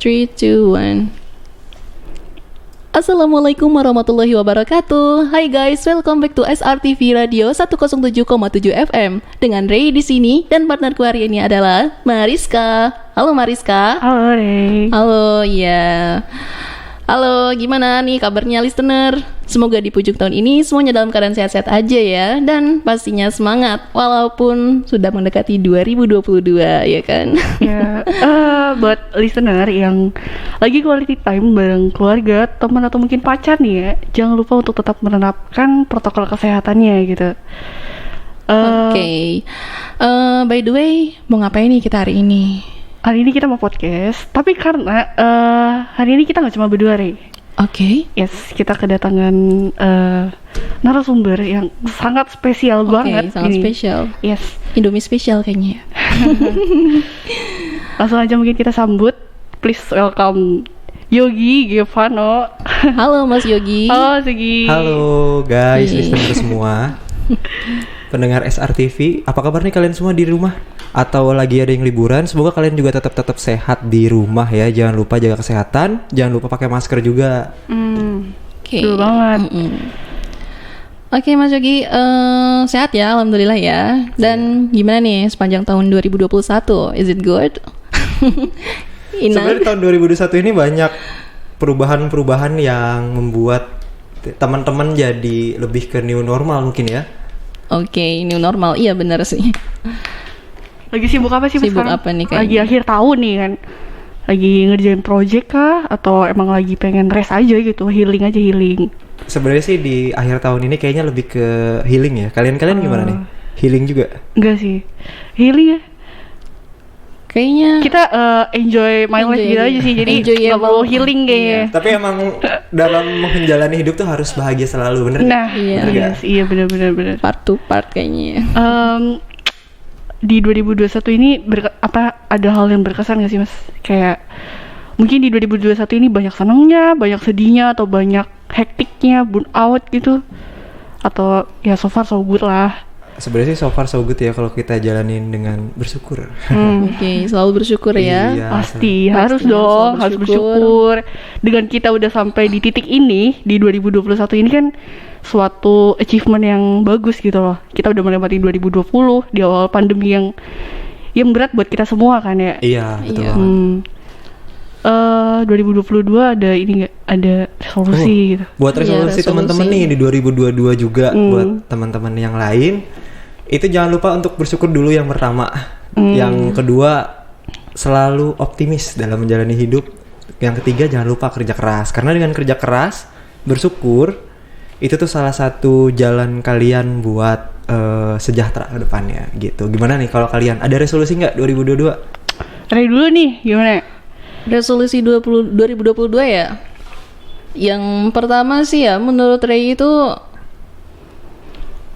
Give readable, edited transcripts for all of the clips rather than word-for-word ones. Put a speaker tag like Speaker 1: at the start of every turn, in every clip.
Speaker 1: 3, 2, 1. Assalamualaikum warahmatullahi wabarakatuh. Hai guys, welcome back to SRTV Radio 107,7 FM dengan Ray di sini dan partnerku hari ini adalah Mariska. Halo Mariska.
Speaker 2: Halo Ray.
Speaker 1: Halo, ya. Halo, gimana nih kabarnya listener? Semoga di puncak tahun ini semuanya dalam keadaan sehat-sehat aja ya. Dan pastinya semangat walaupun sudah mendekati 2022 ya kan?
Speaker 2: Ya, buat listener yang lagi quality time bareng keluarga, teman atau mungkin pacar nih ya, jangan lupa untuk tetap menerapkan protokol kesehatannya gitu.
Speaker 1: Oke. By the way, mau ngapain nih kita hari ini?
Speaker 2: Hari ini kita mau podcast, tapi karena hari ini kita nggak cuma berdua, Ray.
Speaker 1: Oke.
Speaker 2: Yes, kita kedatangan narasumber yang sangat spesial banget.
Speaker 1: Sangat
Speaker 2: ini.
Speaker 1: spesial.
Speaker 2: Yes.
Speaker 1: Indomie spesial kayaknya.
Speaker 2: Langsung aja mungkin kita sambut. Please welcome Yogi Giovanno.
Speaker 1: Halo Mas Yogi.
Speaker 2: Halo Yogi.
Speaker 3: Halo guys, listener semua. Pendengar SRTV, apa kabar nih kalian semua di rumah? Atau lagi ada yang liburan? Semoga kalian juga tetap sehat di rumah ya. Jangan lupa jaga kesehatan, jangan lupa pakai masker juga.
Speaker 2: Oke. Betul banget.
Speaker 1: Oke Mas Yogi, sehat ya, alhamdulillah ya. Dan gimana nih sepanjang tahun 2021? Is it good?
Speaker 3: Sebenarnya tahun 2021 ini banyak perubahan-perubahan yang membuat teman-teman jadi lebih ke new normal mungkin ya.
Speaker 1: Oke, new normal, iya benar sih.
Speaker 2: Lagi sibuk apa sih Mas?
Speaker 1: Sibuk apa nih kayaknya?
Speaker 2: Lagi akhir tahun nih kan. Lagi ngerjain project kah? Atau emang lagi pengen rest aja gitu, healing aja healing?
Speaker 3: Sebenarnya sih di akhir tahun ini kayaknya lebih ke healing ya. Kalian gimana nih? Healing juga?
Speaker 2: Enggak sih, healing ya.
Speaker 1: Kayaknya
Speaker 2: kita enjoy my life gitu aja sih. Jadi nggak perlu healing kayaknya.
Speaker 3: Tapi emang dalam menjalani hidup tuh harus bahagia selalu, bener
Speaker 2: Nah,
Speaker 3: gak?
Speaker 2: iya benar.
Speaker 1: part to part kayaknya.
Speaker 2: Di 2021 ini ada hal yang berkesan gak sih Mas? Kayak mungkin di 2021 ini banyak senangnya, banyak sedihnya, atau banyak hektiknya, burn out gitu. Atau ya so far so good lah.
Speaker 3: Sebenarnya sih so far so good ya kalau kita jalanin dengan bersyukur.
Speaker 1: Oke, selalu bersyukur ya.
Speaker 3: Iya,
Speaker 2: Pasti harus dong, harus bersyukur. Dengan kita udah sampai di titik ini di 2021 ini kan suatu achievement yang bagus gitu loh. Kita udah melewati 2020 di awal pandemi yang berat buat kita semua kan ya.
Speaker 3: Iya, betul.
Speaker 1: Iya.
Speaker 2: 2022 ada ini nggak, ada resolusi gitu.
Speaker 3: Buat resolusi
Speaker 1: resolusi.
Speaker 3: teman-teman nih di 2022 juga buat teman-teman yang lain, itu jangan lupa untuk bersyukur dulu yang pertama. Yang kedua, selalu optimis dalam menjalani hidup. Yang ketiga, jangan lupa kerja keras. Karena dengan kerja keras, bersyukur, itu tuh salah satu jalan kalian buat sejahtera ke depannya gitu. Gimana nih kalau kalian ada resolusi nggak 2022?
Speaker 2: Ray dulu nih, gimana?
Speaker 1: Resolusi 2022 ya. Yang pertama sih ya menurut Ray itu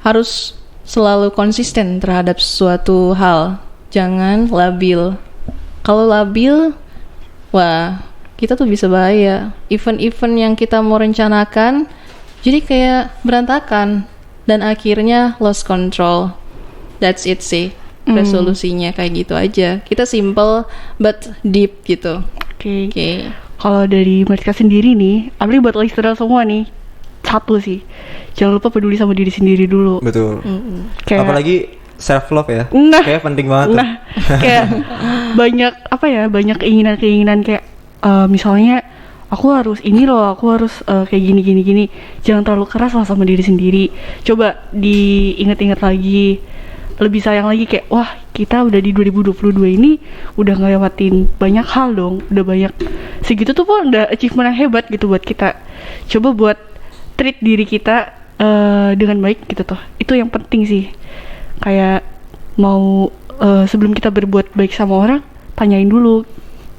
Speaker 1: harus selalu konsisten terhadap suatu hal. Jangan labil. Kalau labil, wah, kita tuh bisa bahaya. Event-event yang kita mau rencanakan jadi kayak berantakan dan akhirnya lost control. That's it sih. Resolusinya kayak gitu aja. Kita simple but deep gitu.
Speaker 2: Oke. Kalau dari Mariska sendiri nih, apalagi buat listener semua nih, satu sih, jangan lupa peduli sama diri sendiri dulu.
Speaker 3: Betul.
Speaker 2: Kayak,
Speaker 3: Apalagi self love ya.
Speaker 2: Nah.
Speaker 3: Kayak penting banget tuh.
Speaker 2: Kayak banyak keinginan kayak misalnya aku harus ini loh, aku harus kayak gini. Jangan terlalu keras lah sama diri sendiri. Coba diingat-ingat lagi, lebih sayang lagi kayak wah kita udah di 2022 ini udah ngelewatin banyak hal dong, udah banyak segitu tuh pun udah achievement yang hebat gitu buat kita. Coba buat treat diri kita dengan baik gitu tuh, itu yang penting sih. Kayak mau sebelum kita berbuat baik sama orang, tanyain dulu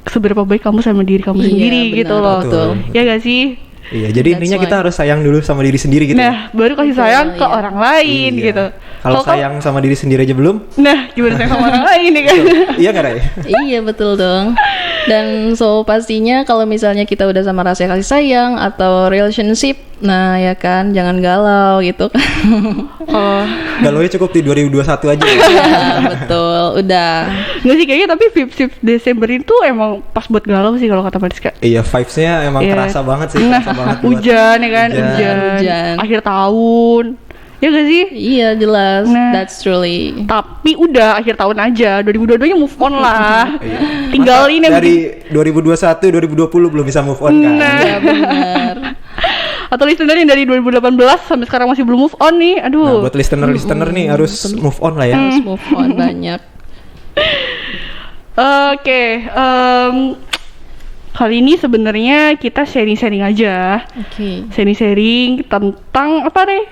Speaker 2: seberapa baik kamu sama diri kamu sendiri
Speaker 1: benar,
Speaker 2: gitu loh.
Speaker 1: betul.
Speaker 2: Ya gak sih?
Speaker 3: Iya, jadi
Speaker 1: That's
Speaker 3: intinya
Speaker 1: why.
Speaker 3: kita harus sayang dulu sama diri sendiri gitu.
Speaker 2: Nah, baru kasih sayang ke
Speaker 1: iya.
Speaker 2: orang lain
Speaker 3: Iya.
Speaker 2: gitu.
Speaker 3: Kalau sayang sama diri sendiri aja belum?
Speaker 2: Nah, gimana sayang sama orang lain nih kan?
Speaker 3: Iya nggak Ray?
Speaker 1: Iya betul dong. Dan so pastinya kalau misalnya kita udah sama rasa kasih sayang atau relationship, nah ya kan jangan galau gitu kan.
Speaker 3: Galaunya cukup di 2021 aja.
Speaker 1: Ya, betul, udah.
Speaker 2: Nggak sih kayaknya, tapi 5 Desember itu emang pas buat galau sih kalau kata Mariska.
Speaker 3: Iya, vibes-nya emang
Speaker 2: Iya.
Speaker 3: kerasa banget sih,
Speaker 2: Nah,
Speaker 3: kerasa banget buat
Speaker 2: hujan ya kan,
Speaker 3: hujan.
Speaker 2: hujan. Akhir tahun. Ya gak sih?
Speaker 1: Iya jelas,
Speaker 2: Nah.
Speaker 1: that's truly.
Speaker 2: Tapi udah akhir tahun aja, 2022-nya move on lah.
Speaker 3: Iya.
Speaker 2: Tinggalin
Speaker 3: Masa
Speaker 2: yang
Speaker 3: dari 2021 2020 belum bisa move on kan.
Speaker 2: Nah.
Speaker 1: Ya benar.
Speaker 2: atau listener yang dari 2018 sampai sekarang masih belum move on nih.
Speaker 3: Nah,
Speaker 2: Aduh.
Speaker 3: buat listener nih harus move on lah ya.
Speaker 1: Harus move on banyak.
Speaker 2: Oke, kali ini sebenarnya kita sharing-sharing aja.
Speaker 1: Oke.
Speaker 2: Sharing-sharing tentang apa deh?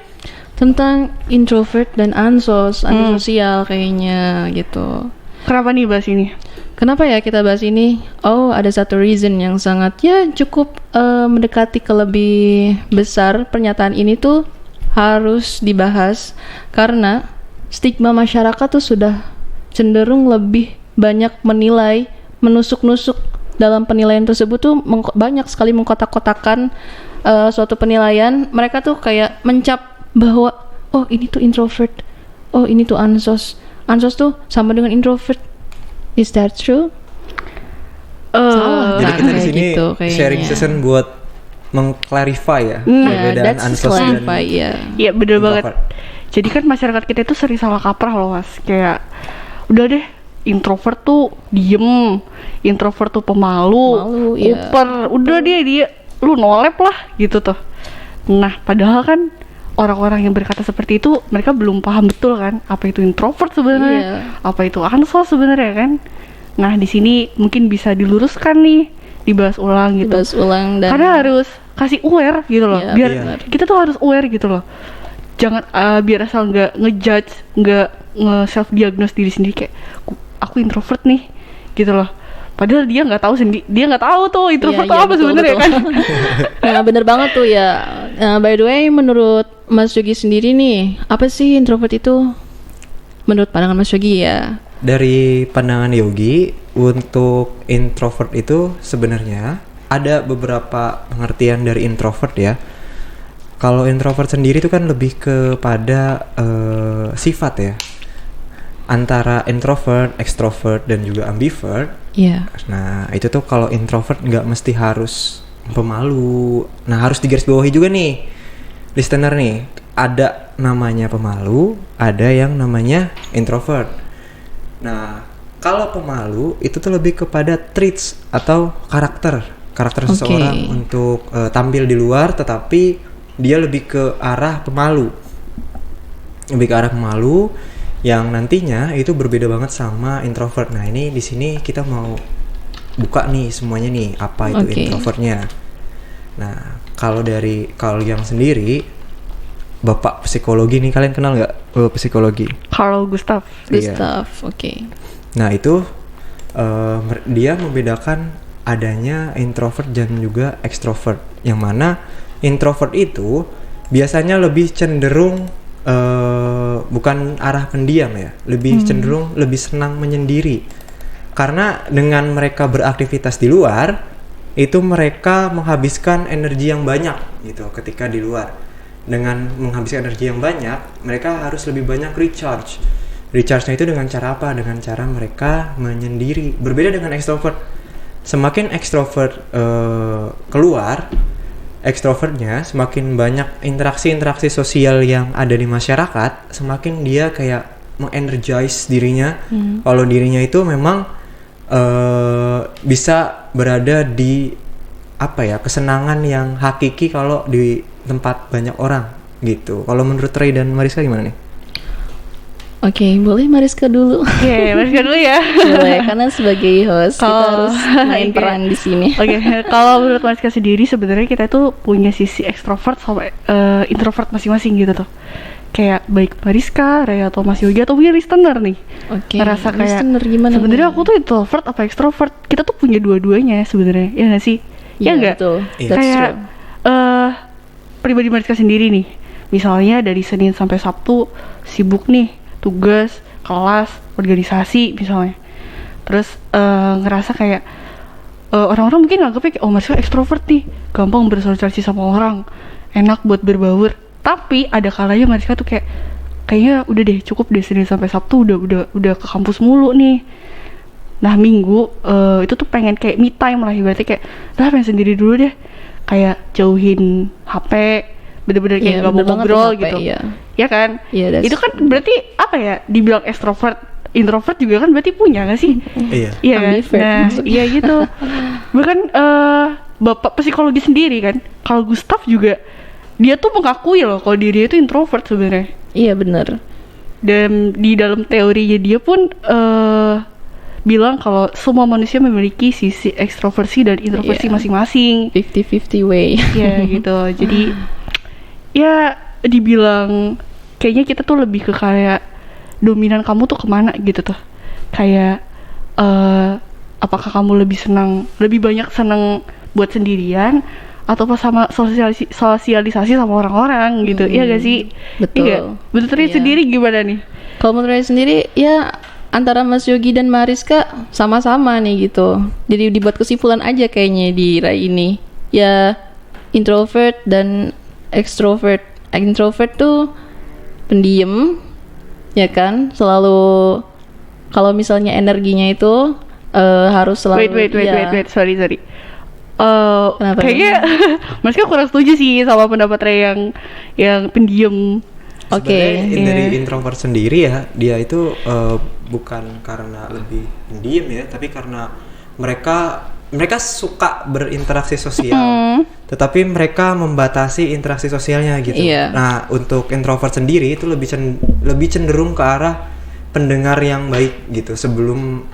Speaker 1: Tentang introvert dan antisosial kayaknya gitu.
Speaker 2: Kenapa nih bahas ini?
Speaker 1: Kenapa ya kita bahas ini? Oh, ada satu reason yang sangat ya cukup mendekati ke lebih besar. Pernyataan ini tuh harus dibahas karena stigma masyarakat tuh sudah cenderung lebih banyak menilai, menusuk-nusuk dalam penilaian tersebut tuh banyak sekali mengkotak-kotakan suatu penilaian. Mereka tuh kayak mencap bahwa oh ini tuh introvert, oh ini tuh ansos tuh sama dengan introvert. Is that true? Salah
Speaker 3: Jadi
Speaker 1: kan
Speaker 3: kita di
Speaker 1: kayak
Speaker 3: sini
Speaker 1: gitu kayaknya.
Speaker 3: sharing session buat mengclarify ya
Speaker 1: Yeah,
Speaker 3: perbedaan
Speaker 1: that's
Speaker 3: ansos
Speaker 1: clarify
Speaker 3: dan
Speaker 1: ya.
Speaker 2: Iya bener banget.
Speaker 3: introvert.
Speaker 2: Jadi kan masyarakat kita itu sering salah kaprah loh mas. Kayak udah deh, introvert tuh diem, introvert tuh pemalu,
Speaker 1: Malu, iya.
Speaker 2: kuper. Udah dia lu nolep lah gitu tuh. Nah padahal kan orang-orang yang berkata seperti itu mereka belum paham betul kan apa itu introvert sebenarnya,
Speaker 1: Iya.
Speaker 2: apa itu ansos sebenarnya kan. Nah di sini mungkin bisa diluruskan nih, dibahas ulang gitu.
Speaker 1: Dibahas ulang dan
Speaker 2: Karena harus kasih aware gitu loh,
Speaker 1: Iya,
Speaker 2: biar
Speaker 1: benar.
Speaker 2: kita tuh harus aware gitu loh. Jangan biar asal nggak ngejudge, nggak nge-self diagnose diri sendiri kayak aku introvert nih gitu loh. Padahal dia nggak tahu sendiri, dia nggak tahu tuh introvert
Speaker 1: Iya,
Speaker 2: tuh
Speaker 1: iya,
Speaker 2: apa
Speaker 1: betul,
Speaker 2: sebenarnya
Speaker 1: betul.
Speaker 2: kan.
Speaker 1: Nah, bener banget tuh ya. Nah, by the way, menurut Mas Yogi sendiri nih, apa sih introvert itu? Menurut pandangan Mas Yogi ya.
Speaker 3: Dari pandangan Yogi, untuk introvert itu sebenarnya ada beberapa pengertian dari introvert ya. Kalau introvert sendiri itu kan lebih kepada sifat ya. Antara introvert, extrovert dan juga ambivert.
Speaker 1: Iya.
Speaker 3: Nah, itu tuh kalau introvert nggak mesti harus pemalu. Nah, harus digarisbawahi juga nih, listener nih. Ada namanya pemalu, ada yang namanya introvert. Nah, kalau pemalu itu tuh lebih kepada traits atau karakter
Speaker 1: Oke.
Speaker 3: seseorang untuk tampil di luar, tetapi dia lebih ke arah pemalu. Lebih ke arah pemalu yang nantinya itu berbeda banget sama introvert. Nah, ini di sini kita mau buka nih semuanya nih apa itu
Speaker 1: Oke.
Speaker 3: introvertnya. Nah, kalau yang sendiri Bapak psikologi nih, kalian kenal nggak Bapak psikologi?
Speaker 2: Carl Gustav.
Speaker 3: Iya.
Speaker 1: Gustav, oke.
Speaker 3: Nah, itu dia membedakan adanya introvert dan juga extrovert. Yang mana introvert itu biasanya lebih cenderung bukan arah pendiam ya, lebih cenderung lebih senang menyendiri. Karena dengan mereka beraktivitas di luar, itu mereka menghabiskan energi yang banyak gitu ketika di luar. Dengan menghabiskan energi yang banyak, mereka harus lebih banyak recharge. Recharge-nya itu dengan cara apa? Dengan cara mereka menyendiri. Berbeda dengan extrovert. Semakin extrovert keluar, extrovertnya semakin banyak interaksi sosial yang ada di masyarakat, semakin dia kayak mengenergize dirinya. Kalau dirinya itu memang bisa berada di kesenangan yang hakiki kalau di tempat banyak orang gitu. Kalau menurut Ray dan Mariska gimana nih?
Speaker 1: Oke, boleh Mariska dulu.
Speaker 2: Oke, Mariska dulu ya.
Speaker 1: Boleh, karena sebagai host kita
Speaker 2: Kalau-
Speaker 1: harus main
Speaker 2: Oke.
Speaker 1: peran di sini.
Speaker 2: Oke, kalau menurut Mariska sendiri sebenarnya kita tuh punya sisi ekstrovert sama introvert masing-masing gitu tuh. Kayak baik Mariska, Ray atau Mas Yogi atau mungkin listener nih.
Speaker 1: Oke.
Speaker 2: Ngerasa kayak
Speaker 1: listener gimana
Speaker 2: sebenarnya
Speaker 1: nih?
Speaker 2: aku tuh introvert apa ekstrovert? Kita tuh punya dua-duanya sebenarnya. Ya nggak sih? Ya
Speaker 1: Iya,
Speaker 2: nggak?
Speaker 1: betul.
Speaker 3: Iya.
Speaker 1: That's
Speaker 2: Kayak
Speaker 1: true.
Speaker 2: pribadi Mariska sendiri nih. Misalnya dari Senin sampai Sabtu sibuk nih, tugas, kelas, organisasi misalnya. Terus ngerasa kayak orang-orang mungkin nganggapnya kayak oh Mariska ekstrovert nih, gampang bersosialisasi sama orang, enak buat berbaur. Tapi ada kalanya Mariska tuh kayaknya udah deh cukup deh Senin sampai Sabtu udah ke kampus mulu nih. Nah Minggu itu tuh pengen kayak me time lah, ibaratnya kayak pengen sendiri dulu deh, kayak jauhin HP, bener-bener kayak nggak mau ngobrol gitu, ya kan? Itu kan berarti apa ya? Dibilang extrovert, introvert juga kan berarti punya nggak sih? Iya kan? Nah iya gitu. Bahkan bapak psikologi sendiri kan, kalau Gustav juga dia tuh mengakui loh kalau dirinya itu introvert sebenarnya.
Speaker 1: Iya benar.
Speaker 2: Dan di dalam teorinya dia pun bilang kalau semua manusia memiliki sisi ekstroversi dan introversi masing-masing.
Speaker 1: 50-50 way.
Speaker 2: Ya gitu. Jadi ya dibilang kayaknya kita tuh lebih ke kayak dominan kamu tuh kemana gitu tuh. Kayak apakah kamu lebih banyak senang buat sendirian atau pas sama sosialisasi sama orang-orang gitu. Iya gak sih?
Speaker 1: Betul.
Speaker 2: Iya. Menurut Ray sendiri gimana nih?
Speaker 1: Kalau menurut Ray sendiri ya antara Mas Yogi dan Mariska sama-sama nih gitu. Jadi dibuat kesimpulan aja kayaknya di Ray ini. Ya introvert dan extrovert. Introvert tuh pendiam, ya kan? Selalu kalau misalnya energinya itu harus selalu
Speaker 2: wait, sorry. Kayaknya Mariska kurang setuju sih sama pendapat Ray yang pendiam.
Speaker 3: Dari introvert sendiri ya, dia itu bukan karena lebih pendiam ya, tapi karena mereka suka berinteraksi sosial, tetapi mereka membatasi interaksi sosialnya gitu. Nah, untuk introvert sendiri itu lebih cenderung ke arah pendengar yang baik gitu sebelum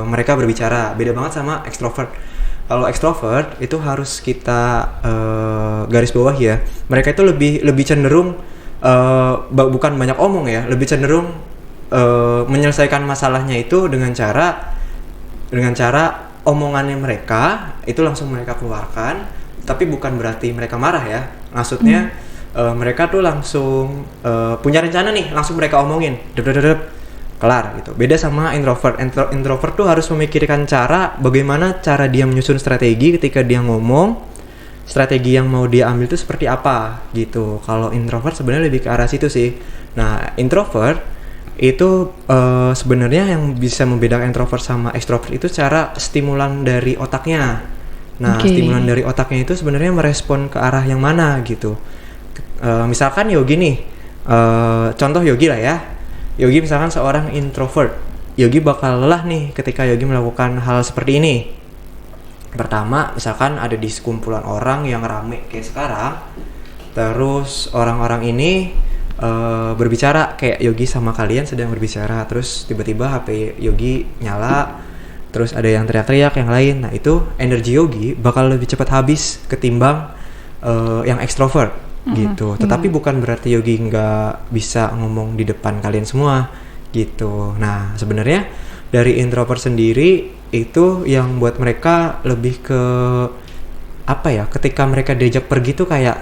Speaker 3: mereka berbicara. Beda banget sama extrovert. Kalau extrovert itu harus kita garis bawah ya. Mereka itu lebih cenderung bukan banyak omong ya, lebih cenderung menyelesaikan masalahnya itu dengan cara omongannya mereka itu langsung mereka keluarkan, tapi bukan berarti mereka marah ya. Maksudnya mereka tuh langsung punya rencana nih, langsung mereka omongin, kelar gitu. Beda sama introvert. Introvert tuh harus memikirkan bagaimana cara dia menyusun strategi ketika dia ngomong. Strategi yang mau dia ambil itu seperti apa gitu. Kalau introvert sebenarnya lebih ke arah situ sih. Nah, introvert itu sebenarnya yang bisa membedakan introvert sama extrovert itu cara stimulan dari otaknya. Nah, stimulan dari otaknya itu sebenarnya merespon ke arah yang mana gitu. Misalkan Yogi nih, contoh Yogi lah ya. Yogi misalkan seorang introvert. Yogi bakal lelah nih ketika Yogi melakukan hal seperti ini. Pertama, misalkan ada di sekumpulan orang yang rame kayak sekarang, terus orang-orang ini berbicara kayak Yogi sama kalian sedang berbicara, terus tiba-tiba HP Yogi nyala, terus ada yang teriak-teriak yang lain. Nah itu energi Yogi bakal lebih cepat habis ketimbang yang ekstrovert gitu. Tetapi bukan berarti Yogi nggak bisa ngomong di depan kalian semua gitu. Nah sebenarnya dari introvert sendiri itu yang buat mereka lebih ke apa ya, ketika mereka diajak pergi tuh kayak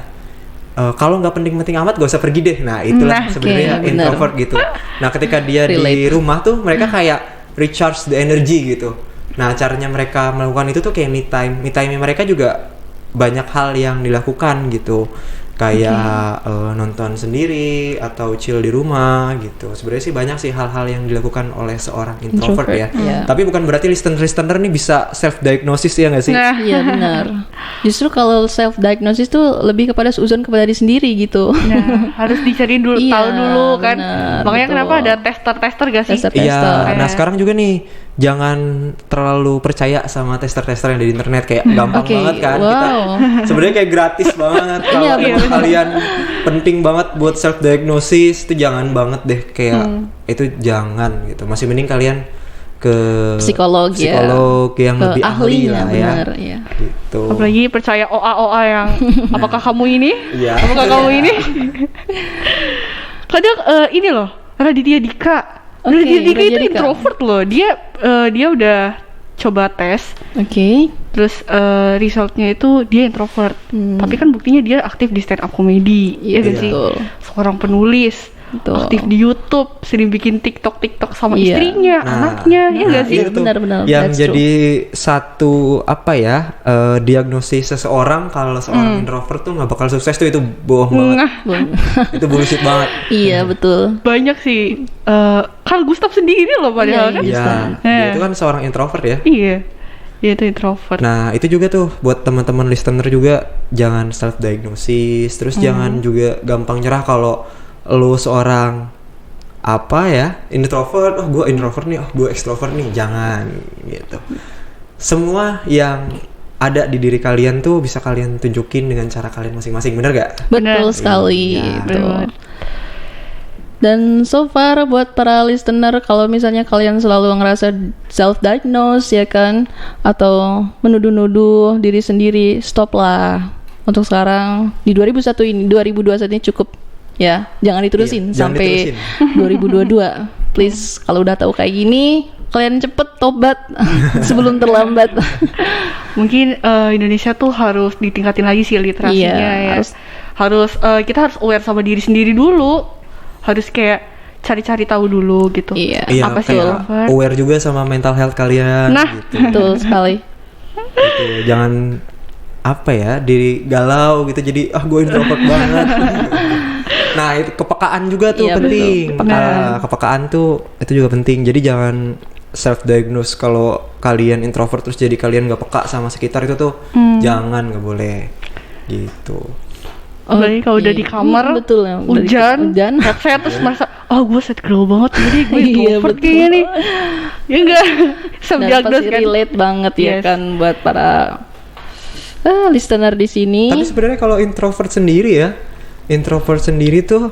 Speaker 3: kalau nggak penting-penting amat gak usah pergi deh. Nah itulah sebenarnya introvert gitu. Nah ketika dia di rumah tuh mereka kayak recharge the energy gitu. Nah caranya mereka melakukan itu tuh kayak me time mereka juga banyak hal yang dilakukan gitu. Kayak nonton sendiri atau chill di rumah gitu. Sebenarnya sih banyak sih hal-hal yang dilakukan oleh seorang introvert ya. Tapi bukan berarti listener nih bisa self diagnosis ya nggak sih?
Speaker 1: Iya benar. Justru kalau self diagnosis tuh lebih kepada seuzon kepada diri sendiri gitu.
Speaker 2: Nah, harus dicari dulu, tahu dulu kan. Makanya kenapa ada tester gak sih?
Speaker 3: Iya. Nah sekarang juga nih jangan terlalu percaya sama tester-tester yang ada di internet, kayak gampang banget kan. Kita sebenarnya kayak gratis banget. Kalau kalian penting banget buat self diagnosis itu jangan banget deh, kayak itu jangan gitu. Masih mending kalian ke psikolog yang lebih ahli lah
Speaker 1: bener,
Speaker 3: ya. Gitu.
Speaker 2: Apalagi percaya OA yang apakah kamu ini?
Speaker 3: Iya.
Speaker 2: Apakah kamu ini? Kadang ini loh, Raditya Dika. Raditya Dika itu introvert loh. Dia udah coba tes. Terus resultnya itu dia introvert. Tapi kan buktinya dia aktif di stand up comedy. Iya kan sih? Seorang penulis.
Speaker 1: Betul.
Speaker 2: aktif di YouTube, sering bikin TikTok sama
Speaker 1: Iya.
Speaker 2: istrinya, anaknya, ya nggak sih?
Speaker 3: itu tuh
Speaker 1: Benar-benar,
Speaker 3: yang
Speaker 1: that's
Speaker 3: jadi satu apa ya diagnosis seseorang kalau seorang introvert tuh nggak bakal sukses tuh, itu bohong banget.
Speaker 2: Nah,
Speaker 3: Itu bullshit banget.
Speaker 1: Iya betul.
Speaker 2: banyak sih. Carl Gustav sendiri loh padahal kan.
Speaker 3: Iya, dia itu kan seorang introvert ya.
Speaker 2: Iya, dia itu introvert.
Speaker 3: Nah itu juga tuh buat teman-teman listener juga, jangan self diagnosis, terus jangan juga gampang nyerah kalau lu seorang apa ya introvert, oh gue introvert nih, oh gue extrovert nih, jangan gitu. Semua yang ada di diri kalian tuh bisa kalian tunjukin dengan cara kalian masing-masing, bener gak?
Speaker 1: Betul
Speaker 2: Benar.
Speaker 1: sekali.
Speaker 3: Iya,
Speaker 1: Itu.
Speaker 2: benar.
Speaker 1: Dan so far buat para listener, kalau misalnya kalian selalu ngerasa self-diagnose ya kan, atau menuduh-nuduh diri sendiri, stop lah. Untuk sekarang di 2021 ini cukup ya, jangan diterusin
Speaker 3: Iya, jangan
Speaker 1: sampai 2022. Please, kalau udah tahu kayak gini, kalian cepet tobat sebelum terlambat.
Speaker 2: Mungkin Indonesia tuh harus ditingkatin lagi sih literasinya
Speaker 1: Iya,
Speaker 2: ya. Harus kita harus aware sama diri sendiri dulu. Harus kayak cari-cari tahu dulu gitu.
Speaker 1: Iya,
Speaker 3: Iya,
Speaker 2: Apa sih
Speaker 3: kayak
Speaker 2: introvert?
Speaker 3: aware juga sama mental health kalian.
Speaker 2: Nah.
Speaker 3: Gitu.
Speaker 1: betul sekali.
Speaker 3: Gitu. Jangan apa ya, diri galau gitu jadi gue introvert banget. Nah itu kepekaan juga tuh
Speaker 1: Iya,
Speaker 3: penting.
Speaker 1: betul. Kepekaan.
Speaker 3: Kepekaan tuh itu juga penting. Jadi jangan self diagnose kalau kalian introvert terus jadi kalian nggak peka sama sekitar, itu tuh jangan, nggak boleh gitu.
Speaker 2: Apalagi kalau udah di kamar,
Speaker 1: betul ya, udah di- hujan.
Speaker 2: headset terus merasa, gue sad girl banget, jadi gue
Speaker 1: Iya,
Speaker 2: introvert
Speaker 1: betul.
Speaker 2: kayaknya nih. Ya enggak, self
Speaker 1: Dan
Speaker 2: diagnose
Speaker 1: pasti
Speaker 2: kan.
Speaker 1: relate banget ya
Speaker 2: Yes.
Speaker 1: kan buat para listener di sini.
Speaker 3: Tapi sebenarnya kalau introvert sendiri tuh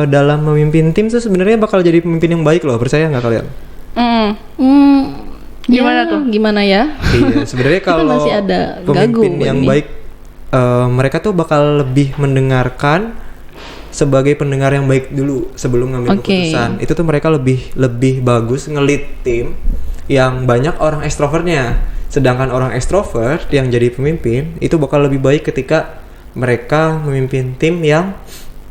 Speaker 3: dalam memimpin tim tuh sebenarnya bakal jadi pemimpin yang baik loh, percaya nggak kalian?
Speaker 2: Gimana
Speaker 1: ya,
Speaker 2: tuh?
Speaker 1: Gimana ya?
Speaker 3: Iya, sebenarnya
Speaker 1: Kita
Speaker 3: kalau
Speaker 1: masih ada
Speaker 3: pemimpin
Speaker 1: gagu
Speaker 3: yang
Speaker 1: ini.
Speaker 3: baik, mereka tuh bakal lebih mendengarkan sebagai pendengar yang baik dulu sebelum ngambil
Speaker 1: Oke.
Speaker 3: keputusan. Itu tuh mereka lebih bagus ngelit tim yang banyak orang ekstrovertnya. Sedangkan orang ekstrovert yang jadi pemimpin itu bakal lebih baik ketika mereka memimpin tim yang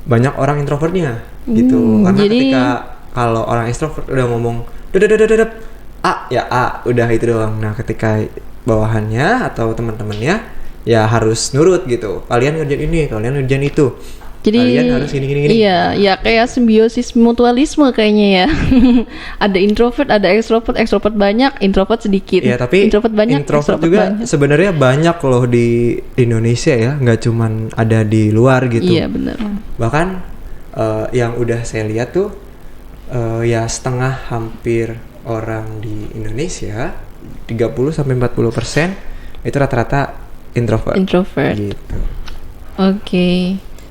Speaker 3: banyak orang introvertnya gitu. Karena
Speaker 1: jadi-
Speaker 3: ketika kalau orang ekstrovert udah ngomong dadadadadadap, A ya A, udah itu doang. Nah ketika bawahannya atau teman-temannya ya harus nurut gitu. Kalian ngerjain ini, kalian ngerjain itu.
Speaker 1: Jadi
Speaker 3: Kalian harus gini.
Speaker 1: Iya, ya kayak simbiosis mutualisme kayaknya ya. Ada introvert, ada ekstrovert banyak, introvert sedikit.
Speaker 3: Ya tapi
Speaker 1: introvert banyak,
Speaker 3: introvert
Speaker 1: extrovert
Speaker 3: juga
Speaker 1: banyak.
Speaker 3: sebenarnya banyak loh di Indonesia ya, nggak cuman ada di luar gitu.
Speaker 1: Iya benar.
Speaker 3: Bahkan yang udah saya lihat tuh ya setengah hampir orang di Indonesia 30-40% itu rata-rata introvert.
Speaker 1: Introvert.
Speaker 3: Gitu.
Speaker 1: Oke.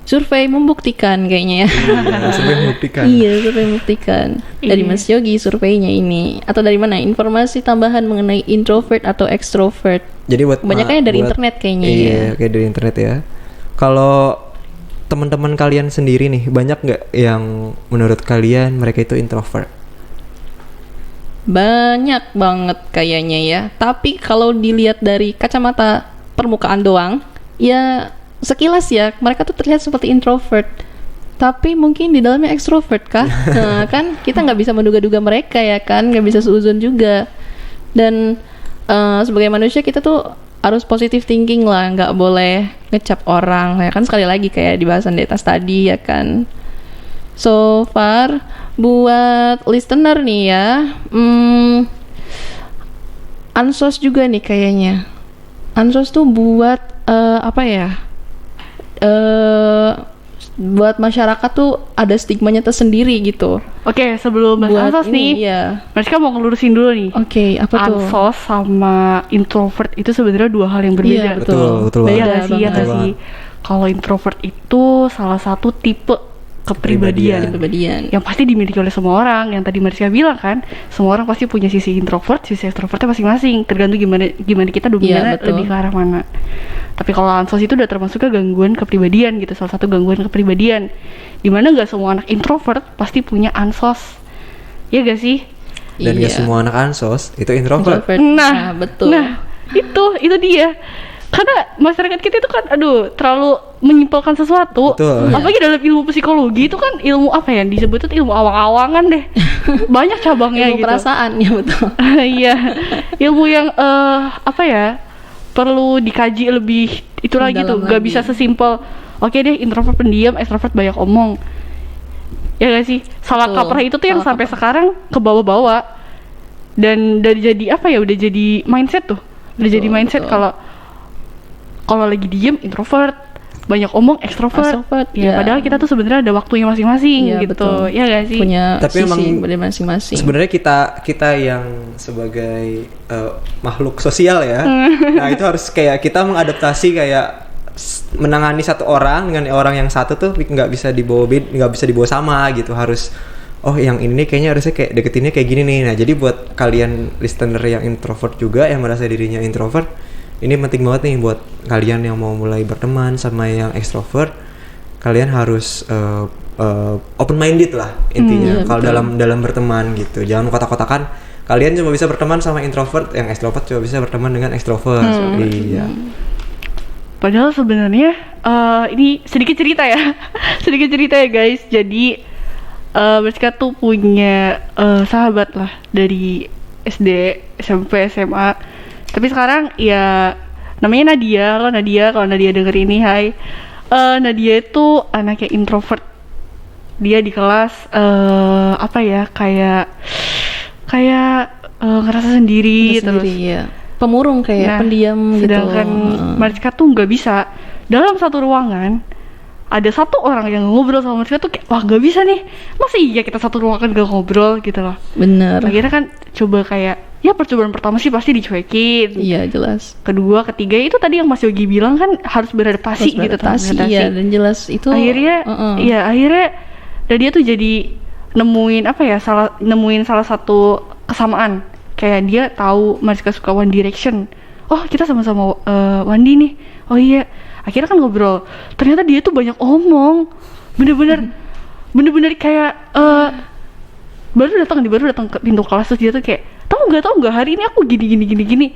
Speaker 1: Survei membuktikan kayaknya ya.
Speaker 3: Iya, sampai membuktikan.
Speaker 1: Iya, survei membuktikan. Dari
Speaker 2: Iya.
Speaker 1: Mas Yogi surveinya ini, atau dari mana? Informasi tambahan mengenai introvert atau extrovert.
Speaker 3: Jadi buat
Speaker 1: Kebanyakannya dari
Speaker 3: buat-
Speaker 1: internet kayaknya
Speaker 3: iya,
Speaker 1: ya.
Speaker 3: kayak dari internet ya. Kalau teman-teman kalian sendiri nih, banyak nggak yang menurut kalian mereka itu introvert?
Speaker 1: Banyak banget kayaknya ya. Tapi kalau dilihat dari kacamata permukaan doang, ya sekilas ya mereka tuh terlihat seperti introvert. Tapi mungkin di dalamnya extrovert kah? Nah, kan kita nggak bisa menduga-duga mereka ya kan, nggak bisa seuzon juga. Dan sebagai manusia kita tuh harus positive thinking lah, nggak boleh ngecap orang ya kan, sekali lagi kayak di bahasan di atas tadi ya kan. So far buat listener nih ya, ansos juga nih kayaknya. Ansos tuh buat apa ya? Buat masyarakat tuh ada stigmanya tersendiri gitu.
Speaker 2: Oke, sebelum bahas ansos nih,
Speaker 1: Iya.
Speaker 2: mereka mau ngelurusin dulu nih.
Speaker 1: Oke, apa tuh?
Speaker 2: Ansos sama introvert itu sebenarnya dua hal yang berbeda.
Speaker 1: Iya, betul.
Speaker 3: Betul
Speaker 2: Beda
Speaker 3: banget.
Speaker 2: nggak sih? Ya
Speaker 1: banget.
Speaker 2: nggak sih? Kalau introvert itu salah satu tipe kepribadian
Speaker 1: Kepribadian.
Speaker 2: yang pasti dimiliki oleh semua orang. Yang tadi Mariska bilang kan, semua orang pasti punya sisi introvert, sisi extrovertnya masing-masing. Tergantung gimana kita dominannya
Speaker 1: Iya, betul.
Speaker 2: lebih ke arah mana. Tapi kalau ansos itu udah termasuk ke gangguan kepribadian gitu, salah satu gangguan kepribadian. Dimana nggak semua anak introvert pasti punya ansos, ya gak sih?
Speaker 3: Dan
Speaker 1: Iya.
Speaker 3: gak semua anak ansos itu introvert.
Speaker 1: Introvert.
Speaker 2: Nah,
Speaker 1: betul.
Speaker 2: Nah, itu dia. Karena masyarakat kita itu kan terlalu menyimpulkan sesuatu.
Speaker 3: Betul.
Speaker 2: Apalagi dalam ilmu psikologi itu kan ilmu apa ya, disebut itu ilmu awang-awangan deh. Banyak cabangnya
Speaker 1: Ilmu
Speaker 2: gitu.
Speaker 1: perasaan ya betul.
Speaker 2: Iya. Ilmu yang apa ya, perlu dikaji lebih itu lagi tuh.
Speaker 1: Dalam
Speaker 2: Gak
Speaker 1: lagi.
Speaker 2: bisa sesimpel oke deh introvert pendiam, extrovert banyak omong. Ya gak sih? Salah
Speaker 1: Betul.
Speaker 2: kaprah itu tuh yang
Speaker 1: Salah
Speaker 2: sampai
Speaker 1: kaprah.
Speaker 2: sekarang ke bawah-bawah. Dan dari jadi apa ya, udah jadi mindset tuh. Udah jadi mindset
Speaker 1: betul.
Speaker 2: kalau lagi diem introvert, banyak omong extrovert.
Speaker 1: Extrovert,
Speaker 2: Ya,
Speaker 1: ya.
Speaker 2: padahal kita tuh sebenarnya ada waktunya masing-masing
Speaker 1: Iya,
Speaker 2: gitu.
Speaker 1: betul.
Speaker 2: Ya gak sih?
Speaker 1: Punya
Speaker 3: Tapi
Speaker 1: sisi
Speaker 3: emang
Speaker 1: masing-masing.
Speaker 3: Sebenarnya kita yang sebagai makhluk sosial ya, nah itu harus kayak kita mengadaptasi kayak menangani satu orang dengan orang yang satu tuh nggak bisa dibawa sama gitu, harus yang ini kayaknya harusnya kayak deketinnya kayak gini nih. Nah jadi buat kalian listener yang introvert juga yang merasa dirinya introvert, ini penting banget nih buat kalian yang mau mulai berteman sama yang extrovert, kalian harus open minded lah intinya
Speaker 1: iya,
Speaker 3: kalau
Speaker 1: betul.
Speaker 3: dalam berteman gitu. Jangan kotak-kotakan kalian cuma bisa berteman sama introvert, yang extrovert cuma bisa berteman dengan extrovert. Iya.
Speaker 2: Padahal sebenarnya ini sedikit cerita ya, sedikit cerita ya guys. Jadi Berska tuh punya sahabat lah dari SD, SMP, SMA. Tapi sekarang ya namanya Nadia. Kalau Nadia denger ini, hai. Nadia itu anaknya introvert. Dia di kelas apa ya, kayak ngerasa sendiri terus.
Speaker 1: ya. Pemurung kayak pendiam gitu.
Speaker 2: Sedangkan Mariska tuh nggak bisa. Dalam satu ruangan ada satu orang yang ngobrol sama Mariska tuh kayak, wah nggak bisa nih. Masa iya kita satu ruangan gak ngobrol gitu loh.
Speaker 1: Bener.
Speaker 2: Akhirnya kan coba kayak, ya percobaan pertama sih pasti dicuekin.
Speaker 1: Iya jelas.
Speaker 2: Kedua, ketiga itu tadi yang Mas Yogi bilang kan harus beradaptasi gitu.
Speaker 1: Iya, dan jelas itu
Speaker 2: Akhirnya, ya akhirnya Nadia tuh jadi nemuin salah satu kesamaan. Kayak dia tahu Mariska suka One Direction. Oh kita sama-sama Wandi nih. Oh iya. Akhirnya kan ngobrol. Ternyata dia tuh banyak omong. Bener-bener kayak baru datang ke pintu kelas terus dia tuh kayak tahu nggak hari ini aku gini.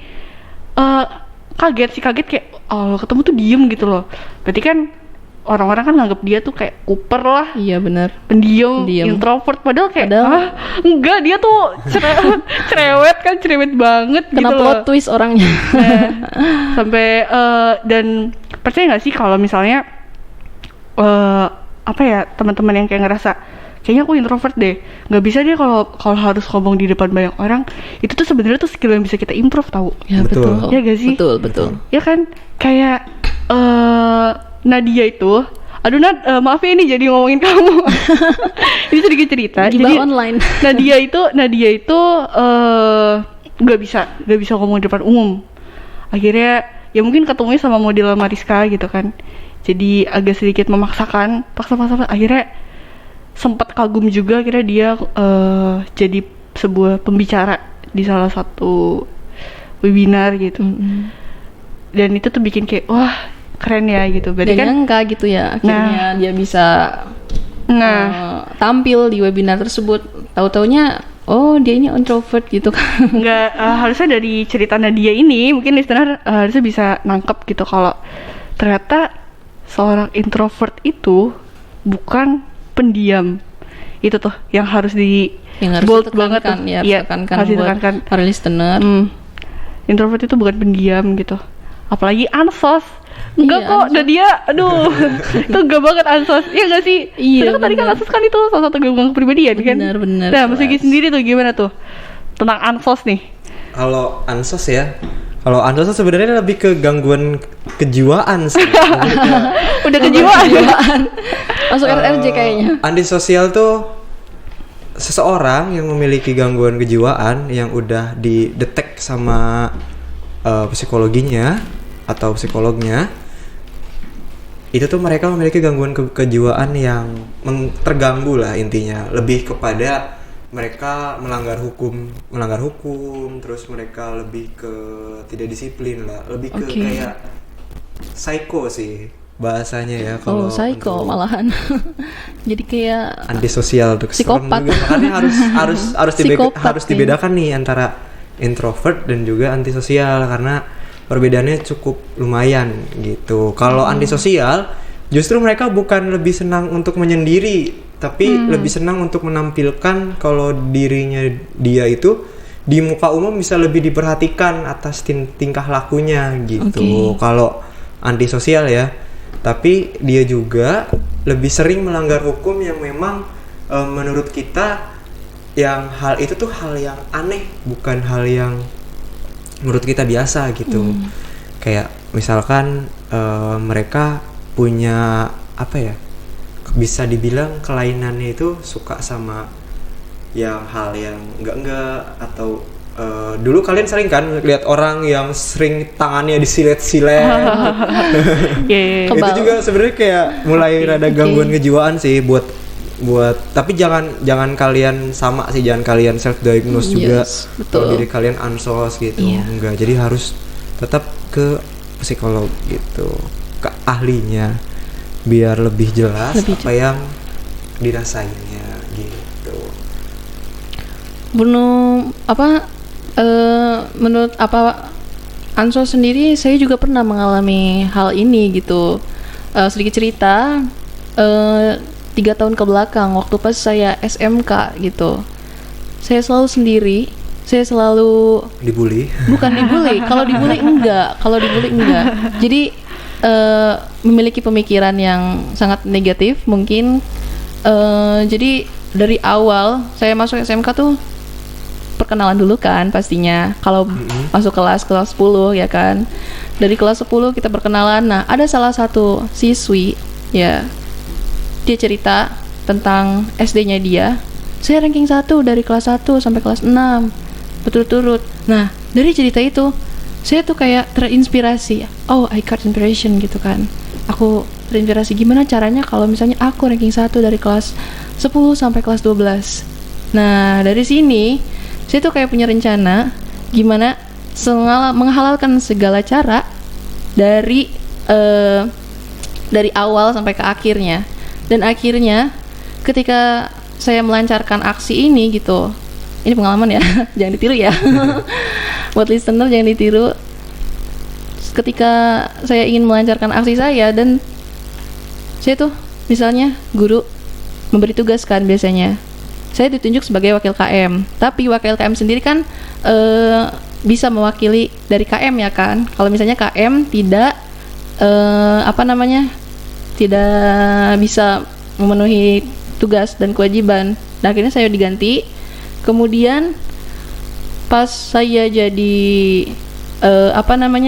Speaker 2: Kaget kayak ketemu tuh diem gitu loh. Berarti kan orang-orang kan nganggap dia tuh kayak kuper lah,
Speaker 1: Iya benar.
Speaker 2: pendiam, introvert. Padahal enggak, dia tuh cerewet banget
Speaker 1: Kena
Speaker 2: gitu
Speaker 1: plot
Speaker 2: loh.
Speaker 1: twist orangnya.
Speaker 2: Sampai dan percaya nggak sih kalau misalnya apa ya, teman-teman yang kayak ngerasa kayaknya aku introvert deh, nggak bisa deh kalau harus ngomong di depan banyak orang, itu tuh sebenarnya tuh skill yang bisa kita improve tahu.
Speaker 1: Ya
Speaker 3: Betul.
Speaker 1: betul.
Speaker 2: Ya gak sih?
Speaker 1: Betul.
Speaker 2: Ya kan, kayak Nadia itu, aduh Nad, maaf ya ini jadi ngomongin kamu. Ini sedikit cerita.
Speaker 1: Gibah
Speaker 2: Jadi
Speaker 1: online.
Speaker 2: Nadia itu nggak bisa ngomong di depan umum. Akhirnya ya mungkin ketemunya sama model Mariska gitu kan. Jadi agak sedikit memaksakan, paksa. Akhirnya sempat kagum juga, akhirnya dia jadi sebuah pembicara di salah satu webinar gitu. Dan itu tuh bikin kayak wah keren ya gitu. Berarti
Speaker 1: Dan
Speaker 2: kan
Speaker 1: nyangka gitu ya akhirnya dia bisa tampil di webinar tersebut. Tahu-taunya dia ini introvert gitu kan.
Speaker 2: nggak harusnya dari cerita Nadia ini mungkin listener harusnya bisa nangkep gitu kalau ternyata seorang introvert itu bukan pendiam. Itu tuh yang harus
Speaker 1: yang harus
Speaker 2: bold banget tuh.
Speaker 1: ya,
Speaker 2: Iya,
Speaker 1: ditekankan
Speaker 2: harus
Speaker 1: buat
Speaker 2: ditekankan.
Speaker 1: para listener.
Speaker 2: Introvert itu bukan pendiam gitu. Apalagi ansos. Enggak
Speaker 1: Iya,
Speaker 2: kok,
Speaker 1: ansos.
Speaker 2: Nadia, aduh, itu enggak banget ansos. Iya enggak sih?
Speaker 1: Iya,
Speaker 2: Padahal kan tadi kan
Speaker 1: bener.
Speaker 2: ansos kan itu salah satu gabungan kepribadian kan?
Speaker 1: Bener,
Speaker 2: Nah, Mas Yogi
Speaker 1: jelas.
Speaker 2: sendiri tuh gimana tuh? Tentang ansos nih.
Speaker 3: Kalau ansos tuh sebenarnya lebih ke gangguan kejiwaan sih.
Speaker 2: Udah kejiwaan.
Speaker 1: Masuk RRJ kayaknya.
Speaker 3: Antisosial tuh seseorang yang memiliki gangguan kejiwaan yang udah didetek sama psikologinya atau psikolognya. Itu tuh mereka memiliki gangguan kejiwaan yang terganggu lah intinya. Lebih kepada mereka melanggar hukum, terus mereka lebih ke tidak disiplin lah, lebih ke kayak psycho sih bahasanya ya kalau
Speaker 1: Psycho
Speaker 3: untuk
Speaker 1: malahan. Jadi kayak
Speaker 3: antisosial tuh
Speaker 1: psikopat.
Speaker 3: Makanya harus
Speaker 1: Psikopat
Speaker 3: dibedakan nih antara introvert dan juga antisosial, karena perbedaannya cukup lumayan gitu. Kalau antisosial, justru mereka bukan lebih senang untuk menyendiri, tapi lebih senang untuk menampilkan kalau dirinya dia itu di muka umum bisa lebih diperhatikan atas tingkah lakunya gitu. Kalau antisosial ya, tapi dia juga lebih sering melanggar hukum yang memang menurut kita yang hal itu tuh hal yang aneh, bukan hal yang menurut kita biasa gitu. Kayak misalkan mereka punya apa ya, bisa dibilang kelainannya itu suka sama yang hal yang enggak atau dulu kalian sering kan lihat orang yang sering tangannya disilet-silet. Itu juga sebenarnya kayak mulai rada gangguan kejiwaan sih buat tapi jangan kalian sama sih, jangan kalian self diagnose juga kalau diri kalian ansos gitu. Enggak, jadi harus tetap ke psikolog gitu, ke ahlinya biar lebih jelas apa yang dirasainnya gitu.
Speaker 1: Menurut Ansos sendiri, saya juga pernah mengalami hal ini gitu. Sedikit cerita, 3 tahun ke belakang waktu pas saya SMK gitu, saya selalu sendiri, saya selalu
Speaker 3: dibully.
Speaker 1: Bukan dibully, kalau dibully enggak. Jadi memiliki pemikiran yang sangat negatif mungkin. Jadi dari awal saya masuk SMK tuh perkenalan dulu kan pastinya. Kalau masuk kelas 10 ya kan. Dari kelas 10 kita berkenalan. Nah, ada salah satu siswi ya, dia cerita tentang SD-nya dia. Saya ranking 1 dari kelas 1 sampai kelas 6 berturut-turut. Nah, dari cerita itu saya tuh kayak terinspirasi. Oh, I got inspiration gitu kan. Aku terinspirasi gimana caranya kalau misalnya aku ranking 1 dari kelas 10 sampai kelas 12. Nah, dari sini saya tuh kayak punya rencana gimana menghalalkan segala cara dari awal sampai ke akhirnya. Dan akhirnya ketika saya melancarkan aksi ini gitu, ini pengalaman ya, jangan ditiru ya. Buat listener jangan ditiru. Ketika saya ingin melancarkan aksi saya, dan saya tuh misalnya guru memberi tugas kan, biasanya saya ditunjuk sebagai wakil KM, tapi wakil KM sendiri kan bisa mewakili dari KM ya kan. Kalau misalnya KM tidak tidak bisa memenuhi tugas dan kewajiban, nah akhirnya saya diganti. Kemudian pas saya jadi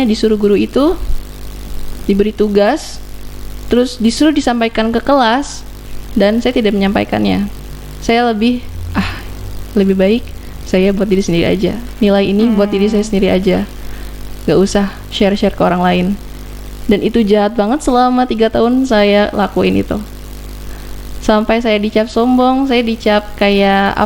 Speaker 1: disuruh guru itu diberi tugas, terus disuruh disampaikan ke kelas, dan saya tidak menyampaikannya. Saya lebih baik saya buat diri sendiri aja, nilai ini buat diri saya sendiri aja, gak usah share ke orang lain. Dan itu jahat banget selama 3 tahun saya lakuin itu. Sampai saya dicap sombong, saya dicap kayak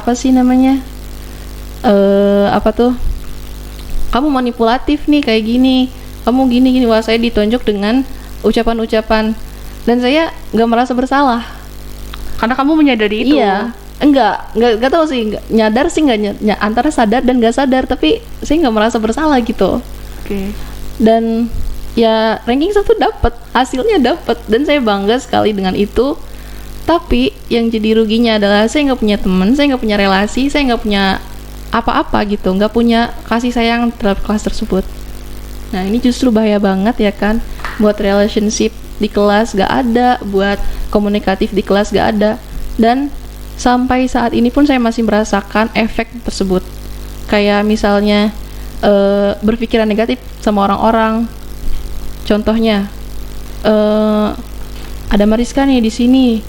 Speaker 1: kamu manipulatif nih kayak gini, kamu gini. Wah, saya ditonjok dengan ucapan-ucapan, dan saya nggak merasa bersalah
Speaker 2: karena kamu menyadari itu.
Speaker 1: Iya, nggak tahu sih, nyadar sih nggak, antara sadar dan nggak sadar, tapi saya nggak merasa bersalah gitu. Dan ya ranking 1 dapat, hasilnya dapat, dan saya bangga sekali dengan itu. Tapi yang jadi ruginya adalah saya nggak punya teman, saya nggak punya relasi, saya nggak punya apa-apa gitu, nggak punya kasih sayang terhadap kelas tersebut. Nah, ini justru bahaya banget ya kan, buat relationship di kelas gak ada, buat komunikatif di kelas gak ada. Dan sampai saat ini pun saya masih merasakan efek tersebut. Kayak misalnya berpikiran negatif sama orang-orang. Contohnya ada Mariska nih di sini,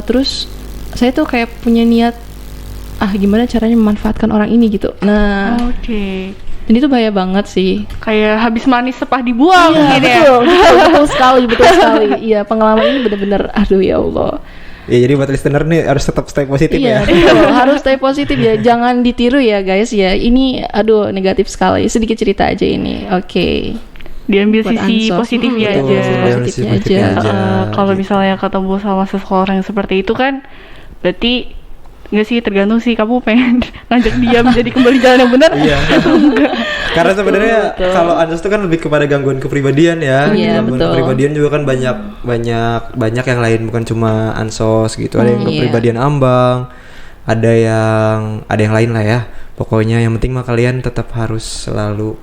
Speaker 1: terus saya tuh kayak punya niat gimana caranya memanfaatkan orang ini gitu. Nah, dan itu bahaya banget sih.
Speaker 2: Kayak habis manis sepah dibuang gitu ya.
Speaker 1: Betul sekali. Iya, pengalaman ini benar-benar aduh ya Allah.
Speaker 3: Ya, jadi buat listener nih harus tetap stay positif ya.
Speaker 1: Betul, harus stay positif ya. Jangan ditiru ya guys ya. Ini aduh negatif sekali. Sedikit cerita aja ini. Oke.
Speaker 2: Diambil sisi positifnya aja.
Speaker 3: aja.
Speaker 2: Kalau misalnya ketemu sama seseorang yang seperti itu kan, berarti Enggak sih, tergantung sih kamu pengen ngajak dia menjadi kembali jalan yang benar.
Speaker 3: Iya. Karena sebenarnya kalau ansos itu kan lebih kepada gangguan kepribadian ya.
Speaker 1: Iya,
Speaker 3: Gangguan
Speaker 1: betul.
Speaker 3: kepribadian juga kan banyak yang lain, bukan cuma ansos gitu. Ada yang
Speaker 1: Iya.
Speaker 3: kepribadian ambang, ada yang lain lah ya. Pokoknya yang penting mah kalian tetap harus selalu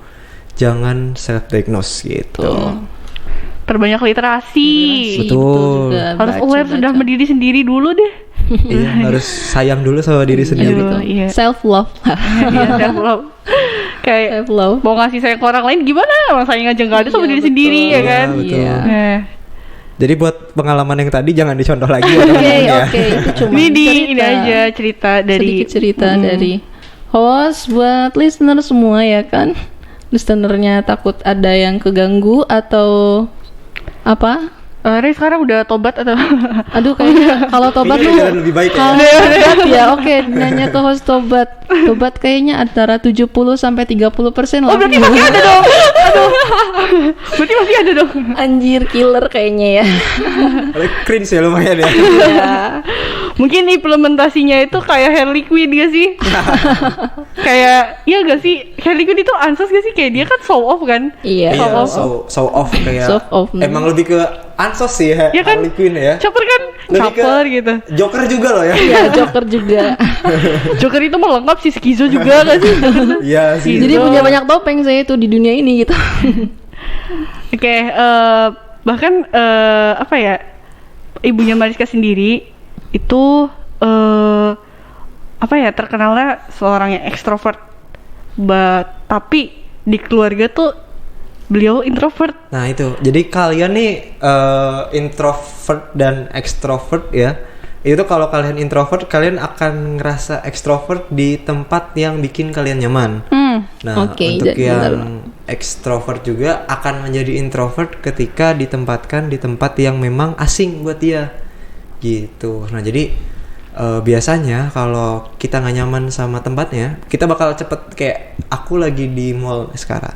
Speaker 3: jangan self diagnose gitu.
Speaker 2: Perbanyak literasi.
Speaker 3: Betul.
Speaker 2: Harus aware sudah berdiri sendiri dulu deh.
Speaker 3: Iya, harus sayang dulu sama diri sendiri.
Speaker 2: Aduh, iya.
Speaker 1: Self love.
Speaker 2: Iya, self love. Kayak
Speaker 1: Self love.
Speaker 2: mau ngasih sayang ke orang lain gimana? Orang sayang aja nggak ada sama
Speaker 1: Iya,
Speaker 2: diri
Speaker 1: betul.
Speaker 2: sendiri ya kan?
Speaker 3: Iya, betul.
Speaker 1: Iya.
Speaker 2: Nah,
Speaker 3: Jadi buat pengalaman yang tadi jangan dicontoh lagi ya,
Speaker 1: Oke,
Speaker 3: teman-teman ya.
Speaker 1: oke, itu cuma
Speaker 2: ini aja cerita dari
Speaker 1: sedikit cerita dari host buat listener semua ya kan. Listenernya takut ada yang keganggu atau apa?
Speaker 2: Ray sekarang udah tobat atau?
Speaker 1: Aduh kayaknya kalau tobat
Speaker 3: Kayaknya
Speaker 1: tuh
Speaker 3: jalan lebih baik ya.
Speaker 1: kalau tobat ya oke, nanya ke host tobat. Tobat kayaknya antara 70 sampai 30% lah.
Speaker 2: Oh berarti masih ada dong. Aduh. Berarti masih ada dong.
Speaker 1: Anjir killer kayaknya ya.
Speaker 3: Cringe ya lumayan ya.
Speaker 1: Iya.
Speaker 2: Mungkin implementasinya itu kayak hair liquid gak sih? Kayak iya gak sih? Hair liquid itu ansos gak sih? Kayak dia kan show off kan?
Speaker 1: Iya.
Speaker 3: Iya,
Speaker 2: Show off.
Speaker 3: so off kayak.
Speaker 1: Show off.
Speaker 3: Emang lebih ke ansos sih ya,
Speaker 2: Iya kan?
Speaker 3: Harley Quinn ya.
Speaker 2: Chopper kan
Speaker 3: Lebih ke
Speaker 2: caper gitu.
Speaker 3: Joker juga loh ya.
Speaker 1: Iya, Joker juga.
Speaker 2: Joker itu mah lengkap sih, skizo juga gak sih?
Speaker 3: Iya sih.
Speaker 1: Jadi
Speaker 2: Gitu.
Speaker 1: punya banyak topeng saya itu di dunia ini gitu.
Speaker 2: Oke, bahkan apa ya? Ibunya Mariska sendiri itu apa ya? Terkenalnya seorang yang ekstrovert. Tapi di keluarga tuh beliau introvert.
Speaker 3: Nah itu, jadi kalian nih introvert dan extrovert ya. Itu kalau kalian introvert, kalian akan ngerasa extrovert di tempat yang bikin kalian nyaman. Nah
Speaker 1: Oke,
Speaker 3: untuk
Speaker 1: jadi
Speaker 3: yang extrovert juga akan menjadi introvert ketika ditempatkan di tempat yang memang asing buat dia. Gitu. Nah jadi biasanya kalau kita nggak nyaman sama tempatnya, kita bakal cepet kayak aku lagi di mall sekarang.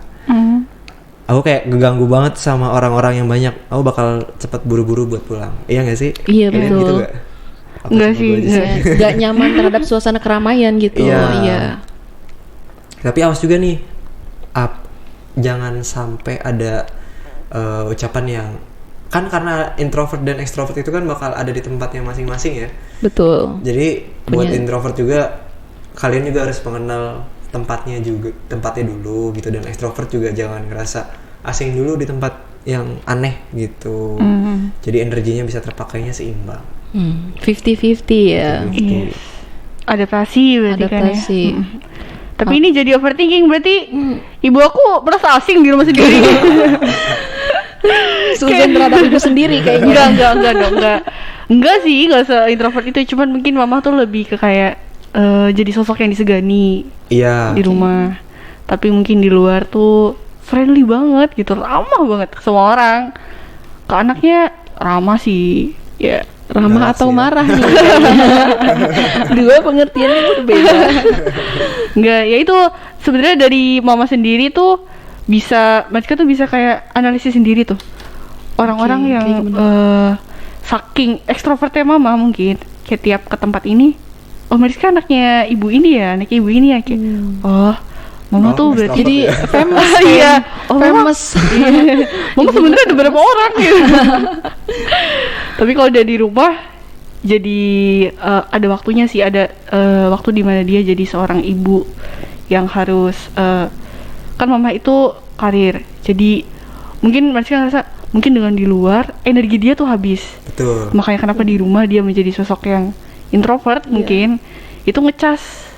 Speaker 3: Aku kayak keganggu banget sama orang-orang yang banyak. Aku bakal cepet buru-buru buat pulang. Iya nggak sih?
Speaker 1: Iya,
Speaker 3: Kalian
Speaker 1: betul.
Speaker 3: Gitu gak? Apa
Speaker 2: Nggak
Speaker 3: cuma
Speaker 2: sih,
Speaker 3: gua aja
Speaker 2: nggak.
Speaker 1: Gak nyaman terhadap suasana keramaian gitu.
Speaker 3: Iya.
Speaker 1: Iya.
Speaker 3: Tapi awas juga nih, jangan sampai ada ucapan yang kan karena introvert dan extrovert itu kan bakal ada di tempatnya masing-masing ya.
Speaker 1: Betul.
Speaker 3: Jadi buat
Speaker 1: Punya-
Speaker 3: introvert juga kalian juga harus mengenal tempatnya dulu gitu, dan extrovert juga jangan ngerasa asing dulu di tempat yang aneh gitu. Jadi energinya bisa terpakainya seimbang.
Speaker 1: 50-50 ya.
Speaker 2: Iya. Adaptasi berarti kan ya.
Speaker 1: Adaptasi.
Speaker 2: Tapi ini jadi overthinking berarti ibu aku merasa asing di rumah sendiri.
Speaker 1: Susan terhadap ibu sendiri kayaknya.
Speaker 2: Enggak sih, enggak se-introvert itu, cuman mungkin mama tuh lebih ke kayak jadi sosok yang disegani
Speaker 3: Iya.
Speaker 2: di rumah. Tapi mungkin di luar tuh friendly banget gitu, ramah banget ke semua orang. Ke anaknya ramah sih. Ya,
Speaker 1: Ramah
Speaker 3: Galak
Speaker 1: atau
Speaker 3: sih ya.
Speaker 1: marah nih? Dua pengertiannya berbeda.
Speaker 2: enggak, ya itu sebenarnya dari mama sendiri tuh bisa, Mariska tuh bisa kayak analisis sendiri tuh. Orang-orang
Speaker 1: Oke,
Speaker 2: yang
Speaker 1: kayak gimana?
Speaker 2: saking ekstrovertnya mama mungkin kayak tiap ke tempat ini, oh Mariska anaknya ibu ini ya, anaknya ibu ini ya, kayak oh mama
Speaker 3: Oh,
Speaker 2: tuh berarti
Speaker 3: extrovert
Speaker 1: Jadi
Speaker 3: ya.
Speaker 1: famous.
Speaker 2: Iya.
Speaker 1: Oh,
Speaker 2: Oh,
Speaker 1: famous.
Speaker 2: mama sebenarnya ada berapa orang gitu. Tapi kalau udah di rumah jadi ada waktunya sih, ada waktu di mana dia jadi seorang ibu yang harus kan mama itu karir, jadi mungkin Mariska ngerasa mungkin dengan di luar energi dia tuh habis.
Speaker 3: Betul.
Speaker 2: Makanya kenapa di rumah dia menjadi sosok yang introvert mungkin itu ngecas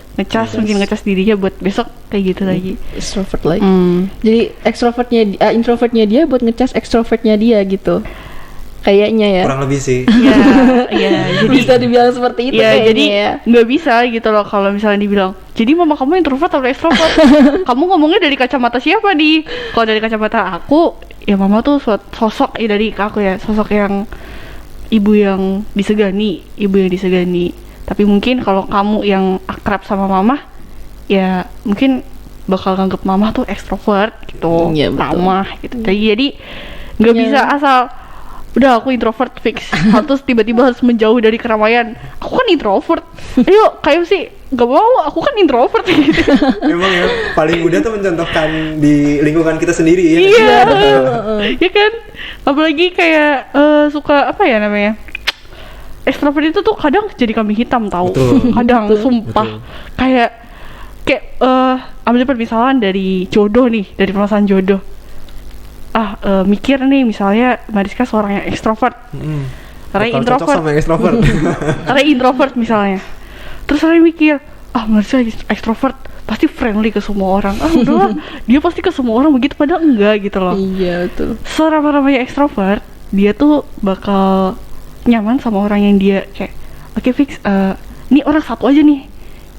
Speaker 2: mungkin ngecas dirinya buat besok kayak gitu lagi.
Speaker 1: Extrovert lagi. Jadi introvertnya dia buat ngecas extrovertnya dia gitu. Kayaknya ya.
Speaker 3: Kurang lebih sih.
Speaker 2: Iya, jadi
Speaker 1: Bisa dibilang seperti itu
Speaker 2: ya
Speaker 1: kayaknya
Speaker 2: jadi
Speaker 1: ya.
Speaker 2: nggak bisa gitu loh kalau misalnya dibilang jadi mama kamu introvert atau extrovert. Kamu ngomongnya dari kacamata siapa di? Kalau dari kacamata aku ya mama tuh sosok dari aku ya, sosok yang ibu yang disegani. Tapi mungkin kalau kamu yang akrab sama mama ya mungkin bakal nganggep mama tuh extrovert gitu,
Speaker 1: Iya, betul.
Speaker 2: ramah gitu. Jadi nggak
Speaker 1: Iya.
Speaker 2: bisa asal udah aku introvert fix, terus tiba-tiba harus menjauh dari keramaian. Aku kan introvert. ayo kayak sih nggak mau, aku kan introvert gitu.
Speaker 3: Memang ya paling mudah tuh mencontohkan di lingkungan kita sendiri ya.
Speaker 2: Iya, ya kan. Apalagi kayak suka apa ya namanya? Ekstrovert itu tuh kadang jadi kambing hitam tahu.
Speaker 3: Betul.
Speaker 2: Kadang sumpah kayak ambil permisalan dari jodoh nih, dari permasalahan jodoh. Mikir nih misalnya Mariska seorang yang ekstrovert. Ray
Speaker 3: Bakal cocok
Speaker 2: introvert.
Speaker 3: sama yang ekstrovert.
Speaker 2: Ray introvert misalnya. Terus Ray mikir, Mariska ekstrovert pasti friendly ke semua orang. Udahlah, dia pasti ke semua orang begitu, padahal enggak gitu loh.
Speaker 1: Iya betul.
Speaker 2: Seramai-ramai ekstrovert, dia tuh bakal nyaman sama orang yang dia kayak oke fix, ini orang satu aja nih.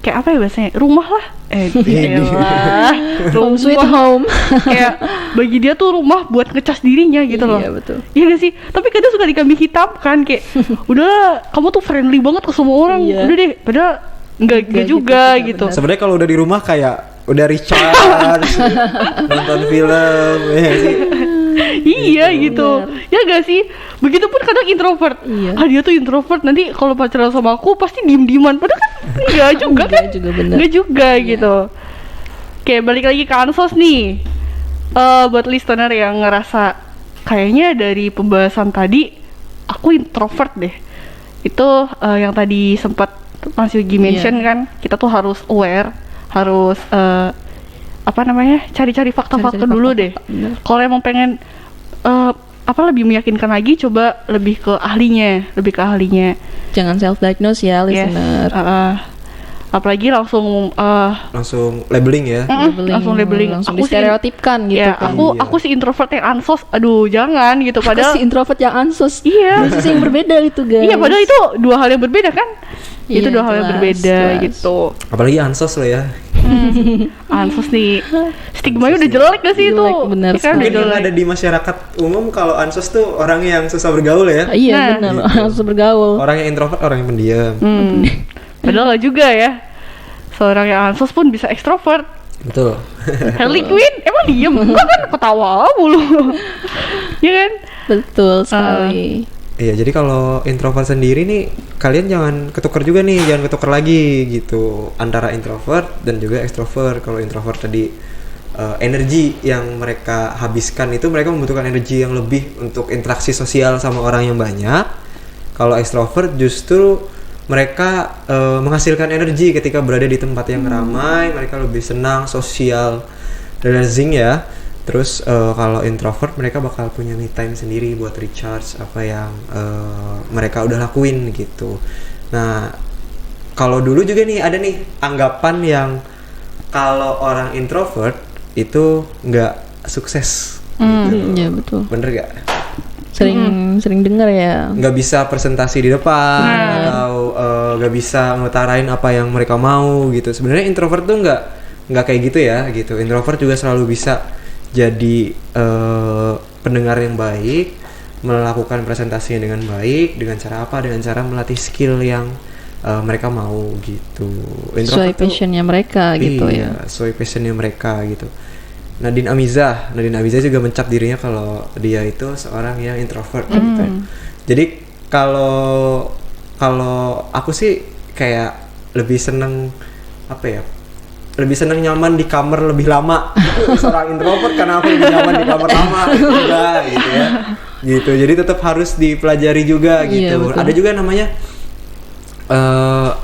Speaker 2: Kayak apa ya bahasanya? Rumah lah. Elah.
Speaker 1: Home sweet home.
Speaker 2: Kayak bagi dia tuh rumah buat ngecas dirinya gitu loh.
Speaker 1: Iya betul.
Speaker 2: Iya gak sih? Tapi kadang suka dikambing hitam kan kayak udah kamu tuh friendly banget ke semua orang.
Speaker 1: Iya.
Speaker 2: Udah deh, padahal enggak
Speaker 1: Enggak
Speaker 2: juga
Speaker 1: gitu,
Speaker 2: gitu.
Speaker 1: benar.
Speaker 3: Sebenarnya kalau udah di rumah kayak udah recharge, nonton film, ya sih.
Speaker 2: Iya gitu. Ya gak sih? Begitupun kadang introvert.
Speaker 1: Iya.
Speaker 2: Dia tuh introvert, nanti kalau pacaran sama aku pasti diem-dieman. Padahal kan enggak juga kan?
Speaker 1: Enggak juga, bener.
Speaker 2: Enggak juga gitu. Oke, balik lagi ke ansos nih. Buat listener yang ngerasa kayaknya dari pembahasan tadi aku introvert deh. Itu yang tadi sempat Mas Yogi mention kan, kita tuh harus aware, harus cari-cari fakta-fakta
Speaker 1: Cari-cari
Speaker 2: dulu
Speaker 1: fakta-fakta,
Speaker 2: deh.
Speaker 1: bener.
Speaker 2: Kalau emang pengen lebih meyakinkan lagi, coba lebih ke ahlinya.
Speaker 1: Jangan self diagnose ya listener.
Speaker 2: Apalagi langsung
Speaker 3: Langsung labeling ya.
Speaker 2: langsung labeling.
Speaker 1: Langsung
Speaker 2: Aku sih-
Speaker 1: distereotipkan gitu
Speaker 2: ya,
Speaker 1: kan.
Speaker 3: Iya.
Speaker 2: aku si introvert yang ansos. Aduh, jangan gitu.
Speaker 1: Padahal
Speaker 2: Padahal
Speaker 1: si introvert yang ansos.
Speaker 2: Iya.
Speaker 1: Dosis yang berbeda itu guys.
Speaker 2: iya, padahal itu dua hal yang berbeda kan? Itu
Speaker 1: Iya,
Speaker 2: dua hal yang
Speaker 1: jelas,
Speaker 2: berbeda
Speaker 1: jelas.
Speaker 2: gitu.
Speaker 3: Apalagi ansos lo ya.
Speaker 2: Ansos nih. Stigmanya udah jelek gak sih itu?
Speaker 1: Jelek, bener
Speaker 2: Ya kan, udah
Speaker 3: Mungkin yang
Speaker 2: jelek.
Speaker 3: ada di masyarakat umum kalau ansos tuh orang yang susah bergaul ya.
Speaker 1: Iya
Speaker 2: Nah.
Speaker 1: benar,
Speaker 3: Gitu.
Speaker 1: langsung bergaul.
Speaker 3: Orang yang introvert, orang yang pendiam.
Speaker 2: Padahal gak juga ya. Seorang yang ansos pun bisa ekstrovert.
Speaker 3: Betul.
Speaker 2: Harley Quinn emang diem? Enggak kan, ketawa mulu. Iya kan?
Speaker 1: Betul sekali.
Speaker 3: Iya, jadi kalau introvert sendiri nih, kalian jangan ketukar juga nih, jangan ketukar lagi gitu antara introvert dan juga extrovert. Kalau introvert tadi energi yang mereka habiskan itu mereka membutuhkan energi yang lebih untuk interaksi sosial sama orang yang banyak. Kalau extrovert justru mereka menghasilkan energi ketika berada di tempat yang ramai, mereka lebih senang social relaxing ya. Terus kalau introvert mereka bakal punya me time sendiri buat recharge apa yang mereka udah lakuin gitu. Nah, kalau dulu juga nih ada nih anggapan yang kalau orang introvert itu nggak sukses. Gitu.
Speaker 1: Iya betul.
Speaker 3: Bener gak?
Speaker 1: Sering dengar ya.
Speaker 3: Nggak bisa presentasi di depan atau nggak bisa ngutarain apa yang mereka mau gitu. Sebenarnya introvert tuh nggak kayak gitu ya gitu. Introvert juga selalu bisa jadi pendengar yang baik, melakukan presentasinya dengan baik, dengan cara apa? Dengan cara melatih skill yang mereka mau gitu.
Speaker 1: Sesuai passionnya mereka gitu ya.
Speaker 3: Sesuai passionnya mereka gitu. Nadine Amiza juga mencap dirinya kalau dia itu seorang yang introvert gitu. Jadi kalau aku sih kayak lebih seneng lebih seneng nyaman di kamar lebih lama. Itu seorang introvert karena aku lebih nyaman di kamar lama juga gitu ya. Gitu. Jadi tetap harus dipelajari juga gitu.
Speaker 1: Iya, betul.
Speaker 3: Ada juga namanya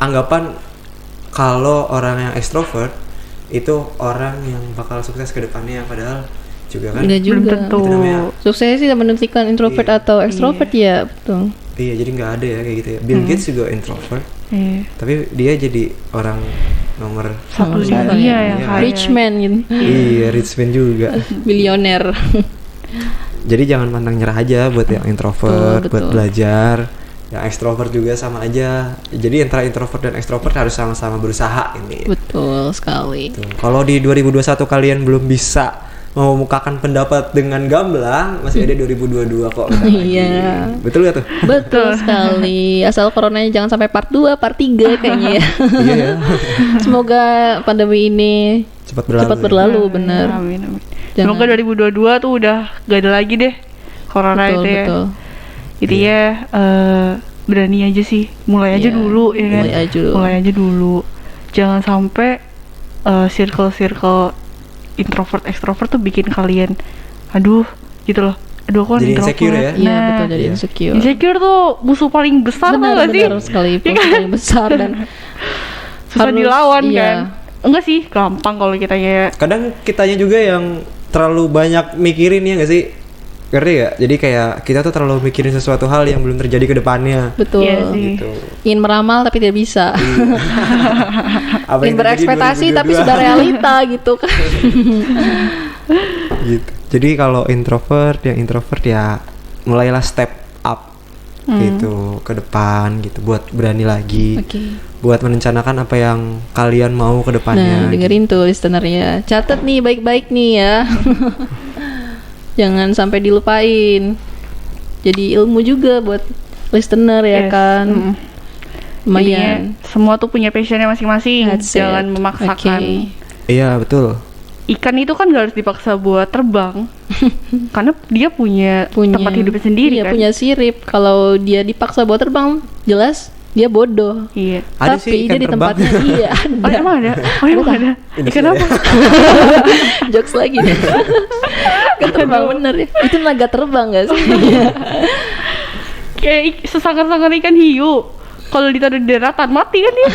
Speaker 3: anggapan kalau orang yang extrovert itu orang yang bakal sukses ke depannya, padahal juga kan
Speaker 1: Enggak juga.
Speaker 2: Belum tentu.
Speaker 3: Itu namanya.
Speaker 1: Sukses tidak menentukan introvert
Speaker 3: Iya.
Speaker 1: atau extrovert ya, betul.
Speaker 3: Iya, jadi nggak ada ya kayak gitu ya. Bill Gates juga introvert,
Speaker 2: Iya.
Speaker 3: tapi dia jadi orang nomor
Speaker 1: Sama
Speaker 2: Iya,
Speaker 1: sekali.
Speaker 2: iya, yang kaya.
Speaker 1: Rich man gitu.
Speaker 3: iya rich man juga.
Speaker 1: Bilioner.
Speaker 3: Jadi jangan pantang nyerah aja buat yang introvert,
Speaker 1: Betul,
Speaker 3: buat
Speaker 1: betul.
Speaker 3: belajar. Yang extrovert juga sama aja. Jadi antara introvert dan extrovert harus sama-sama berusaha ini.
Speaker 1: Betul sekali.
Speaker 3: Tuh. Kalau di 2021 kalian belum bisa mengemukakan pendapat dengan gamblang, masih ada 2022 kok. bentar lagi.
Speaker 1: Iya.
Speaker 3: Betul gak tuh?
Speaker 1: Betul sekali. Asal coronanya jangan sampai part 2, part 3 kayaknya ya.
Speaker 3: Iya ya.
Speaker 1: Semoga pandemi ini
Speaker 3: Cepat berlalu.
Speaker 1: cepat
Speaker 3: ya.
Speaker 1: berlalu, bener.
Speaker 2: Amin.
Speaker 1: Jangan.
Speaker 2: Semoga 2022 tuh udah gak ada lagi deh corona
Speaker 1: Betul,
Speaker 2: itu ya.
Speaker 1: betul.
Speaker 2: Jadi ya berani aja sih, mulai aja
Speaker 1: Iya,
Speaker 2: dulu ya kan.
Speaker 1: mulai aja dulu.
Speaker 2: Mulai aja dulu. Jangan sampai circle introvert extrovert tuh bikin kalian aduh gitu loh. Aduh aku kan
Speaker 3: Jadi
Speaker 2: introvert.
Speaker 3: insecure ya?
Speaker 1: Iya betul, jadi
Speaker 3: Iya.
Speaker 1: insecure.
Speaker 2: Insecure tuh musuh paling besar tau gak sih?
Speaker 1: Benar sekali,
Speaker 2: Iya kan?
Speaker 1: paling besar dan
Speaker 2: Susah
Speaker 1: harus-
Speaker 2: dilawan
Speaker 1: iya.
Speaker 2: kan. Enggak sih, gampang kalau kitanya.
Speaker 3: Kadang kitanya juga yang terlalu banyak mikirin ya nggak sih? Ngerti gak? Jadi kayak kita tuh terlalu mikirin sesuatu hal yang belum terjadi ke depannya.
Speaker 1: Betul.
Speaker 2: Iya sih.
Speaker 3: Gitu.
Speaker 1: Ingin meramal tapi tidak bisa.
Speaker 3: Apa
Speaker 1: Ingin
Speaker 3: yang terjadi
Speaker 1: berekspektasi
Speaker 3: 2022?
Speaker 1: tapi sudah realita gitu kan.
Speaker 3: Gitu. Jadi kalau yang introvert ya mulailah step up gitu ke depan gitu buat berani lagi.
Speaker 1: Oke.
Speaker 3: Buat merencanakan apa yang kalian mau ke depannya.
Speaker 1: Nah, dengerin tuh listenernya. Catat nih baik-baik nih ya. Jangan sampai dilupain. Jadi ilmu juga buat listener ya
Speaker 2: Yes.
Speaker 1: kan.
Speaker 2: Mm.
Speaker 1: Lumayan.
Speaker 2: Jadinya semua tuh punya passionnya masing-masing.
Speaker 1: That's
Speaker 2: Jangan
Speaker 1: it.
Speaker 2: memaksakan.
Speaker 1: Oke.
Speaker 3: Iya, betul.
Speaker 2: Ikan itu kan gak harus dipaksa buat terbang. Karena dia punya tempat hidupnya sendiri
Speaker 1: iya,
Speaker 2: kan.
Speaker 1: punya sirip. Kalau dia dipaksa buat terbang, jelas dia bodoh.
Speaker 2: Iya.
Speaker 3: Ada
Speaker 1: Tapi
Speaker 3: sih ikan
Speaker 1: dia di
Speaker 3: terbang.
Speaker 1: tempatnya iya
Speaker 2: Oh
Speaker 1: ada.
Speaker 2: emang ada? Oh emang ada? Ikan apa?
Speaker 1: Jokes lagi nih. Ikan terbang bener ya. Itu naga terbang gak sih?
Speaker 2: Kayak sesangkar-sangkar ikan hiu. Kalau ditaruh di daratan mati kan dia.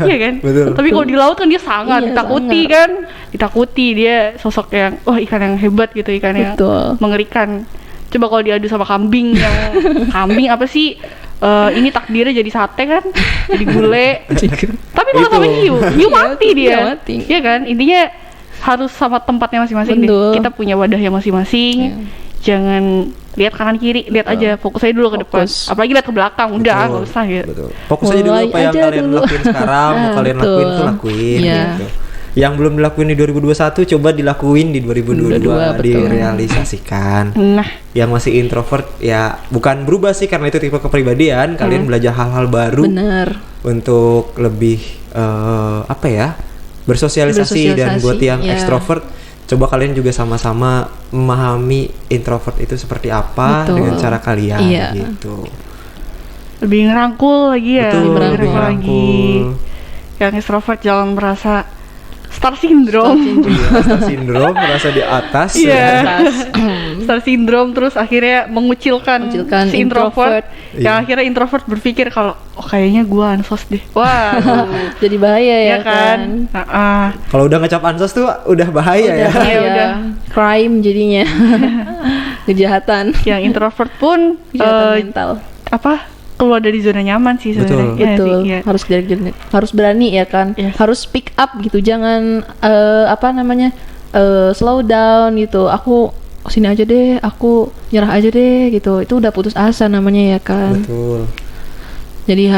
Speaker 3: Iya,
Speaker 2: kan?
Speaker 3: betul.
Speaker 2: Tapi kalau di laut kan dia sangar,
Speaker 1: Iya,
Speaker 2: ditakuti
Speaker 1: sangar.
Speaker 2: kan. Ditakuti dia sosok yang ikan yang hebat gitu, ikan yang
Speaker 1: Betul.
Speaker 2: mengerikan. Coba kalau diadu sama kambing yang kambing apa sih? Ini takdirnya jadi sate kan, jadi gulai. Tapi kalau sama hiu
Speaker 1: Iya,
Speaker 2: mati
Speaker 1: dia
Speaker 2: dia.
Speaker 1: mati.
Speaker 2: Iya kan? Intinya harus sama tempatnya masing-masing deh.
Speaker 1: Betul.
Speaker 2: Kita punya wadahnya masing-masing.
Speaker 1: Iya.
Speaker 2: Jangan lihat kanan kiri, lihat aja, fokus aja dulu ke depan.
Speaker 1: Fokus.
Speaker 2: Apalagi lihat ke belakang, udah
Speaker 3: Betul,
Speaker 2: nggak usah gitu.
Speaker 3: Betul. Fokus aja dulu
Speaker 1: Mulai
Speaker 3: apa yang
Speaker 1: aja
Speaker 3: kalian
Speaker 1: dulu.
Speaker 3: lakuin sekarang, mau
Speaker 1: Ah,
Speaker 3: kalian
Speaker 1: betul.
Speaker 3: lakuin tuh lakuin
Speaker 1: Iya.
Speaker 3: gitu. Yang belum dilakuin di 2021 coba dilakuin di 2022,
Speaker 1: 2022, betul.
Speaker 3: direalisasikan.
Speaker 2: Nah,
Speaker 3: Yang masih introvert ya bukan berubah sih karena itu tipe kepribadian, kalian belajar hal-hal baru
Speaker 1: Bener.
Speaker 3: untuk lebih apa ya? Bersosialisasi, dan
Speaker 1: Bersosialisasi,
Speaker 3: buat yang
Speaker 1: ya.
Speaker 3: ekstrovert coba kalian juga sama-sama memahami introvert itu seperti apa
Speaker 1: Betul.
Speaker 3: dengan cara kalian
Speaker 1: Iya.
Speaker 3: gitu.
Speaker 2: lebih ngerangkul lagi ya,
Speaker 3: Betul,
Speaker 2: lebih
Speaker 1: lebih
Speaker 2: ngerangkul lagi.
Speaker 3: ngerangkul.
Speaker 2: Yang extrovert jangan merasa star syndrome.
Speaker 3: Star syndrome merasa di atas.
Speaker 2: Iya.
Speaker 1: Atas.
Speaker 2: Star syndrome terus akhirnya mengucilkan
Speaker 1: Mengucilkan
Speaker 2: si introvert.
Speaker 1: introvert.
Speaker 2: Yang
Speaker 3: Iya.
Speaker 2: akhirnya introvert berpikir kalau kayaknya gua ansos deh. Wah.
Speaker 1: Jadi bahaya ya,
Speaker 2: ya kan?
Speaker 3: Kalau udah ngecap ansos tuh udah bahaya ya.
Speaker 2: Iya,
Speaker 1: Iya,
Speaker 2: udah.
Speaker 1: crime jadinya. Kejahatan.
Speaker 2: Yang introvert pun
Speaker 1: Kejahatan mental.
Speaker 2: apa keluar dari zona nyaman sih sebenarnya.
Speaker 3: Betul.
Speaker 2: Iya
Speaker 1: Betul.
Speaker 2: sih, iya.
Speaker 1: Harus berani ya kan.
Speaker 2: Yes.
Speaker 1: Harus speak up gitu. Jangan apa namanya? Slow down gitu. Aku sini aja deh, aku nyerah aja deh gitu. Itu udah putus asa namanya ya kan.
Speaker 3: Betul.
Speaker 1: Jadi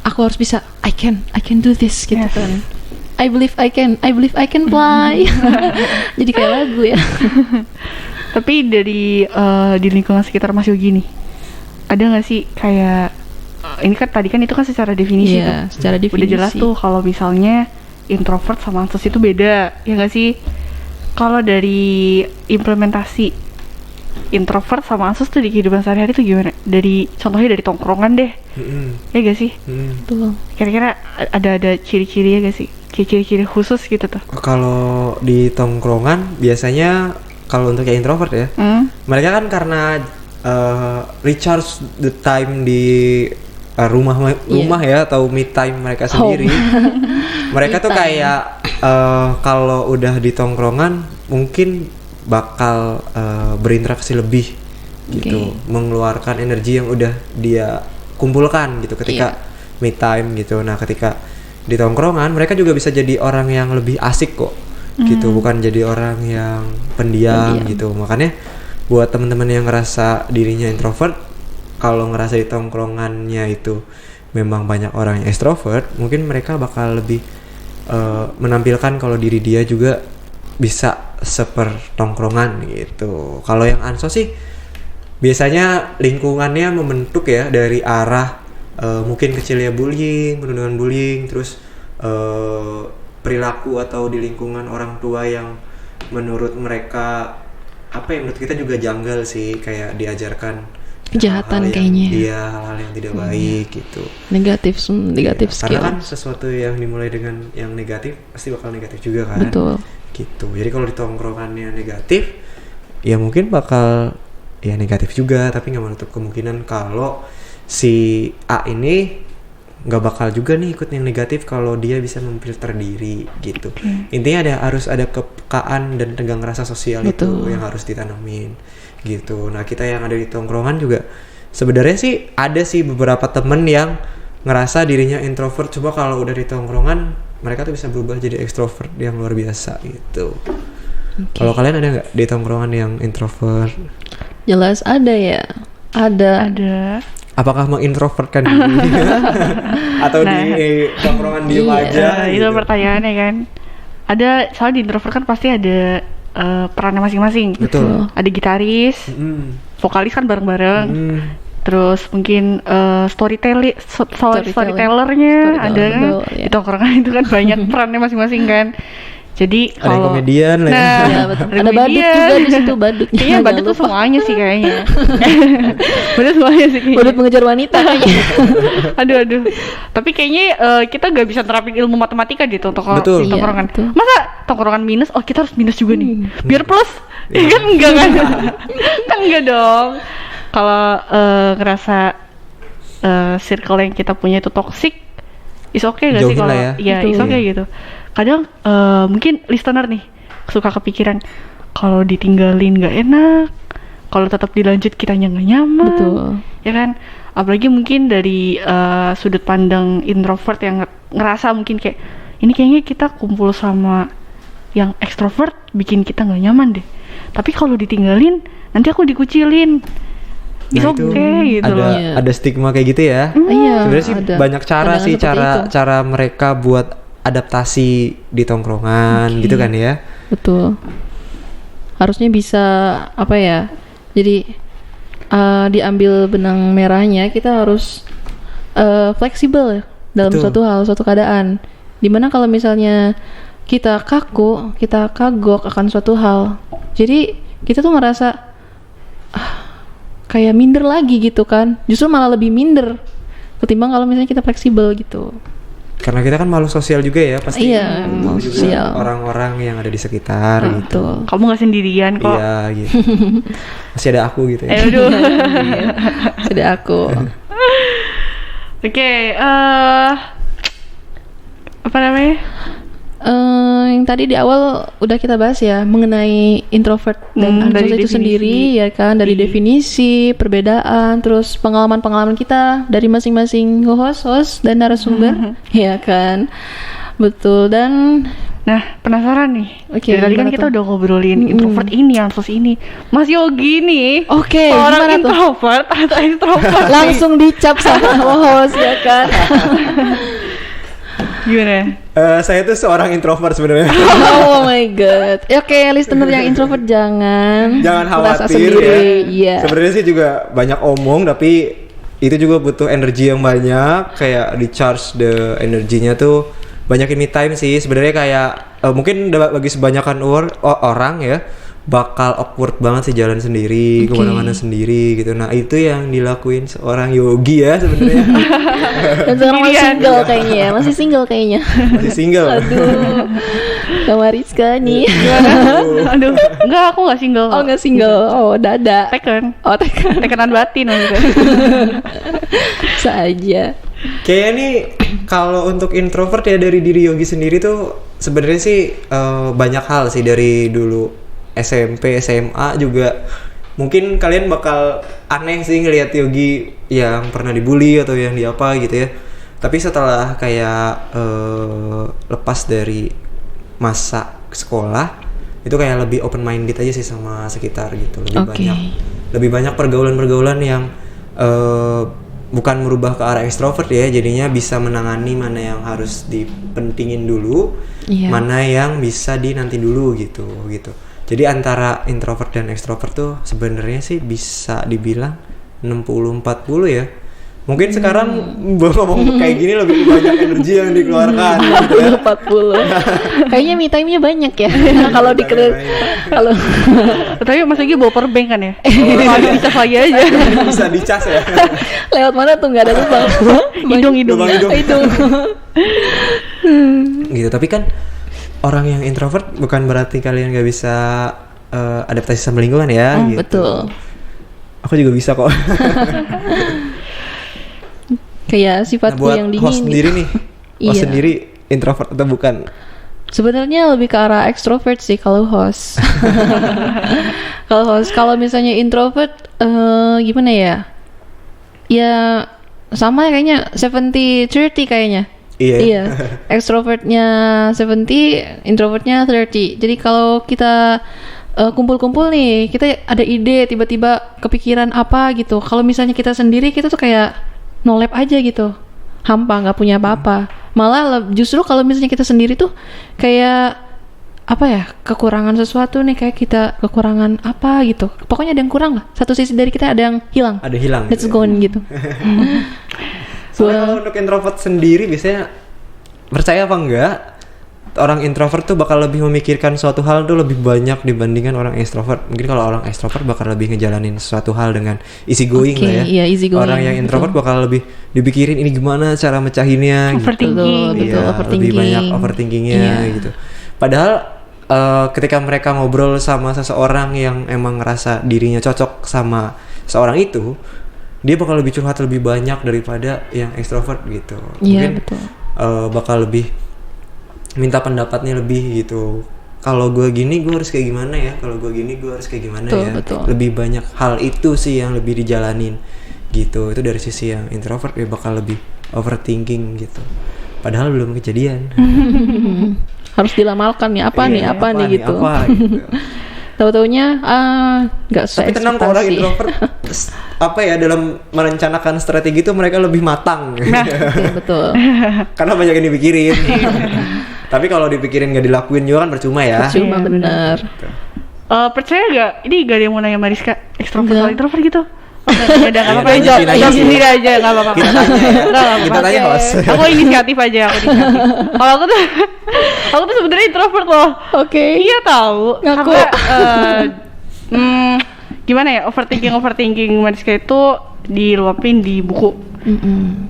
Speaker 1: aku harus bisa. I can do this gitu
Speaker 2: Yes.
Speaker 1: kan. I believe I can fly. Jadi kayak lagu ya.
Speaker 2: Tapi dari di lingkungan sekitar Mas Yogi nih, ada nggak sih kayak ini kan tadi kan itu kan secara definisi
Speaker 1: Iya,
Speaker 2: tuh.
Speaker 1: secara definisi.
Speaker 2: Udah jelas tuh kalau misalnya introvert sama ansos itu beda, ya nggak sih? Kalau dari implementasi introvert sama ansos tuh di kehidupan sehari-hari tuh gimana? Contohnya dari tongkrongan deh,
Speaker 3: Mm-mm.
Speaker 2: ya gak sih?
Speaker 1: Betul.
Speaker 2: Kira-kira ada ciri-ciri ya gak sih? Kayak ciri-ciri khusus gitu tuh.
Speaker 3: Kalau di tongkrongan biasanya kalau untuk yang introvert ya, mereka kan karena recharge the time di rumah ya atau me time mereka sendiri. Mereka
Speaker 1: Me
Speaker 3: tuh
Speaker 1: time.
Speaker 3: kayak kalau udah di tongkrongan mungkin bakal berinteraksi lebih gitu, mengeluarkan energi yang udah dia kumpulkan gitu ketika me time gitu. Nah, ketika di tongkrongan mereka juga bisa jadi orang yang lebih asik kok. Gitu, bukan jadi orang yang pendiam gitu. Makanya buat teman-teman yang ngerasa dirinya introvert, kalau ngerasa di tongkrongannya itu memang banyak orang yang extrovert, mungkin mereka bakal lebih menampilkan kalau diri dia juga bisa sepertongkrongan gitu. Kalau yang ansos sih biasanya lingkungannya membentuk ya dari arah mungkin kecilnya bullying, penundaan bullying, terus perilaku atau di lingkungan orang tua yang menurut mereka apa ya, menurut kita juga janggal sih, kayak diajarkan
Speaker 1: Kejahatan
Speaker 3: hal-hal yang-
Speaker 1: kayaknya.
Speaker 3: Iya, hal yang tidak baik gitu.
Speaker 1: Negatif
Speaker 3: Iya,
Speaker 1: skill.
Speaker 3: karena kan sesuatu yang dimulai dengan yang negatif pasti bakal negatif juga kan.
Speaker 1: Betul.
Speaker 3: Gitu. Jadi kalau di tongkrongannya negatif, ya mungkin bakal ya negatif juga, tapi nggak menutup kemungkinan kalau si A ini nggak bakal juga nih ikut yang negatif kalau dia bisa memfilter diri gitu. Intinya harus ada kepekaan dan tegang rasa sosial itu
Speaker 1: Betul.
Speaker 3: yang harus ditanamin gitu. Nah kita yang ada di tongkrongan juga sebenarnya sih ada sih beberapa temen yang ngerasa dirinya introvert, coba kalau udah di tongkrongan mereka tuh bisa berubah jadi extrovert yang luar biasa gitu. Kalau kalian ada nggak di tongkrongan yang introvert?
Speaker 1: Jelas ada ya. Ada.
Speaker 3: Apakah mengintrovertkan diri atau
Speaker 2: Nah.
Speaker 3: di tongkrongan diem
Speaker 1: Iya,
Speaker 3: aja?
Speaker 2: Itu
Speaker 3: gitu?
Speaker 2: pertanyaannya kan. Ada, soalnya di introvert kan pasti ada perannya masing-masing.
Speaker 3: Betul.
Speaker 2: Ada gitaris,
Speaker 3: Mm.
Speaker 2: vokalis kan bareng-bareng.
Speaker 3: Mm.
Speaker 2: Terus mungkin storytellernya
Speaker 1: Storyteller,
Speaker 2: ada kan.
Speaker 1: betul, ya.
Speaker 2: Di tongkrongan itu kan banyak perannya masing-masing kan. Jadi
Speaker 3: Ada yang
Speaker 2: kalau
Speaker 3: komedian lah ya.
Speaker 2: Nah,
Speaker 1: Ya, betul.
Speaker 2: ada
Speaker 1: Ada badut
Speaker 2: komedian.
Speaker 1: juga di situ, badutnya.
Speaker 2: Kayaknya
Speaker 1: Jangan
Speaker 2: badut tuh
Speaker 1: lupa.
Speaker 2: semuanya sih kayaknya. Badut semuanya sih kayaknya.
Speaker 1: Badut mengejar wanita kayaknya.
Speaker 2: Aduh. Tapi kayaknya kita gak bisa terapin ilmu matematika di
Speaker 3: Betul.
Speaker 2: tongkrongan.
Speaker 1: Iya, betul.
Speaker 2: Masa tongkrongan minus? Oh kita harus minus juga nih. Biar plus?
Speaker 3: Iya.
Speaker 2: Kan enggak kan? Kan enggak dong. Kalau ngerasa circle yang kita punya itu toxic, is okay gak sih
Speaker 3: Jauhin
Speaker 2: kalau?
Speaker 3: lah ya.
Speaker 2: Iya, is
Speaker 1: Betul.
Speaker 2: okay gitu. Kadang mungkin listener nih suka kepikiran kalau ditinggalin gak enak, kalau tetap dilanjut kitanya nggak nyaman.
Speaker 1: Betul.
Speaker 2: Ya kan, apalagi mungkin dari sudut pandang introvert yang ngerasa mungkin kayak ini kayaknya kita kumpul sama yang ekstrovert bikin kita nggak nyaman deh, tapi kalau ditinggalin nanti aku dikucilin. It's
Speaker 3: Nah, itu
Speaker 2: okay gitu loh.
Speaker 1: Iya.
Speaker 3: ada stigma kayak gitu ya.
Speaker 1: Iya.
Speaker 3: Sebenarnya sih
Speaker 1: ada.
Speaker 3: banyak cara
Speaker 1: Pandangan
Speaker 3: sih
Speaker 1: seperti itu.
Speaker 3: cara mereka buat adaptasi di tongkrongan gitu kan ya.
Speaker 1: Betul. Harusnya bisa apa ya? Jadi diambil benang merahnya, kita harus fleksibel dalam
Speaker 3: Betul.
Speaker 1: suatu hal, suatu keadaan. Dimana kalau misalnya kita kaku, kita kagok akan suatu hal, jadi kita tuh ngerasa kayak minder lagi gitu kan. Justru malah lebih minder ketimbang kalau misalnya kita fleksibel gitu.
Speaker 3: Karena kita kan makhluk sosial juga ya, pasti
Speaker 1: Iya,
Speaker 3: butuh
Speaker 1: makhluk
Speaker 3: juga
Speaker 1: sosial.
Speaker 3: orang-orang yang ada di sekitar gitu.
Speaker 1: Betul.
Speaker 2: Kamu nggak sendirian kok.
Speaker 3: Iya gitu. Masih ada aku gitu ya.
Speaker 2: Aduh.
Speaker 1: Sudah aku.
Speaker 2: Oke, apa namanya?
Speaker 1: Yang tadi di awal udah kita bahas ya mengenai introvert dan
Speaker 2: dari
Speaker 1: ansos itu
Speaker 2: definisi.
Speaker 1: sendiri ya kan, dari
Speaker 2: Iya.
Speaker 1: definisi, perbedaan, terus pengalaman-pengalaman kita dari masing-masing host dan narasumber, ya kan, betul. Dan
Speaker 2: Nah, penasaran nih.
Speaker 1: Oke,
Speaker 2: Dari tadi kan
Speaker 1: gimana
Speaker 2: kita
Speaker 1: tuh?
Speaker 2: udah ngobrolin introvert ini, ansos ini. Mas Yogi nih.
Speaker 1: Oke,
Speaker 2: orang
Speaker 1: gimana tuh?
Speaker 2: introvert atau extrovert?
Speaker 1: langsung dicap sama host ya kan.
Speaker 2: Gimana?
Speaker 3: Saya tuh seorang introvert sebenarnya.
Speaker 1: Oh my god. Oke, listener yang introvert jangan merasa
Speaker 3: khawatir
Speaker 1: sendiri.
Speaker 3: ya.
Speaker 1: Iya.
Speaker 3: Sebenarnya sih juga banyak omong, tapi itu juga butuh energi yang banyak, kayak di charge the energinya tuh banyakin me time sih. Sebenarnya kayak mungkin bagi sebanyakan orang ya bakal awkward banget sih jalan sendiri,
Speaker 1: Oke.
Speaker 3: kemana-mana sendiri gitu. Nah itu yang dilakuin seorang Yogi ya sebenarnya.
Speaker 1: Dan sekarang masih
Speaker 2: Sendirian.
Speaker 1: single kayaknya ya. Masih single kayaknya.
Speaker 3: Masih single.
Speaker 1: Aduh. Sama Rizka nih.
Speaker 2: Aduh, enggak, aku nggak single.
Speaker 1: Oh nggak single. Oh dada.
Speaker 2: Taken.
Speaker 1: Oh tekan.
Speaker 2: Tekenan batin maksudnya.
Speaker 1: Saja.
Speaker 3: Kayaknya nih kalau untuk introvert ya dari diri Yogi sendiri tuh sebenarnya sih banyak hal sih dari dulu SMP, SMA juga. Mungkin kalian bakal aneh sih ngelihat Yogi yang pernah dibully atau yang di apa gitu ya. Tapi setelah kayak lepas dari masa sekolah itu kayak lebih open minded aja sih sama sekitar gitu.
Speaker 1: Oke.
Speaker 3: Lebih banyak pergaulan-pergaulan yang bukan merubah ke arah ekstrovert ya, jadinya bisa menangani mana yang harus dipentingin dulu,
Speaker 1: Iya.
Speaker 3: mana yang bisa dinanti dulu gitu. Jadi antara introvert dan ekstrovert tuh sebenarnya sih bisa dibilang 60-40 ya. Mungkin sekarang ngomong kayak gini lebih banyak energi yang dikeluarkan gitu ya.
Speaker 1: 40. Kayaknya me time-nya banyak ya. Kalau di kalau
Speaker 2: Tapi Mas Egi bawa power bank kan ya? Kalau bisa lagi aja.
Speaker 3: Bisa dicas ya.
Speaker 1: lewat mana tuh nggak ada lubang.
Speaker 2: Hidung.
Speaker 3: Lubang hidung.
Speaker 1: Hidung.
Speaker 3: Gitu, tapi kan orang yang introvert bukan berarti kalian nggak bisa adaptasi sama lingkungan ya. Gitu.
Speaker 1: Betul.
Speaker 3: Aku juga bisa kok.
Speaker 1: Kayak sifatku
Speaker 3: buat
Speaker 1: yang dingin.
Speaker 3: host sendiri nih, host
Speaker 1: Iya.
Speaker 3: sendiri introvert atau bukan?
Speaker 1: Sebenarnya lebih ke arah extrovert sih kalau host. Kalau misalnya introvert gimana ya? Ya sama kayaknya 70-30 kayaknya.
Speaker 3: Iya.
Speaker 1: Extrovertnya 70, introvertnya 30. Jadi kalau kita kumpul-kumpul nih, kita ada ide tiba-tiba kepikiran apa gitu. Kalau misalnya kita sendiri, kita tuh kayak no-lab aja gitu, hampa, nggak punya apa-apa. Malah justru kalau misalnya kita sendiri tuh kayak apa ya, kekurangan sesuatu nih, kayak kita kekurangan apa gitu. Pokoknya ada yang kurang lah. Satu sisi dari kita ada yang hilang.
Speaker 3: Ada hilang.
Speaker 1: Let's
Speaker 3: gitu
Speaker 1: go on gitu.
Speaker 3: Soalnya kalau untuk introvert sendiri biasanya, percaya apa enggak, orang introvert tuh bakal lebih memikirkan suatu hal tuh lebih banyak dibandingkan orang extrovert. Mungkin kalau orang extrovert bakal lebih ngejalanin suatu hal dengan easy going
Speaker 1: Oke,
Speaker 3: lah ya.
Speaker 1: iya, easy going,
Speaker 3: Orang yang introvert
Speaker 1: betul.
Speaker 3: bakal lebih dipikirin ini gimana cara mecahinnya gitu.
Speaker 2: Overthinking.
Speaker 1: Betul,
Speaker 3: Iya, lebih banyak overthinkingnya
Speaker 1: Iya.
Speaker 3: gitu. Padahal ketika mereka ngobrol sama seseorang yang emang ngerasa dirinya cocok sama seorang itu, dia bakal lebih curhat lebih banyak daripada yang extrovert gitu.
Speaker 1: Iya,
Speaker 3: Mungkin
Speaker 1: betul.
Speaker 3: bakal lebih minta pendapatnya lebih gitu. Kalau gue gini gue harus kayak gimana ya? Kalau gue gini gue harus kayak gimana
Speaker 1: Betul,
Speaker 3: ya?
Speaker 1: betul.
Speaker 3: Lebih banyak hal itu sih yang lebih dijalanin gitu. Itu dari sisi yang introvert ya bakal lebih overthinking gitu. Padahal belum kejadian.
Speaker 1: Harus dilamalkan nih, apa
Speaker 3: Iya,
Speaker 1: nih, apa nih gitu.
Speaker 3: Apa gitu.
Speaker 1: Tahu-taunya nggak sesuai
Speaker 3: Tapi tenang kok orang
Speaker 1: ekspektasi.
Speaker 3: introvert apa ya, dalam merencanakan strategi itu mereka lebih matang.
Speaker 1: Iya, betul.
Speaker 3: Karena banyak yang dipikirin. Tapi kalau dipikirin nggak dilakuin juga kan percuma ya.
Speaker 1: Cuma
Speaker 2: Iya,
Speaker 1: bener.
Speaker 2: Percaya gak? Ini gak ada yang mau nanya Mariska, ekstrovert
Speaker 1: Enggak.
Speaker 2: atau introvert gitu? Oke, udah nggak apa-apa,
Speaker 3: Iya,
Speaker 2: jawab
Speaker 3: nanti nanya
Speaker 2: sendiri aja, nggak apa-apa.
Speaker 3: Kita tanya ya.
Speaker 2: Nggak apa-apa.
Speaker 3: Kita tanya host.
Speaker 2: Aku inisiatif aja, aku inisiatif. Kalau aku tuh sebenarnya introvert loh.
Speaker 1: Oke.
Speaker 2: Iya tahu.
Speaker 1: Ngaku.
Speaker 2: Karena gimana ya, overthinking Mariska itu diluapin di buku.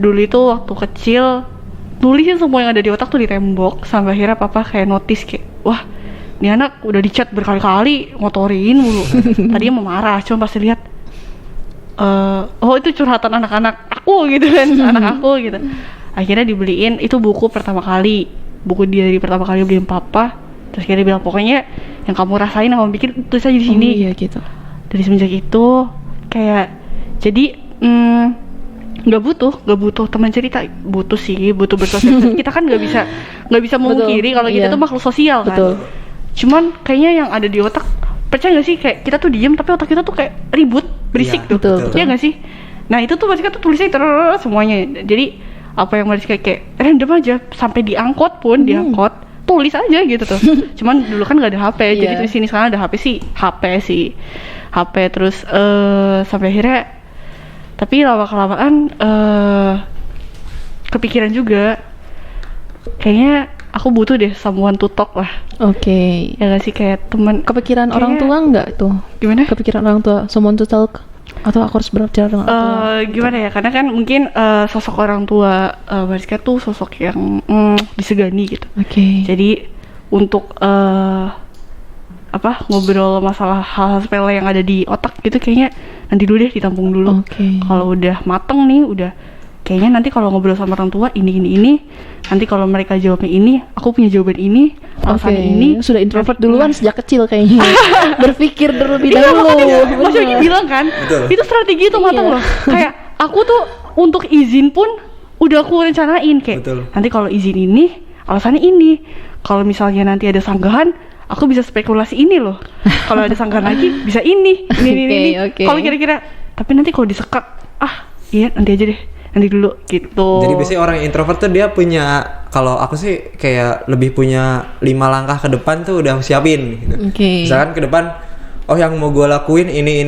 Speaker 2: Dulu itu waktu kecil nulisin semua yang ada di otak tuh di tembok, sampai akhirnya papa kayak notice kayak, wah ini anak udah dicat berkali-kali ngotorin mulu. Tadinya mau marah, cuma pasti lihat oh itu curhatan anak-anak aku gitu kan, anak aku gitu. Akhirnya dibeliin itu buku pertama kali, buku dia dari pertama kali beliin papa. Terus dia bilang pokoknya yang kamu rasain, yang kamu bikin tulis aja di sini.
Speaker 1: Oh, iya gitu.
Speaker 2: Dari semenjak itu kayak jadi nggak butuh teman cerita, butuh bersosialisasi. Kita kan nggak bisa memungkiri kalau kita
Speaker 1: iya.
Speaker 2: tuh makhluk sosial kan.
Speaker 1: Betul.
Speaker 2: Cuman kayaknya yang ada di otak, percaya nggak sih, kayak kita tuh diem tapi otak kita tuh kayak ribut, berisik
Speaker 3: Iya,
Speaker 2: tuh.
Speaker 1: betul.
Speaker 2: Iya nggak sih? Nah itu tuh Mariska tuh tulisnya terus semuanya. Jadi apa yang Mariska kayak random aja, sampai di angkot pun diangkot tulis aja gitu tuh. Cuman dulu kan nggak ada HP, jadi
Speaker 1: Iya.
Speaker 2: di sini sekarang ada HP terus sampai akhirnya, tapi lama kelamaan kepikiran juga kayaknya aku butuh deh someone to talk lah,
Speaker 1: Oke.
Speaker 2: ya nggak sih, kayak teman.
Speaker 1: Kepikiran orang
Speaker 2: Kayaknya-
Speaker 1: tua nggak tuh?
Speaker 2: Gimana?
Speaker 1: Kepikiran orang tua, someone to talk, atau aku harus berbicara dengan orang tua?
Speaker 2: Gimana ya, karena kan mungkin sosok orang tua Mariska tuh sosok yang disegani gitu.
Speaker 1: Oke.
Speaker 2: Jadi untuk ngobrol masalah hal-hal sepele yang ada di otak gitu, kayaknya nanti dulu deh, ditampung dulu.
Speaker 1: Oke.
Speaker 2: Kalau udah mateng nih, udah kayaknya nanti kalau ngobrol sama orang tua ini, nanti kalau mereka jawabnya ini, aku punya jawaban ini, alasan ini.
Speaker 1: Sudah introvert duluan sejak kecil kayaknya. Berpikir terlebih
Speaker 2: Iya,
Speaker 1: dahulu.
Speaker 2: makanya Mas Yogi
Speaker 1: Bener.
Speaker 2: bilang kan,
Speaker 3: Betul.
Speaker 2: itu strategi itu matang
Speaker 1: Iya.
Speaker 2: loh. Kayak aku tuh untuk izin pun udah aku rencanain kayak,
Speaker 3: Betul.
Speaker 2: nanti kalau izin ini alasannya ini, kalau misalnya nanti ada sanggahan aku bisa spekulasi ini loh, kalau ada sanggahan lagi bisa ini.
Speaker 1: Oke.
Speaker 2: Kalau kira-kira, tapi nanti kalau disekak, iya nanti aja deh, nanti dulu gitu.
Speaker 3: Jadi biasanya orang yang introvert tuh dia punya, kalau aku sih kayak lebih punya 5 langkah ke depan tuh udah siapin gitu.
Speaker 1: Oke.
Speaker 3: Misalkan ke depan, oh yang mau gue lakuin ini.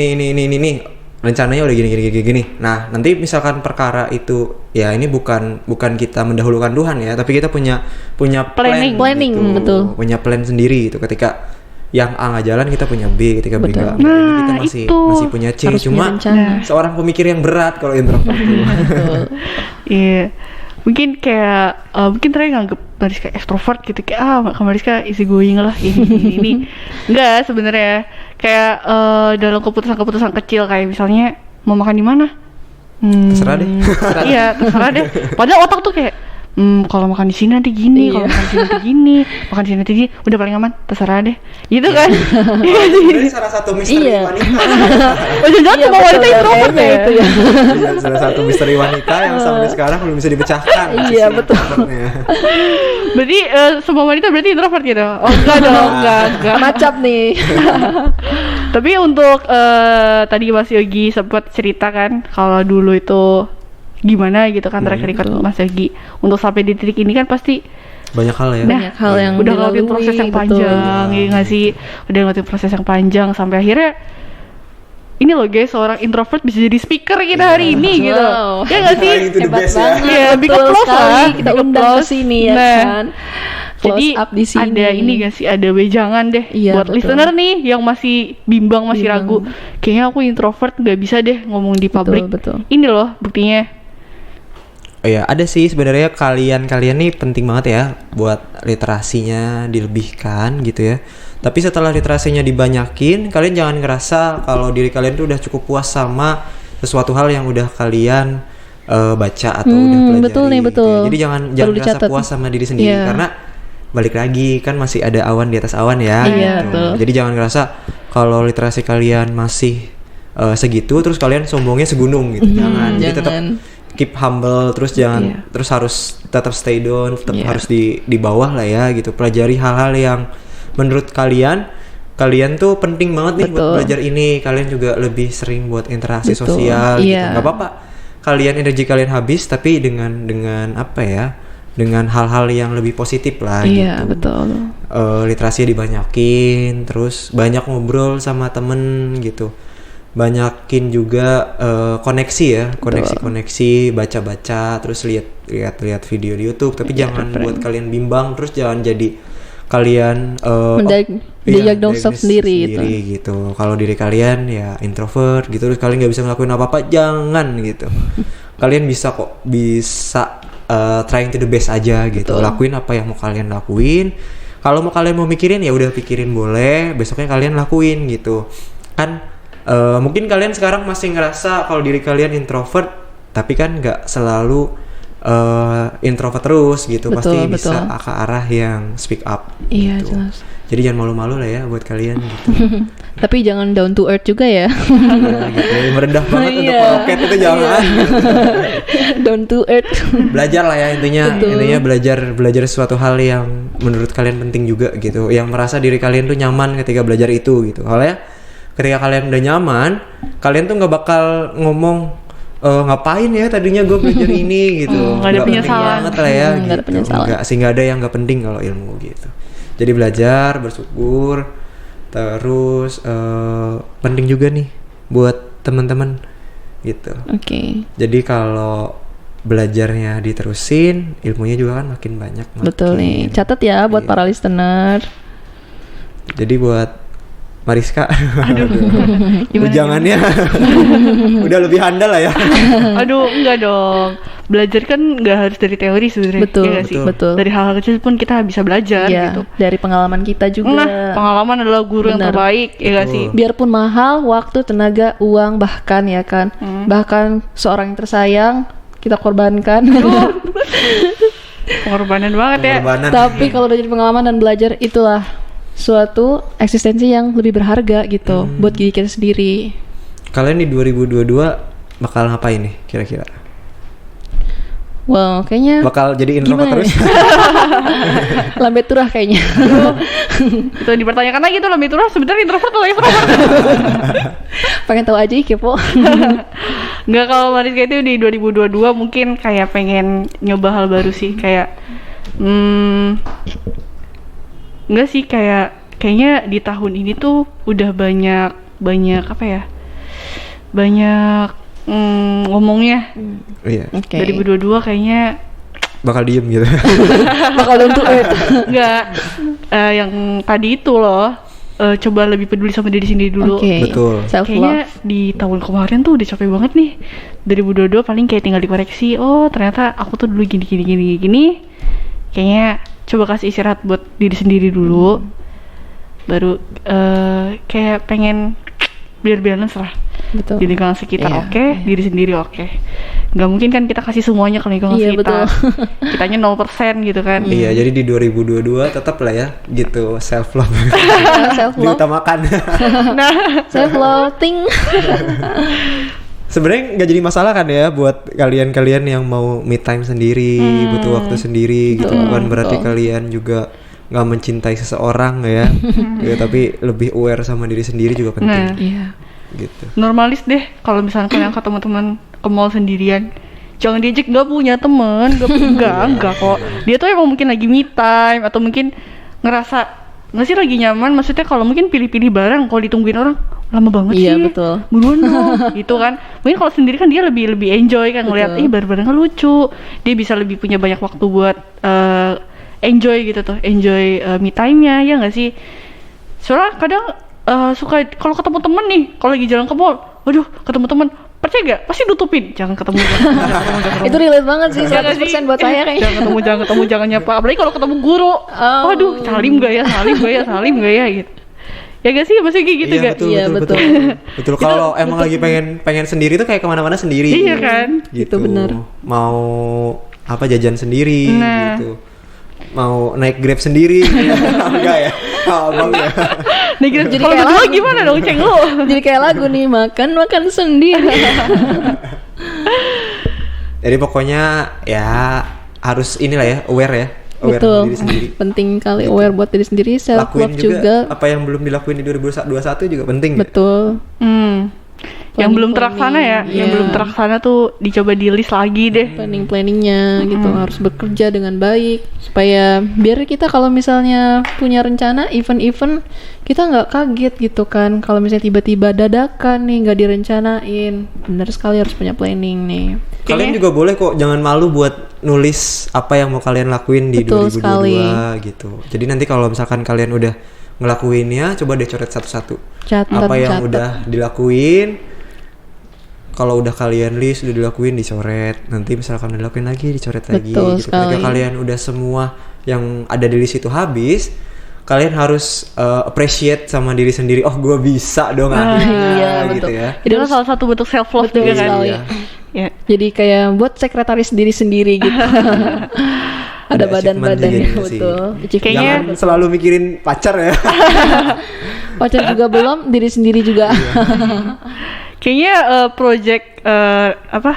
Speaker 3: rencananya udah gini. Nah, nanti misalkan perkara itu ya ini bukan kita mendahulukan Tuhan ya, tapi kita punya
Speaker 2: Planning.
Speaker 1: Planning,
Speaker 3: gitu.
Speaker 1: betul.
Speaker 3: Punya plan sendiri itu. Ketika yang A nggak jalan, kita punya B. Ketika B
Speaker 1: Betul.
Speaker 3: nggak jalan, kita
Speaker 2: Nah,
Speaker 3: masih
Speaker 2: itu.
Speaker 3: punya C.
Speaker 1: Harus punya
Speaker 3: Cuma
Speaker 1: rencana.
Speaker 3: seorang pemikir yang berat kalau introvert tuh.
Speaker 1: Betul.
Speaker 2: Iya. Mungkin kayak mungkin terakhir nganggep Mariska extrovert gitu, kayak Mariska easy going lah ini. Enggak, sebenarnya kayak dalam keputusan kecil kayak misalnya mau makan di mana?
Speaker 3: Terserah deh.
Speaker 2: Iya, terserah deh. Padahal otak tuh kayak kalau makan di sini nanti gini, kalau
Speaker 1: Iya.
Speaker 2: makan di sini nanti gini, makan di sini nanti gini, udah paling aman, terserah deh. Gitu kan.
Speaker 3: Sebenarnya salah satu misteri
Speaker 1: Iya.
Speaker 3: wanita.
Speaker 2: Oh, jangan
Speaker 1: Iya,
Speaker 2: cuma
Speaker 1: betul,
Speaker 2: wanita introvert
Speaker 1: kayaknya
Speaker 2: ya.
Speaker 1: itu ya.
Speaker 3: Iya, salah satu misteri wanita yang sampai sekarang belum bisa dipecahkan.
Speaker 1: Iya, betul.
Speaker 3: Introvertnya.
Speaker 2: Berarti semua wanita berarti introvert gitu? Oh enggak dong, enggak.
Speaker 1: Macap nih.
Speaker 2: Tapi untuk tadi Mas Yogi sempat cerita kan kalau dulu itu gimana gitu kan track record
Speaker 1: betul.
Speaker 2: Mas Yogi untuk sampai di titik ini kan pasti
Speaker 3: Banyak hal ya.
Speaker 1: Banyak hal yang
Speaker 2: udah ngelewatin
Speaker 1: dilalui,
Speaker 2: proses yang
Speaker 1: betul.
Speaker 2: panjang ya nggak sih, udah ngelewatin proses yang panjang sampai akhirnya ini loh guys, seorang introvert bisa jadi speaker kita hari ini gitu.
Speaker 1: Wow.
Speaker 2: Ya nggak sih?
Speaker 3: Trying to the
Speaker 1: Hebat
Speaker 3: best ya.
Speaker 1: banget.
Speaker 2: Iya, big
Speaker 1: betul
Speaker 2: applause
Speaker 1: sekali.
Speaker 2: lah.
Speaker 1: Kita
Speaker 2: Big
Speaker 1: undang ke
Speaker 2: applause.
Speaker 1: sini ya
Speaker 2: Nah,
Speaker 1: kan.
Speaker 2: Jadi
Speaker 1: Close up di sini.
Speaker 2: ada ini gak sih, ada wejangan deh
Speaker 1: Iya,
Speaker 2: buat
Speaker 1: betul.
Speaker 2: listener nih yang masih bimbang, masih
Speaker 1: Bimbang.
Speaker 2: ragu. Kayaknya aku introvert, nggak bisa deh ngomong di publik.
Speaker 1: betul.
Speaker 2: Ini loh buktinya.
Speaker 3: Oh ya, ada sih sebenarnya kalian nih penting banget ya buat literasinya dilebihkan gitu ya. Tapi setelah literasinya dibanyakin, kalian jangan ngerasa kalau diri kalian tuh udah cukup puas sama sesuatu hal yang udah kalian baca atau udah pelajari.
Speaker 1: betul nih,
Speaker 3: gitu ya.
Speaker 1: betul.
Speaker 3: Jadi jangan
Speaker 1: Perlu
Speaker 3: ngerasa
Speaker 1: dicatat.
Speaker 3: puas sama diri sendiri
Speaker 1: Iya.
Speaker 3: karena balik lagi kan masih ada awan di atas awan ya.
Speaker 1: Iya,
Speaker 3: gitu.
Speaker 1: betul.
Speaker 3: Jadi jangan ngerasa kalau literasi kalian masih segitu terus kalian sombongnya segunung gitu. Jangan. Jadi tetap
Speaker 1: jangan.
Speaker 3: keep humble, terus jangan
Speaker 1: Iya.
Speaker 3: terus harus tetap stay down, tetap
Speaker 1: Iya.
Speaker 3: harus di bawah lah ya gitu. Pelajari hal-hal yang menurut kalian tuh penting banget nih buat
Speaker 1: Betul.
Speaker 3: belajar ini. Kalian juga lebih sering buat interaksi
Speaker 1: Betul.
Speaker 3: sosial gitu.
Speaker 1: Iya.
Speaker 3: Nggak apa-apa. Kalian energi kalian habis tapi dengan apa ya? Dengan hal-hal yang lebih positif lah
Speaker 1: Iya,
Speaker 3: gitu.
Speaker 1: betul.
Speaker 3: Literasi dibanyakin, terus banyak ngobrol sama temen gitu. Banyakin juga koneksi ya, koneksi, baca-baca, terus lihat video di YouTube. Tapi
Speaker 1: Iya,
Speaker 3: jangan
Speaker 1: keren.
Speaker 3: buat kalian bimbang, terus jangan jadi kalian
Speaker 1: Diagnose sendiri gitu.
Speaker 3: gitu. Kalau diri kalian ya introvert gitu, terus kalian nggak bisa ngelakuin apa-apa, jangan gitu. Kalian bisa trying to the best aja gitu.
Speaker 1: Betul.
Speaker 3: Lakuin apa yang mau kalian lakuin. Kalau kalian mau mikirin ya udah pikirin boleh, besoknya kalian lakuin gitu. Kan mungkin kalian sekarang masih ngerasa kalau diri kalian introvert, tapi kan nggak selalu introvert terus gitu.
Speaker 1: Betul,
Speaker 3: Pasti bisa
Speaker 1: betul.
Speaker 3: ke arah yang speak up.
Speaker 1: Iya,
Speaker 3: gitu.
Speaker 1: jelas.
Speaker 3: Jadi jangan malu-malu lah ya buat kalian gitu.
Speaker 1: Tapi jangan down to earth juga ya.
Speaker 3: Nah, gitu. Merendah banget untuk
Speaker 1: Iya.
Speaker 3: meroket itu jangan.
Speaker 1: Down to earth.
Speaker 3: Belajar lah ya intinya.
Speaker 1: Betul.
Speaker 3: Intinya belajar sesuatu hal yang menurut kalian penting juga gitu. Yang merasa diri kalian tuh nyaman ketika belajar itu gitu. Soalnya ketika kalian udah nyaman, kalian tuh nggak bakal ngomong ngapain ya tadinya gue belajar ini gitu.
Speaker 2: Nggak ada
Speaker 3: Nggak penting
Speaker 2: penyesalan.
Speaker 3: banget lah ya
Speaker 1: Nggak ada
Speaker 3: gitu.
Speaker 1: penyesalan.
Speaker 3: Nggak sih, nggak ada yang nggak penting kalau ilmu gitu. Jadi belajar, bersyukur, terus penting juga nih buat teman-teman gitu.
Speaker 1: Oke.
Speaker 3: Jadi kalau belajarnya diterusin, ilmunya juga kan makin banyak.
Speaker 1: Betul nih.
Speaker 3: makin-
Speaker 1: Catat ya buat
Speaker 3: Iya.
Speaker 1: para listener.
Speaker 3: Jadi buat Mariska,
Speaker 2: Gimana?
Speaker 3: jangannya udah lebih handal lah ya.
Speaker 2: Aduh, enggak dong. Belajar kan nggak harus dari teori sebenarnya.
Speaker 1: Betul,
Speaker 2: Iya nggak sih?
Speaker 1: betul.
Speaker 2: Dari hal-hal kecil pun kita bisa belajar
Speaker 1: Iya,
Speaker 2: gitu.
Speaker 1: dari pengalaman kita juga.
Speaker 2: Nah, pengalaman adalah guru yang
Speaker 1: Benar.
Speaker 2: terbaik, ya nggak
Speaker 3: Betul.
Speaker 2: sih?
Speaker 1: Biarpun mahal, waktu, tenaga, uang, bahkan ya kan. Bahkan seorang yang tersayang kita korbankan.
Speaker 2: Pengorbanan banget ya.
Speaker 3: Pengorbanan.
Speaker 1: Tapi kalau udah jadi pengalaman dan belajar, itulah suatu eksistensi yang lebih berharga gitu buat diri kita sendiri.
Speaker 3: Kalian di 2022 bakal ngapain nih kira-kira?
Speaker 1: Wow, kayaknya
Speaker 3: Bakal jadi introvert
Speaker 1: gimana
Speaker 3: terus?
Speaker 1: nih? Lambe turah kayaknya.
Speaker 2: Itu dipertanyakan lagi tuh lebih turun sebenarnya introvert atau extrovert.
Speaker 1: Pengen tahu aja kepo.
Speaker 2: Nggak, kalau Mariska itu di 2022 mungkin kayak pengen nyoba hal baru sih, kayak nggak sih, kayaknya di tahun ini tuh udah banyak apa ya, banyak ngomongnya.
Speaker 3: Iya.
Speaker 1: Oke.
Speaker 2: 2022 kayaknya
Speaker 3: Bakal diem gitu.
Speaker 1: Bakal untuk
Speaker 2: enggak yang tadi itu loh. Coba lebih peduli sama diri sendiri dulu.
Speaker 1: Oke.
Speaker 3: Betul.
Speaker 1: Self
Speaker 2: Kayaknya
Speaker 1: love.
Speaker 2: di tahun kemarin tuh udah capek banget nih. 2022 paling kayak tinggal dikoreksi. Oh ternyata aku tuh dulu gini. Kayaknya coba kasih istirahat buat diri sendiri dulu. Baru kayak pengen biar balance lah.
Speaker 1: Betul.
Speaker 2: Di lingkungan sekitar
Speaker 1: Iya,
Speaker 2: oke, diri sendiri oke. Nggak mungkin kan kita kasih semuanya ke lingkungan
Speaker 1: Iya,
Speaker 2: sekitar.
Speaker 1: betul.
Speaker 2: Kitanya 0% gitu kan.
Speaker 3: Iya, jadi di 2022 tetap lah ya gitu self love.
Speaker 1: Self love.
Speaker 3: Diutamakan.
Speaker 2: Nah,
Speaker 1: Self loving.
Speaker 3: Sebenarnya nggak jadi masalah kan ya buat kalian-kalian yang mau me time sendiri, butuh waktu sendiri gitu.
Speaker 1: Betul,
Speaker 3: Bukan berarti
Speaker 1: betul.
Speaker 3: kalian juga nggak mencintai seseorang ya. Ya, tapi lebih aware sama diri sendiri juga penting.
Speaker 2: Nah.
Speaker 1: Iya.
Speaker 3: Gitu.
Speaker 2: normalis deh kalau misalnya kalian ketemu teman ke mall sendirian. Jangan diajak, nggak punya teman, enggak kok. Dia tuh emang mungkin lagi me time atau mungkin ngerasa nggak sih lagi nyaman. Maksudnya kalau mungkin pilih-pilih barang, kalau ditungguin orang lama banget
Speaker 1: Iya,
Speaker 2: sih.
Speaker 1: betul.
Speaker 2: Buruan dong, gitu kan. Mungkin kalau sendiri kan dia lebih enjoy kan ngeliat,
Speaker 1: Betul.
Speaker 2: barang-barangnya lucu. Dia bisa lebih punya banyak waktu buat enjoy gitu tuh, enjoy me time-nya ya nggak sih. Soalnya kadang suka kalau ketemu temen nih, kalau lagi jalan ke mall, waduh ketemu temen, percaya gak? Pasti nutupin, jangan ketemu.
Speaker 1: Itu relate banget sih,
Speaker 2: Iya nggak
Speaker 1: 100% buat saya kayaknya.
Speaker 2: jangan ketemu, jangan nyapa. Apalagi kalau ketemu guru,
Speaker 1: Oh.
Speaker 2: waduh salim gak ya gitu. Ya gak sih, maksudnya kayak gitu
Speaker 3: Iya,
Speaker 2: gak?
Speaker 3: betul,
Speaker 1: Iya,
Speaker 3: betul,
Speaker 1: betul.
Speaker 3: betul. Betul, kalau emang lagi pengen sendiri tuh kayak kemana-mana sendiri.
Speaker 2: Iya kan?
Speaker 3: Gitu.
Speaker 1: Itu benar.
Speaker 3: Mau apa jajan sendiri
Speaker 2: Nah.
Speaker 3: gitu. Mau naik Grab sendiri. Enggak ya? Abang ya.
Speaker 2: Nah gitu,
Speaker 1: Jadi
Speaker 2: kalau
Speaker 1: kayak
Speaker 2: berdua
Speaker 1: lagu.
Speaker 2: gimana dong, Ceng lu?
Speaker 1: Jadi kayak lagu nih, makan sendiri.
Speaker 3: Jadi pokoknya ya harus inilah ya, aware ya. Aware
Speaker 1: Betul.
Speaker 3: sama diri sendiri.
Speaker 1: Penting kali aware buat diri sendiri, self
Speaker 3: Lakuin
Speaker 1: love
Speaker 3: juga,
Speaker 1: juga.
Speaker 3: apa yang belum dilakuin di 2021 juga penting. Ya?
Speaker 1: Betul.
Speaker 2: Yang belum terlaksana ya, yang
Speaker 1: Iya.
Speaker 2: belum terlaksana tuh dicoba di list lagi deh.
Speaker 1: Planningnya gitu harus bekerja dengan baik supaya biar kita kalau misalnya punya rencana event kita nggak kaget gitu kan kalau misalnya tiba-tiba dadakan nih nggak direncanain. Bener sekali harus punya planning nih.
Speaker 3: Kalian juga boleh kok, jangan malu buat nulis apa yang mau kalian lakuin di
Speaker 1: Betul
Speaker 3: 2022
Speaker 1: sekali.
Speaker 3: gitu. Jadi nanti kalau misalkan kalian udah ngelakuinnya, coba deh coret satu-satu.
Speaker 1: Catat,
Speaker 3: Apa yang
Speaker 1: catat.
Speaker 3: udah dilakuin, kalau udah kalian list udah dilakuin dicoret. Nanti misalkan udah dilakuin lagi dicoret lagi.
Speaker 1: Betul
Speaker 3: Gitu. Ketika
Speaker 1: sekali.
Speaker 3: kalian udah semua yang ada di list itu habis, kalian harus appreciate sama diri sendiri. Oh, gue bisa dong akhirnya
Speaker 1: Iya
Speaker 3: gitu
Speaker 1: betul.
Speaker 3: ya.
Speaker 1: Jadi
Speaker 2: Itu
Speaker 1: harus
Speaker 2: salah satu bentuk self love
Speaker 1: Betul
Speaker 2: juga kan.
Speaker 1: sekali.
Speaker 3: Iya.
Speaker 2: Ya.
Speaker 1: jadi kayak buat sekretaris diri sendiri gitu. Ada
Speaker 3: Ada
Speaker 1: badan-badan
Speaker 3: achievement
Speaker 1: ya,
Speaker 3: juga sih.
Speaker 1: betul.
Speaker 2: Kayaknya-
Speaker 3: Jangan selalu mikirin pacar ya.
Speaker 1: Pacar juga belum, diri sendiri juga.
Speaker 2: Kayaknya project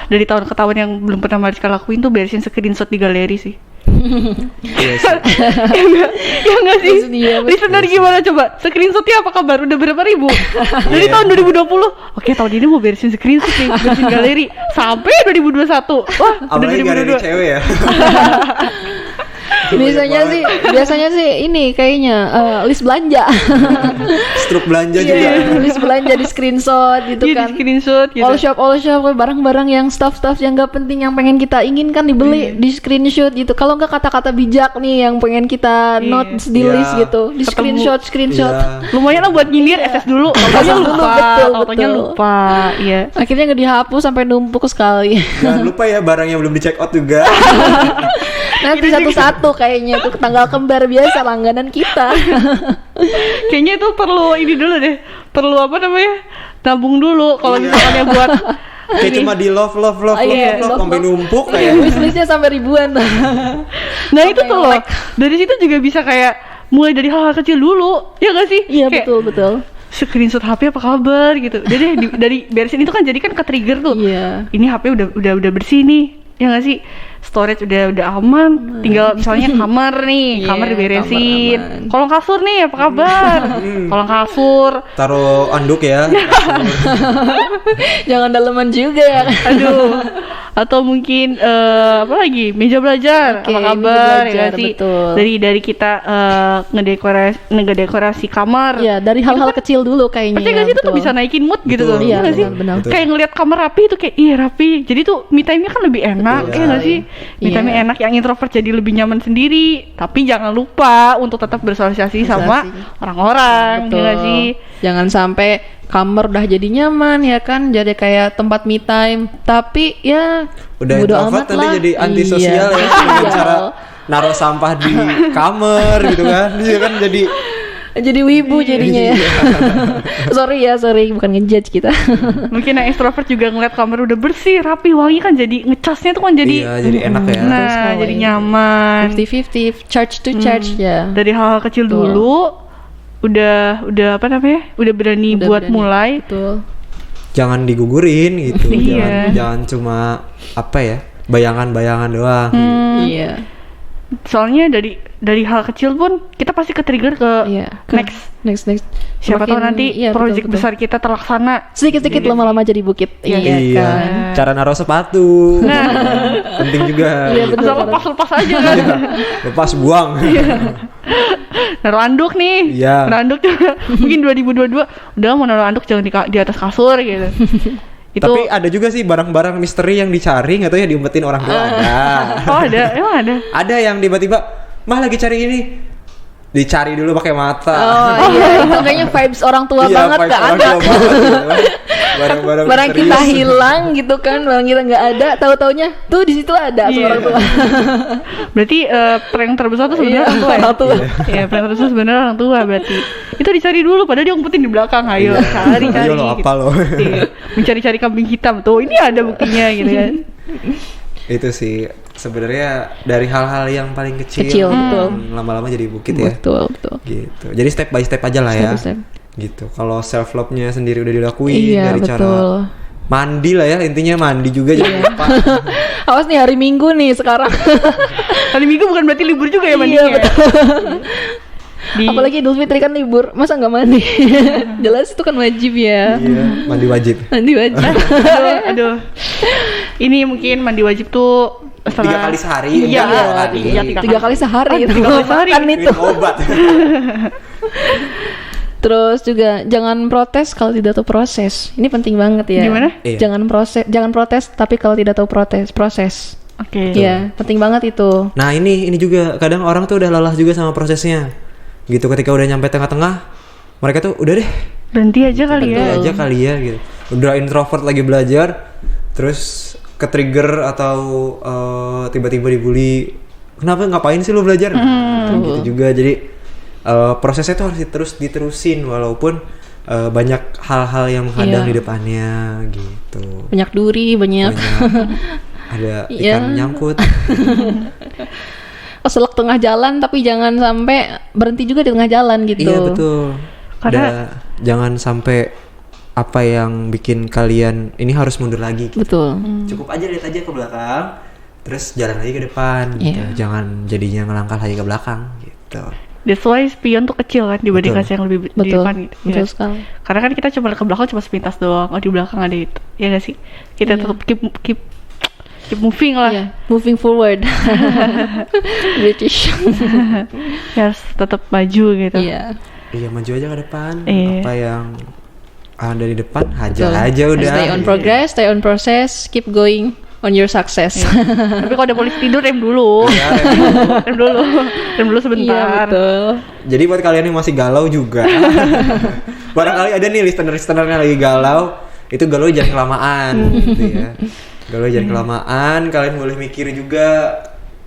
Speaker 2: dari tahun ke tahun yang belum pernah Mariska lakuin tuh beresin screenshot di galeri sih.
Speaker 3: Iya sih.
Speaker 2: Ya enggak sih?
Speaker 1: Iya, betul.
Speaker 2: Listener gimana coba? Screenshotnya apa kabar? Udah berapa ribu? Dari
Speaker 3: Iya.
Speaker 2: tahun 2020. Oke, tahun ini mau beresin screenshot nih, beresin galeri sampai 2021. Wah, udah
Speaker 3: Apalagi galeri
Speaker 2: 2022.
Speaker 3: cewek ya.
Speaker 1: Biasanya sih ini kayaknya list belanja.
Speaker 3: Struk belanja juga.
Speaker 1: Iya, list belanja di screenshot gitu
Speaker 2: Iya, di
Speaker 1: kan.
Speaker 2: screenshot gitu.
Speaker 1: All shop barang-barang yang stuff yang nggak penting yang pengen kita inginkan dibeli di screenshot gitu. Kalau nggak kata-kata bijak nih yang pengen kita
Speaker 2: Iya.
Speaker 1: notes di
Speaker 3: Iya.
Speaker 1: list gitu, di
Speaker 2: Ketemu.
Speaker 1: screenshot.
Speaker 3: Iya.
Speaker 2: Lumayan lah buat nyindir SS dulu. Taunya
Speaker 1: dulu,
Speaker 2: lupa.
Speaker 1: betul,
Speaker 2: Taunya
Speaker 1: betul.
Speaker 2: lupa. Iya.
Speaker 1: Akhirnya nggak dihapus sampai numpuk sekali.
Speaker 3: Jangan lupa ya barang yang belum di check out juga.
Speaker 1: Nanti satu-satu kayaknya tuh tanggal kembar biasa langganan kita.
Speaker 2: Kayaknya itu perlu ini dulu deh. Perlu apa namanya? Nabung dulu kalau
Speaker 3: Iya.
Speaker 2: misalnya buat
Speaker 3: Kayak cuma di love
Speaker 1: Iya, love,
Speaker 3: sampai numpuk
Speaker 1: Iya,
Speaker 3: kayak.
Speaker 1: wishlistnya sampai ribuan.
Speaker 2: Nah itu tuh loh,
Speaker 1: like.
Speaker 2: dari situ juga bisa kayak mulai dari hal-hal kecil dulu, ya gak sih?
Speaker 1: Iya,
Speaker 2: Kayak
Speaker 1: betul.
Speaker 2: screenshot HP apa kabar gitu. Jadi dari beresin itu kan jadi kan ke trigger tuh.
Speaker 1: Iya.
Speaker 2: Ini HP udah bersih nih, ya gak sih? Storage udah aman, tinggal misalnya kamar nih,
Speaker 1: Iya,
Speaker 2: kamar diberesin.
Speaker 1: kamar aman.
Speaker 2: Kolong kasur nih apa kabar? Kolong kasur.
Speaker 3: Taruh anduk ya.
Speaker 1: Jangan daleman juga ya.
Speaker 2: Aduh, Atau mungkin apa lagi? Meja belajar,
Speaker 1: Oke,
Speaker 2: apa
Speaker 1: meja
Speaker 2: kabar ya
Speaker 1: belajar,
Speaker 2: nggak sih?
Speaker 1: betul.
Speaker 2: Dari kita ngedekorasi kamar.
Speaker 1: Ya, dari hal-hal kecil dulu kayaknya.
Speaker 2: Percaya gak sih itu tuh
Speaker 1: betul.
Speaker 2: bisa naikin mood gitu
Speaker 3: Betul,
Speaker 2: tuh?
Speaker 1: Iya,
Speaker 2: Nggak sih?
Speaker 1: benar.
Speaker 3: Betul.
Speaker 2: Kayak ngelihat kamar rapi itu kayak iya rapi. Jadi tuh me time-nya kan lebih enak,
Speaker 3: Betul.
Speaker 2: ya nggak sih? Me time-nya
Speaker 1: Iya.
Speaker 2: enak, yang introvert jadi lebih nyaman sendiri. Tapi jangan lupa untuk tetap bersosialisasi sama orang-orang, ya
Speaker 1: Betul.
Speaker 2: nggak sih?
Speaker 1: Jangan sampai kamar udah jadi nyaman ya kan, jadi kayak tempat me time, tapi ya
Speaker 3: Udah
Speaker 1: bodo
Speaker 3: introvert
Speaker 1: amat
Speaker 3: nanti
Speaker 1: lah.
Speaker 3: jadi antisosial
Speaker 1: Iya.
Speaker 3: ya dengan cara naruh sampah di kamar gitu kan. Iya kan jadi
Speaker 1: Jadi wibu jadinya ya. sorry bukan ngejudge kita.
Speaker 2: Mungkin yang extrovert juga ngeliat kamar udah bersih, rapi, wangi kan jadi ngecasnya tuh kan jadi
Speaker 3: iya jadi enak ya.
Speaker 2: nah
Speaker 1: sekali.
Speaker 2: jadi nyaman.
Speaker 1: 50-50 charge to charge ya.
Speaker 2: Dari hal-hal kecil
Speaker 1: Betul.
Speaker 2: dulu udah apa namanya? Udah berani
Speaker 1: Udah
Speaker 2: buat
Speaker 1: berani.
Speaker 2: mulai.
Speaker 1: Betul.
Speaker 3: Jangan digugurin gitu.
Speaker 2: Iya.
Speaker 3: Jangan cuma apa ya? Bayangan-bayangan doang.
Speaker 1: Iya.
Speaker 2: Soalnya dari hal kecil pun kita pasti ke-trigger ke
Speaker 1: Iya.
Speaker 2: next.
Speaker 1: Next.
Speaker 2: Siapa tahu nanti
Speaker 1: iya,
Speaker 2: project
Speaker 1: betul, betul.
Speaker 2: besar kita terlaksana.
Speaker 1: Sedikit-sedikit lama-lama jadi bukit.
Speaker 2: Iya.
Speaker 3: Iya.
Speaker 1: kan.
Speaker 3: Cara naruh sepatu. Penting juga.
Speaker 1: Iya, betul.
Speaker 2: Asal lepas aja kan.
Speaker 3: Lepas buang.
Speaker 2: Naruh anduk nih.
Speaker 3: Iya.
Speaker 2: Naruh anduk juga. Mungkin 2022 udah mau naruh anduk jangan di atas kasur gitu. Itu
Speaker 3: Tapi ada juga sih barang-barang misteri yang dicari nggak tahu ya diumpetin orang tua ada.
Speaker 2: oh ada, emang ada.
Speaker 3: Ada yang tiba-tiba mah lagi cari ini. Dicari dulu pakai mata.
Speaker 1: Oh iya, itu kayaknya vibes orang tua
Speaker 3: Iya,
Speaker 1: banget
Speaker 3: vibes
Speaker 1: gak
Speaker 3: orang
Speaker 1: ada.
Speaker 3: tua banget, gitu kan. Barang-barang
Speaker 1: Barang kita
Speaker 3: misterius.
Speaker 1: hilang gitu kan, barang kita nggak ada, tahu-taunya tuh di situ ada
Speaker 2: Iya.
Speaker 1: orang tua.
Speaker 2: Berarti prank terbesar tuh sebenarnya
Speaker 1: Iya,
Speaker 2: orang tua ya?
Speaker 1: orang tua.
Speaker 2: Iya, prank terbesar sebenarnya orang tua berarti. Itu dicari dulu padahal dia ngumpetin di belakang. Ayo cari.
Speaker 3: Ayo lo apa lo.
Speaker 2: Iya. Mencari-cari kambing hitam tuh. Ini ada buktinya gitu kan.
Speaker 3: Itu sih sebenarnya dari hal-hal yang paling kecil,
Speaker 1: Kecil, betul.
Speaker 3: lama-lama jadi bukit ya.
Speaker 1: Betul.
Speaker 3: Gitu. Jadi step by step aja lah ya.
Speaker 1: Step by step.
Speaker 3: Gitu. Kalau self love-nya sendiri udah dilakuin
Speaker 1: Iya,
Speaker 3: dari cara
Speaker 1: betul.
Speaker 3: mandi lah ya, intinya mandi juga jangan lupa.
Speaker 1: Awas nih hari Minggu nih sekarang.
Speaker 2: Hari Minggu bukan berarti libur juga ya
Speaker 1: Iya,
Speaker 2: mandinya.
Speaker 1: betul.
Speaker 2: Di-
Speaker 1: Apalagi Idul Fitri kan libur, masa nggak mandi? Jelas itu kan wajib ya.
Speaker 3: Iya, mandi wajib.
Speaker 1: Mandi wajib.
Speaker 2: aduh. Ini mungkin mandi wajib tuh
Speaker 3: 3 kali sehari.
Speaker 2: Iya,
Speaker 3: enggak 2 kali.
Speaker 2: iya,
Speaker 1: 3 kali sehari itu.
Speaker 2: 3 kali sehari.
Speaker 1: Makan itu.
Speaker 3: Minum obat.
Speaker 1: Terus juga jangan protes kalau tidak tahu proses. Ini penting banget ya.
Speaker 2: Gimana?
Speaker 3: Iya.
Speaker 1: Jangan protes tapi kalau tidak tahu proses.
Speaker 2: Oke.
Speaker 1: Iya, penting banget itu.
Speaker 3: Nah ini juga kadang orang tuh udah lelah juga sama prosesnya. Gitu ketika udah nyampe tengah-tengah, mereka tuh udah deh
Speaker 2: Berhenti aja kali
Speaker 3: berhenti
Speaker 2: ya.
Speaker 3: aja kali ya gitu. Udah introvert lagi belajar, terus ke-trigger atau tiba-tiba dibully. Kenapa ngapain sih lu belajar? Nah, gitu juga. Jadi prosesnya tuh harus diterusin walaupun banyak hal-hal yang menghadang
Speaker 1: Iya.
Speaker 3: di depannya gitu.
Speaker 1: Banyak duri, banyak
Speaker 3: Ada
Speaker 1: Iya.
Speaker 3: ikan nyangkut.
Speaker 1: keselak tengah jalan tapi jangan sampai berhenti juga di tengah jalan gitu.
Speaker 3: Iya betul.
Speaker 2: Karena-
Speaker 3: Jangan sampai apa yang bikin kalian ini harus mundur lagi. Gitu.
Speaker 1: Betul.
Speaker 3: Cukup aja lihat aja ke belakang, terus jalan lagi ke depan. Gitu.
Speaker 1: Iya.
Speaker 3: Jangan jadinya ngelangkah lagi ke belakang. Gitu.
Speaker 2: That's why spion tuh kecil kan dibanding
Speaker 3: Betul.
Speaker 2: kaca yang lebih di
Speaker 1: Betul.
Speaker 2: depan gitu.
Speaker 1: Betul
Speaker 2: Iya.
Speaker 1: sekali.
Speaker 2: Karena kan kita cuma ke belakang cuma sepintas doang. Oh di belakang ada itu. Ya gak sih? Kita
Speaker 1: Iya.
Speaker 2: tetap keep moving lah.
Speaker 1: Iya, moving forward. British.
Speaker 2: Ya, harus tetap maju gitu.
Speaker 1: Iya.
Speaker 3: Iya maju aja ke depan.
Speaker 2: Iya.
Speaker 3: Apa yang dari depan hajar
Speaker 1: Betul.
Speaker 3: aja udah.
Speaker 1: Stay on progress, stay on process, keep going on your success.
Speaker 2: Tapi kalau ada polisi tidur rem dulu.
Speaker 3: Iya,
Speaker 2: Rem dulu
Speaker 1: Iya,
Speaker 2: sebentar.
Speaker 1: betul.
Speaker 3: Jadi buat kalian yang masih galau juga, barangkali ada nih listener-listenernya lagi galau, itu galau jangan kelamaan, gitu ya. Galau jangan kelamaan, kalian boleh mikir juga,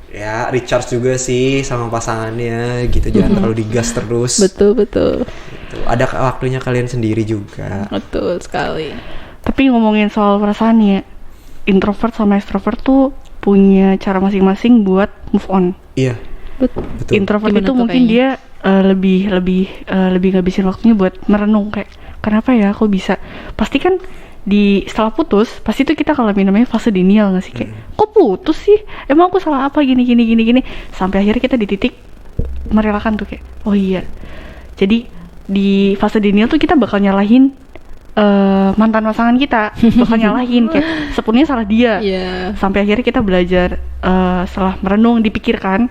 Speaker 3: ya recharge juga sih sama pasangannya, gitu jangan terlalu digas terus.
Speaker 1: Betul, betul.
Speaker 3: Gitu. Ada waktunya kalian sendiri juga.
Speaker 1: Betul sekali.
Speaker 2: Tapi ngomongin soal perasaan ya, introvert sama extrovert tuh punya cara masing-masing buat move on.
Speaker 3: Iya,
Speaker 1: Betul.
Speaker 3: betul.
Speaker 2: Introvert
Speaker 1: Gimana
Speaker 2: itu
Speaker 1: tuh
Speaker 2: mungkin
Speaker 1: kayaknya?
Speaker 2: dia lebih ngabisin waktunya buat merenung kayak kenapa ya aku bisa. Pasti kan setelah putus pasti tuh kita kalau namanya fase denial nggak sih kayak kok putus sih, emang aku salah apa gini sampai akhirnya kita di titik merelakan tuh kayak oh iya, jadi di fase denial tuh kita bakal nyalahin mantan pasangan kita bakal nyalahin kayak sepenuhnya salah dia.
Speaker 1: Iya.
Speaker 2: Sampai akhirnya kita belajar setelah merenung, dipikirkan,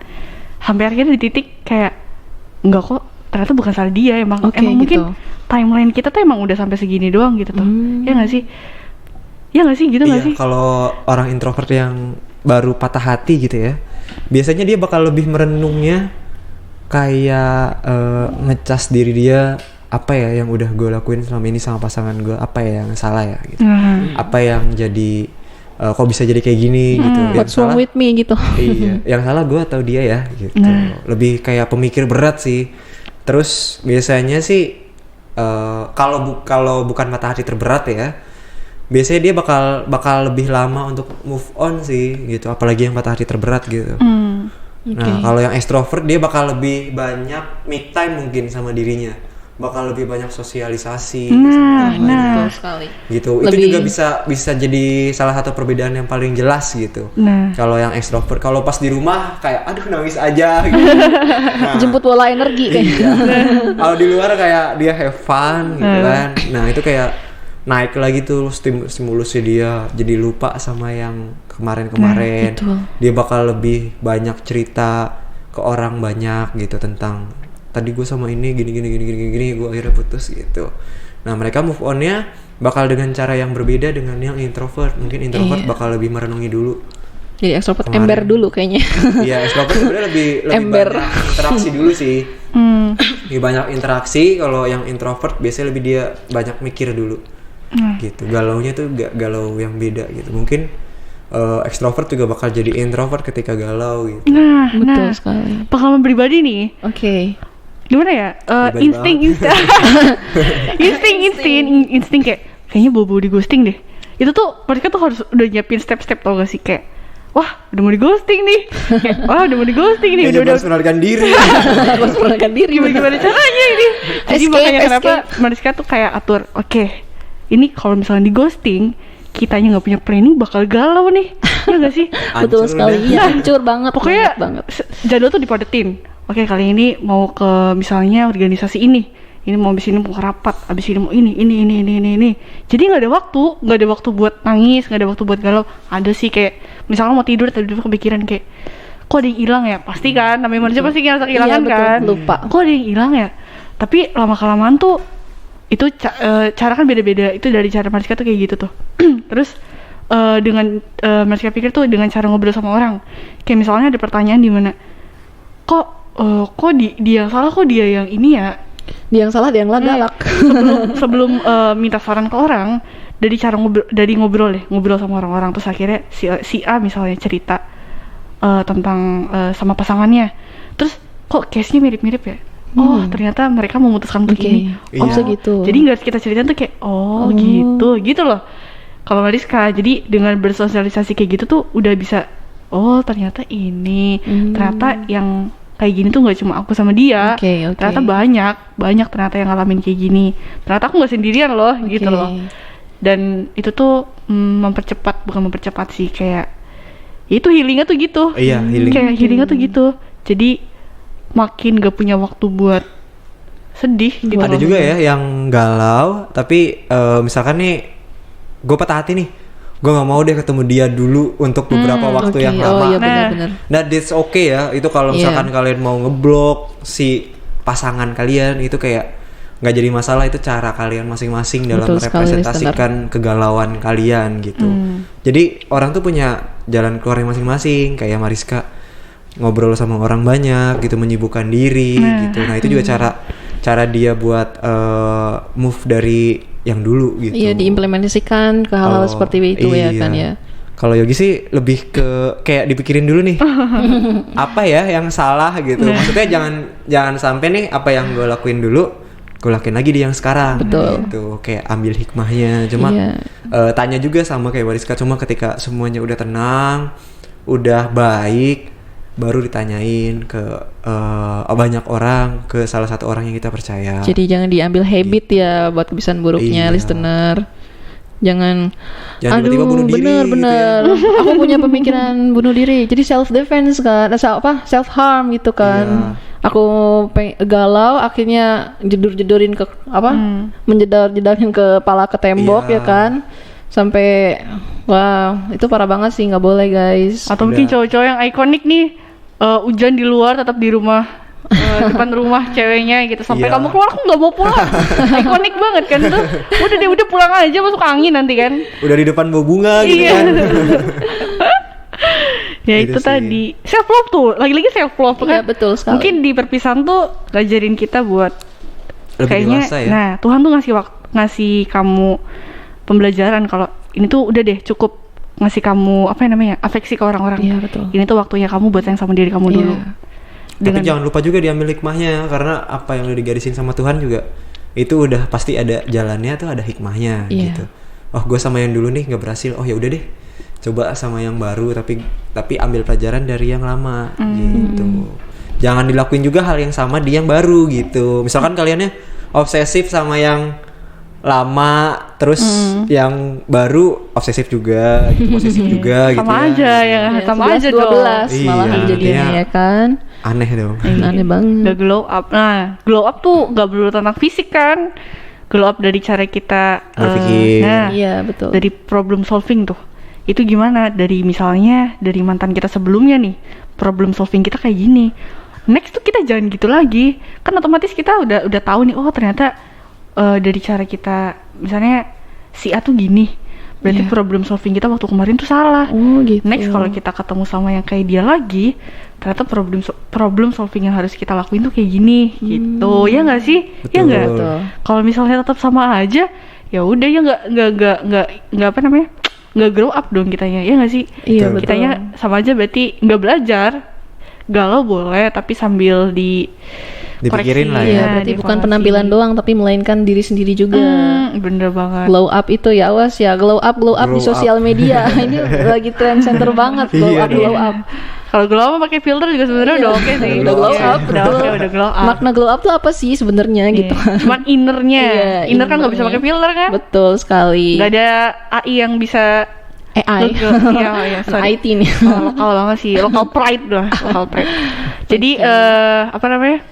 Speaker 2: sampai akhirnya di titik kayak enggak kok, ternyata bukan salah dia, emang
Speaker 1: Oke,
Speaker 2: mungkin
Speaker 1: gitu.
Speaker 2: timeline kita tuh emang udah sampai segini doang gitu tuh. Ya nggak sih? Ya nggak sih, gitu nggak sih?
Speaker 3: Kalau orang introvert yang baru patah hati gitu ya, biasanya dia bakal lebih merenungnya kayak ngecas diri dia, apa ya yang udah gue lakuin selama ini sama pasangan gue, apa ya yang salah ya gitu, apa yang jadi kok bisa jadi kayak gini gitu. Yang
Speaker 1: What's wrong
Speaker 3: salah,
Speaker 1: with me gitu.
Speaker 3: iya, yang salah gue atau dia ya gitu. Lebih kayak pemikir berat sih. Terus biasanya sih kalau bukan patah hati terberat ya, biasanya dia bakal lebih lama untuk move on sih gitu, apalagi yang patah hati terberat gitu. Nah, kalau yang extrovert dia bakal lebih banyak me time mungkin sama dirinya, bakal lebih banyak sosialisasi sama orang lain.
Speaker 1: Betul sekali.
Speaker 3: Gitu. Itu
Speaker 1: Lebih-
Speaker 3: juga bisa jadi salah satu perbedaan yang paling jelas gitu. Kalau yang extrovert, kalau pas di rumah kayak aduh nangis aja gitu. Nah,
Speaker 1: Jemput bola energi kayaknya.
Speaker 3: iya. Kalau di luar kayak dia have fun gitu kan. Nah, itu kayak naik lagi tuh stimulusnya dia, jadi lupa sama yang kemarin-kemarin.
Speaker 1: betul.
Speaker 3: Dia bakal lebih banyak cerita ke orang banyak gitu tentang tadi gue sama ini gini gue akhirnya putus gitu. Nah, mereka move on-nya bakal dengan cara yang berbeda dengan yang introvert. Mungkin introvert bakal lebih merenungi dulu.
Speaker 1: Jadi extrovert
Speaker 3: Kemarin.
Speaker 1: ember dulu kayaknya.
Speaker 3: Iya, extrovert sebenarnya lebih
Speaker 1: Ember.
Speaker 3: banyak interaksi dulu sih. Lebih banyak interaksi. Kalau yang introvert biasanya lebih dia banyak mikir dulu. Gitu. Galaunya tuh galau yang beda gitu. Mungkin extrovert juga bakal jadi introvert ketika galau gitu.
Speaker 1: Betul sekali.
Speaker 2: Pengalaman pribadi nih,
Speaker 1: Oke.
Speaker 2: gimana ya?
Speaker 3: Pribadi
Speaker 2: Insting kayaknya bobo di ghosting deh. Itu tuh mereka tuh harus udah nyiapin step-step, tau gak sih, kayak wah udah mau di ghosting nih, kayak, wah udah mau di ghosting nih, udah
Speaker 3: harus melarikan diri.
Speaker 1: Harus melarikan diri.
Speaker 2: gimana caranya ini? Jadi
Speaker 1: Escape,
Speaker 2: makanya kenapa Mariska tuh kayak atur, oke, ini kalau misalnya di ghosting, kitanya nggak punya planning bakal galau nih, ya nggak sih?
Speaker 1: Betul
Speaker 3: Hancur
Speaker 1: sekali.
Speaker 3: udah.
Speaker 1: Iya, hancur banget.
Speaker 2: Pokoknya
Speaker 1: banget.
Speaker 2: jadwal tuh dipadetin. Oke, kali ini mau ke misalnya organisasi ini mau abis ini mau ke rapat, abis ini mau ini. Jadi nggak ada waktu buat nangis, nggak ada waktu buat galau. Ada sih kayak misalnya mau tidur kepikiran kayak kok ada yang hilang ya, pasti kan namanya manusia pasti ngerasa kehilangan
Speaker 1: betul,
Speaker 2: kan,
Speaker 1: lupa.
Speaker 2: kok ada yang hilang ya. Tapi lama kelamaan tuh itu cara kan beda-beda, itu dari cara Mariska tuh kayak gitu tuh. Terus dengan Mariska pikir tuh dengan cara ngobrol sama orang, kayak misalnya ada pertanyaan di mana kok dia yang salah, kok dia yang ini ya.
Speaker 1: Dia yang salah, dia yang galak.
Speaker 2: sebelum minta saran ke orang, dari ngobrol sama orang-orang, terus akhirnya si A misalnya cerita tentang sama pasangannya, terus kok case-nya mirip-mirip ya. Oh, ternyata mereka memutuskan untuk ini.
Speaker 3: Iya.
Speaker 1: Bisa gitu.
Speaker 2: Jadi nggak kita ceritain tuh kayak gitu loh. Kalau Mariska, jadi dengan bersosialisasi kayak gitu tuh udah bisa, oh ternyata ini, ternyata yang kayak gini tuh nggak cuma aku sama dia,
Speaker 1: Oke.
Speaker 2: ternyata banyak ternyata yang ngalamin kayak gini. Ternyata aku nggak sendirian loh, gitu loh. Dan itu tuh bukan mempercepat sih, kayak itu healingnya tuh gitu.
Speaker 3: Iya, healing.
Speaker 2: Kayak healingnya tuh gitu. Jadi makin gak punya waktu buat sedih gitu.
Speaker 3: Ada
Speaker 2: loh.
Speaker 3: juga ya yang galau, tapi misalkan nih gue patah hati nih, gue nggak mau deh ketemu dia dulu untuk beberapa waktu
Speaker 1: Oke.
Speaker 3: yang lama.
Speaker 1: Oh iya benar-benar.
Speaker 3: Nah, that's okay ya. Itu kalau misalkan kalian mau ngeblok si pasangan kalian, itu kayak nggak jadi masalah. Itu cara kalian masing-masing dalam
Speaker 1: Betul sekali,
Speaker 3: merepresentasikan kegalauan kalian gitu. Jadi orang tuh punya jalan keluarnya masing-masing. Kayak Mariska ngobrol sama orang banyak gitu, menyibukkan diri gitu. Nah, itu juga cara dia buat move dari yang dulu gitu.
Speaker 1: Iya, diimplementasikan ke hal-hal seperti itu ya kan ya.
Speaker 3: Kalau Yogi sih lebih ke kayak dipikirin dulu nih apa ya yang salah gitu. Maksudnya jangan sampai nih apa yang gue lakuin dulu gue lakuin lagi di yang sekarang.
Speaker 1: Betul.
Speaker 3: Gitu. Kayak ambil hikmahnya. Cuma tanya juga sama kayak Mariska, cuma ketika semuanya udah tenang, udah baik, baru ditanyain ke banyak orang, ke salah satu orang yang kita percaya.
Speaker 1: Jadi jangan diambil habit ya buat kebiasaan buruknya,
Speaker 3: Iya.
Speaker 1: listener. Jangan
Speaker 3: tiba-tiba bunuh diri
Speaker 1: bener
Speaker 3: gitu
Speaker 1: bener. Aku punya pemikiran bunuh diri. Jadi self defense kan, self harm gitu kan.
Speaker 3: Iya.
Speaker 1: Aku galau, akhirnya jedorin ke menjedar-jedarin kepala ke tembok
Speaker 3: Iya.
Speaker 1: ya kan. Sampai wah, itu parah banget sih, nggak boleh guys.
Speaker 2: Atau mungkin cowok-cowok yang ikonik nih, hujan di luar tetap di rumah, depan rumah ceweknya gitu, sampai
Speaker 3: Iya.
Speaker 2: kamu keluar aku nggak mau pulang. Ikonik banget kan tuh. Udah deh, udah pulang aja, masuk angin nanti kan.
Speaker 3: Udah di depan bawa bunga gitu
Speaker 2: Iya.
Speaker 3: kan.
Speaker 2: Ya
Speaker 3: Itu
Speaker 2: itu
Speaker 3: sih.
Speaker 2: tadi self love tuh, lagi-lagi self love
Speaker 1: Iya,
Speaker 2: kan.
Speaker 1: betul sekali.
Speaker 2: Mungkin di perpisahan tuh ngajarin kita buat
Speaker 3: Lebih
Speaker 2: kayaknya,
Speaker 3: dewasa ya.
Speaker 2: nah Tuhan tuh ngasih kamu pembelajaran kalau ini tuh udah deh cukup ngasih kamu apa yang namanya afeksi ke orang-orang.
Speaker 1: Iya, betul.
Speaker 2: Ini tuh waktunya kamu buat sayang sama diri kamu dulu.
Speaker 1: Iya.
Speaker 3: Tapi jangan lupa juga diambil hikmahnya, karena apa yang udah digarisin sama Tuhan juga itu udah pasti ada jalannya tuh, ada hikmahnya
Speaker 1: Iya.
Speaker 3: gitu. Oh, gue sama yang dulu nih nggak berhasil. Oh ya udah deh, coba sama yang baru, tapi ambil pelajaran dari yang lama gitu. Jangan dilakuin juga hal yang sama di yang baru gitu. Misalkan kaliannya obsesif sama yang lama, terus yang baru obsesif juga, gitu, posesif juga gitu.
Speaker 2: Sama aja ya,
Speaker 1: Iya,
Speaker 2: sama
Speaker 1: 11,
Speaker 2: aja dong.
Speaker 1: 12 malahan
Speaker 3: Iya,
Speaker 1: jadinya
Speaker 3: iya.
Speaker 1: ya kan.
Speaker 3: Aneh dong.
Speaker 1: Aneh banget.
Speaker 2: Udah glow up. Nah, glow up tuh gak perlu tentang fisik kan. Glow up dari cara kita
Speaker 3: Berpikir.
Speaker 2: nah,
Speaker 1: Iya, betul.
Speaker 2: dari problem solving tuh. Itu gimana? Dari misalnya dari mantan kita sebelumnya nih, problem solving kita kayak gini. Next tuh kita jangan gitu lagi. Kan otomatis kita udah tahu nih, oh ternyata dari cara kita misalnya si A tuh gini. Berarti
Speaker 1: Iya.
Speaker 2: problem solving kita waktu kemarin tuh salah.
Speaker 1: Oh, gitu.
Speaker 2: Next kalau kita ketemu sama yang kayak dia lagi, ternyata problem solving yang harus kita lakuin tuh kayak gini gitu. Ya nggak sih? Ya
Speaker 3: Betul.
Speaker 2: nggak?
Speaker 1: Betul.
Speaker 2: Kalau misalnya tetap sama aja, ya udah ya nggak apa namanya? Nggak grow up dong kitanya. Ya nggak sih?
Speaker 1: Iya,
Speaker 3: Betul.
Speaker 1: betul.
Speaker 2: Kitanya sama aja berarti nggak belajar. Galau boleh tapi sambil
Speaker 3: Dipikirin lah
Speaker 1: Iya,
Speaker 3: ya.
Speaker 1: berarti bukan
Speaker 2: dievaluasi.
Speaker 1: penampilan doang tapi melainkan diri sendiri juga.
Speaker 2: Bener banget.
Speaker 1: Glow up itu ya, awas ya, glow up
Speaker 3: Glow
Speaker 1: di
Speaker 3: up.
Speaker 1: sosial media. Ini lagi trend center banget, glow
Speaker 3: Iya
Speaker 1: up, glow
Speaker 3: dong.
Speaker 1: up.
Speaker 2: Kalau glow up pakai filter juga sebenarnya
Speaker 1: Iya.
Speaker 2: udah oke sih.
Speaker 1: Udah glow
Speaker 3: Oke.
Speaker 1: up,
Speaker 2: Udah
Speaker 1: betul.
Speaker 2: oke, udah glow up.
Speaker 1: Makna glow up tuh apa sih sebenarnya gitu?
Speaker 2: Iya. Cuman innernya.
Speaker 1: Iya,
Speaker 2: Inner kan nggak bisa
Speaker 1: innernya.
Speaker 2: pakai filter kan?
Speaker 1: Betul sekali.
Speaker 2: Nggak ada AI yang bisa
Speaker 1: AI.
Speaker 2: Iya, sorry.
Speaker 1: IT nih.
Speaker 2: Lokal banget sih, local pride lah, local pride. Jadi apa namanya?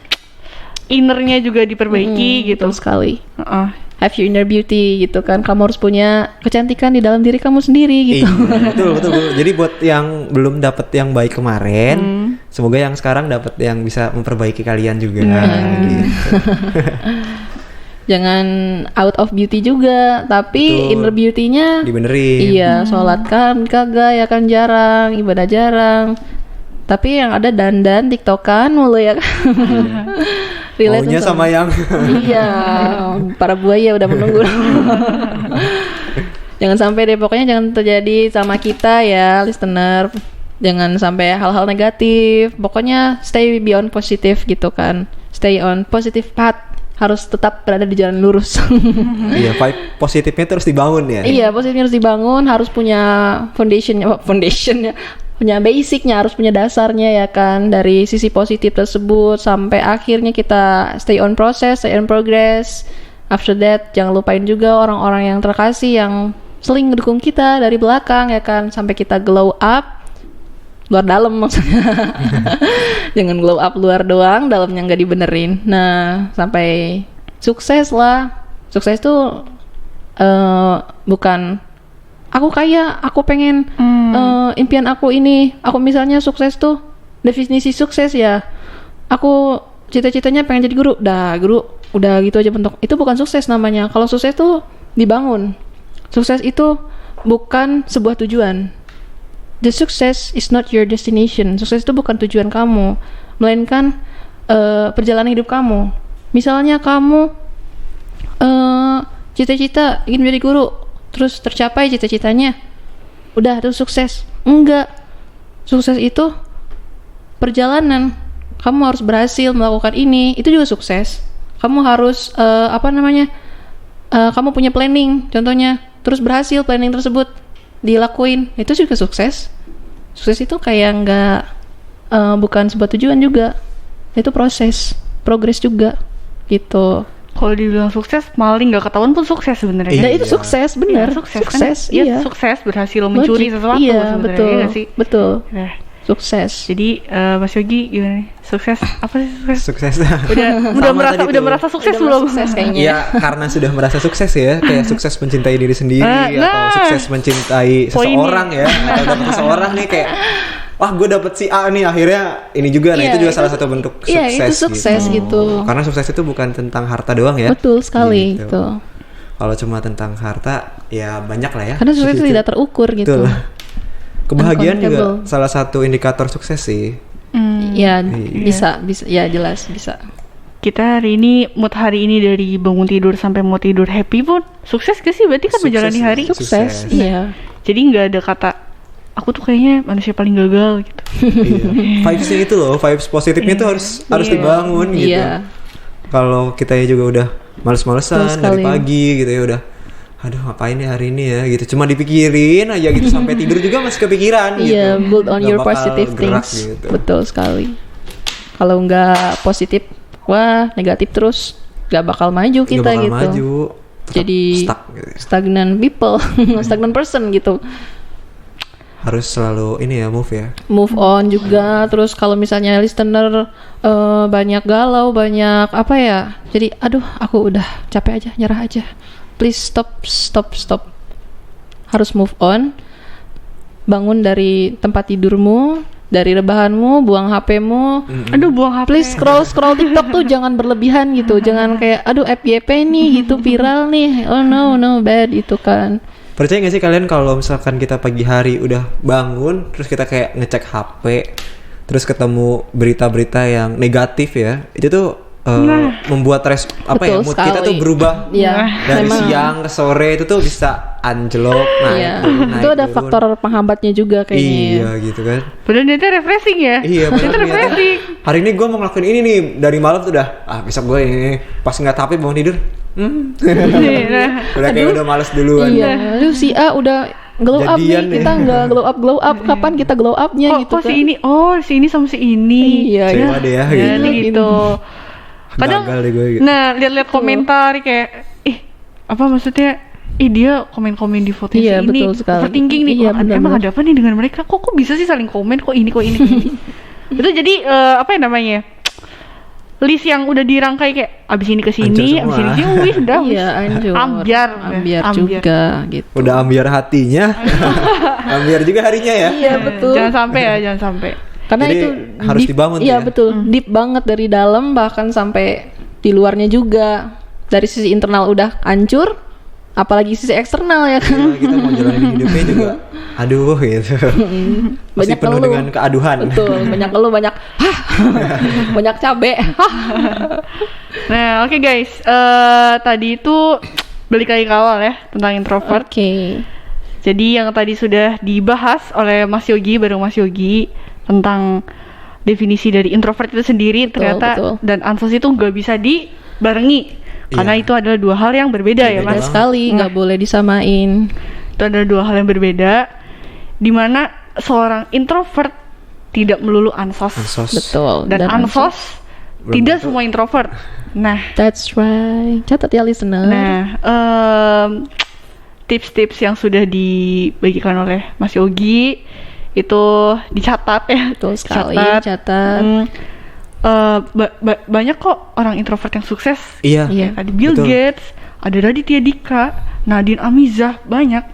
Speaker 2: Innernya juga diperbaiki gitu.
Speaker 1: Betul sekali.
Speaker 2: Heeh.
Speaker 1: Have your inner beauty gitu kan. Kamu harus punya kecantikan di dalam diri kamu sendiri gitu.
Speaker 3: Iya, betul. Jadi buat yang belum dapet yang baik kemarin, semoga yang sekarang dapet yang bisa memperbaiki kalian juga. Gitu.
Speaker 1: Jangan out of beauty juga, tapi
Speaker 3: Betul.
Speaker 1: inner beauty-nya
Speaker 3: Dibenerin.
Speaker 1: iya, sholat kan kagak ya kan, jarang, ibadah jarang. Tapi yang ada dandan, tiktokan mulu ya kan. Relate
Speaker 3: Maunya sama yang
Speaker 1: iya, para buaya udah menunggu. Jangan sampai deh, pokoknya jangan terjadi sama kita ya, listener. Jangan sampai hal-hal negatif. Pokoknya stay beyond positif gitu kan. Stay on positive path. Harus tetap berada di jalan lurus.
Speaker 3: iya, vibe positifnya terus dibangun ya.
Speaker 1: Iya, positifnya harus dibangun, harus punya foundationnya, punya basicnya, harus punya dasarnya ya kan, dari sisi positif tersebut sampai akhirnya kita stay on process, stay on progress. After that, jangan lupain juga orang-orang yang terkasih yang sering ngedukung kita dari belakang ya kan, sampai kita glow up luar dalam maksudnya. Jangan glow up luar doang, dalamnya nggak dibenerin. Nah, sampai sukses lah. Sukses tuh bukan aku kaya, aku pengen impian aku ini. Aku misalnya sukses tuh, definisi sukses ya, aku cita-citanya pengen jadi guru. Guru udah gitu aja bentuk. Itu bukan sukses namanya. Kalau sukses tuh dibangun. Sukses itu bukan sebuah tujuan. The success is not your destination. Sukses itu bukan tujuan kamu, melainkan perjalanan hidup kamu. Misalnya kamu cita-cita ingin menjadi guru, terus tercapai cita-citanya, udah itu sukses? Enggak. Sukses itu perjalanan. Kamu harus berhasil melakukan ini, itu juga sukses. Kamu harus kamu punya planning, contohnya, terus berhasil planning tersebut dilakuin, itu juga sukses. Sukses itu kayak nggak bukan sebuah tujuan juga, itu proses, progres juga gitu.
Speaker 2: kalau dibilang sukses, maling nggak ketahuan pun sukses sebenarnya.
Speaker 3: Iya.
Speaker 1: Nah itu sukses, bener.
Speaker 2: Iya, sukses,
Speaker 1: Sukses,
Speaker 2: kan? Dia
Speaker 1: iya.
Speaker 2: sukses berhasil mencuri
Speaker 1: Logik.
Speaker 2: sesuatu
Speaker 1: Iya,
Speaker 2: sebenarnya,
Speaker 1: betul.
Speaker 2: iya nggak sih?
Speaker 1: Betul.
Speaker 2: Nah,
Speaker 1: Sukses.
Speaker 2: jadi Mas Yogi gimana nih? Sukses apa sih sukses?
Speaker 3: Sukses.
Speaker 2: Udah
Speaker 3: Sama tadi tuh.
Speaker 2: merasa sukses
Speaker 1: Udah
Speaker 2: belum?
Speaker 1: sukses kayaknya.
Speaker 3: Ya karena sudah merasa sukses ya, kayak sukses mencintai diri sendiri
Speaker 2: Nah.
Speaker 3: atau sukses mencintai
Speaker 2: Poinnya.
Speaker 3: seseorang ya, atau dapat seseorang nih kayak, wah gue dapet si A nih akhirnya ini juga, nah
Speaker 1: Iya,
Speaker 3: itu juga
Speaker 1: itu-
Speaker 3: salah satu bentuk
Speaker 1: iya,
Speaker 3: sukses.
Speaker 1: itu sukses gitu.
Speaker 3: Karena sukses itu bukan tentang harta doang ya.
Speaker 1: Betul sekali gitu.
Speaker 3: Kalau cuma tentang harta ya banyak lah ya.
Speaker 1: Karena sukses itu
Speaker 3: Gitu.
Speaker 1: tidak terukur gitu.
Speaker 3: Betul. Kebahagiaan juga
Speaker 1: Uncountable.
Speaker 3: salah satu indikator sukses sih.
Speaker 1: Ya
Speaker 3: Iya.
Speaker 1: bisa, ya jelas bisa.
Speaker 2: Kita hari ini mood hari ini dari bangun tidur sampai mau tidur happy pun sukses gak sih? Berarti kan
Speaker 3: Sukses
Speaker 2: menjalani hari.
Speaker 3: sih.
Speaker 1: Sukses,
Speaker 3: Sukses.
Speaker 1: iya.
Speaker 2: Jadi nggak ada kata aku tuh kayaknya manusia paling gagal gitu.
Speaker 3: Iya. Vibes-nya itu loh, vibes positifnya itu harus
Speaker 2: Iya.
Speaker 3: dibangun gitu.
Speaker 1: Iya.
Speaker 3: Kalau kita juga udah males-malesan
Speaker 1: Betul
Speaker 3: dari
Speaker 1: sekali.
Speaker 3: pagi gitu ya udah, aduh ngapain ya hari ini ya gitu, cuma dipikirin aja gitu sampai tidur juga masih kepikiran gitu.
Speaker 1: Iya, build on
Speaker 3: Nggak
Speaker 1: your
Speaker 3: bakal
Speaker 1: positive
Speaker 3: gerak
Speaker 1: things.
Speaker 3: gitu.
Speaker 1: Betul sekali. Kalau nggak positif, wah negatif terus, nggak bakal maju
Speaker 3: Nggak
Speaker 1: kita
Speaker 3: bakal
Speaker 1: gitu.
Speaker 3: maju, tetap
Speaker 1: Jadi
Speaker 3: stuck gitu.
Speaker 1: stagnant people, stagnant person gitu.
Speaker 3: Harus selalu ini ya, move ya.
Speaker 1: Move on juga. Terus kalau misalnya listener banyak galau, banyak apa ya, jadi aduh aku udah capek aja, nyerah aja. Please stop. Harus move on. Bangun dari tempat tidurmu, dari rebahanmu, buang HP-mu.
Speaker 2: Aduh buang HP.
Speaker 1: Please scroll TikTok tuh jangan berlebihan gitu. Jangan kayak aduh FYP nih gitu viral nih. Oh no bad itu kan.
Speaker 3: Percaya gak sih kalian kalau misalkan kita pagi hari udah bangun terus kita kayak ngecek HP terus ketemu berita-berita yang negatif ya, itu tuh membuat
Speaker 1: Betul
Speaker 3: mood kita tuh
Speaker 1: sekali.
Speaker 3: berubah
Speaker 1: Iya,
Speaker 3: dari
Speaker 1: memang.
Speaker 3: siang ke sore, itu tuh bisa anjlok,
Speaker 1: Iya.
Speaker 3: naik
Speaker 1: Itu ada
Speaker 3: turun.
Speaker 1: faktor penghambatnya juga kayaknya.
Speaker 3: Iya gitu kan.
Speaker 2: Padahal dia tuh refreshing ya.
Speaker 3: Iya
Speaker 2: Dia
Speaker 3: benar
Speaker 2: tuh refreshing.
Speaker 3: Hari ini gue mau ngelakuin ini nih, dari malam tuh udah besok gue ini pas nggak tapi bangun tidur
Speaker 2: Nah,
Speaker 3: udah kayak udah males duluan.
Speaker 1: Iya, lu si A udah glow up nih,
Speaker 3: Jadian nih.
Speaker 1: kita nggak glow up. Kapan kita glow upnya gitu
Speaker 2: kok
Speaker 1: kan?
Speaker 2: si ini? Oh, si ini sama si ini.
Speaker 1: Iya,
Speaker 3: Sewa deh ya
Speaker 2: Ya,
Speaker 3: gitu.
Speaker 2: nih gitu. Kadang,
Speaker 3: Gagal deh gue gitu.
Speaker 2: nah lihat-lihat komentar kayak, apa maksudnya? Dia komen-komen di foto
Speaker 1: Iya,
Speaker 2: si ini.
Speaker 1: betul sekali.
Speaker 2: Overthinking nih.
Speaker 1: Iya,
Speaker 2: Wah, emang
Speaker 1: benar-benar.
Speaker 2: ada apa nih dengan mereka? Kok bisa sih saling komen? Kok ini? Itu jadi apa ya namanya? List yang udah dirangkai kayak abis ini ke sini,
Speaker 3: Hancur
Speaker 2: abis ini
Speaker 3: semua.
Speaker 2: ke sini, wih udah.
Speaker 1: Iya, anjur.
Speaker 2: Ambiar
Speaker 1: juga gitu.
Speaker 3: Udah ambiar hatinya, ambiar juga harinya ya.
Speaker 1: Iya, betul.
Speaker 2: Jangan sampai ya, jangan sampai.
Speaker 1: Karena
Speaker 3: Jadi
Speaker 1: itu
Speaker 3: harus
Speaker 1: deep-
Speaker 3: dibangun
Speaker 1: Iya,
Speaker 3: ya.
Speaker 1: betul. Deep banget dari dalam bahkan sampai di luarnya juga. Dari sisi internal udah hancur, apalagi sisi eksternal ya kan.
Speaker 3: Kalau kita mau jalanin hidupnya juga, aduh gitu. Masih
Speaker 1: Banyak
Speaker 3: penuh
Speaker 1: ngeluh.
Speaker 3: dengan keaduhan.
Speaker 1: Betul, banyak ngeluh, banyak banyak cabe.
Speaker 2: Nah, oke guys, tadi itu balik lagi ke awal ya tentang introvert.
Speaker 1: Oke.
Speaker 2: Jadi yang tadi sudah dibahas oleh Mas Yogi, bareng Mas Yogi tentang definisi dari introvert itu sendiri, ternyata
Speaker 1: betul.
Speaker 2: dan ansos itu nggak bisa dibarengi karena
Speaker 3: Iya.
Speaker 2: itu adalah dua hal yang berbeda ya
Speaker 1: Beda
Speaker 2: Mas.
Speaker 1: sekali, nggak boleh disamain.
Speaker 2: Itu adalah dua hal yang berbeda, di mana seorang introvert tidak melulu ansos,
Speaker 3: Ansos.
Speaker 1: Betul.
Speaker 2: dan ansos
Speaker 3: Belum
Speaker 2: tidak
Speaker 3: tentu.
Speaker 2: semua introvert. Nah,
Speaker 1: That's right. Catat ya listener.
Speaker 2: tips-tips yang sudah dibagikan oleh Mas Yogi itu dicatat ya.
Speaker 1: Betul sekali.
Speaker 2: Dicatat.
Speaker 1: Catat.
Speaker 2: Banyak kok orang introvert yang sukses.
Speaker 3: Iya.
Speaker 1: Iya.
Speaker 2: Ada Bill
Speaker 3: Betul.
Speaker 2: Gates, ada Raditya Dika, Nadine Amizah, banyak.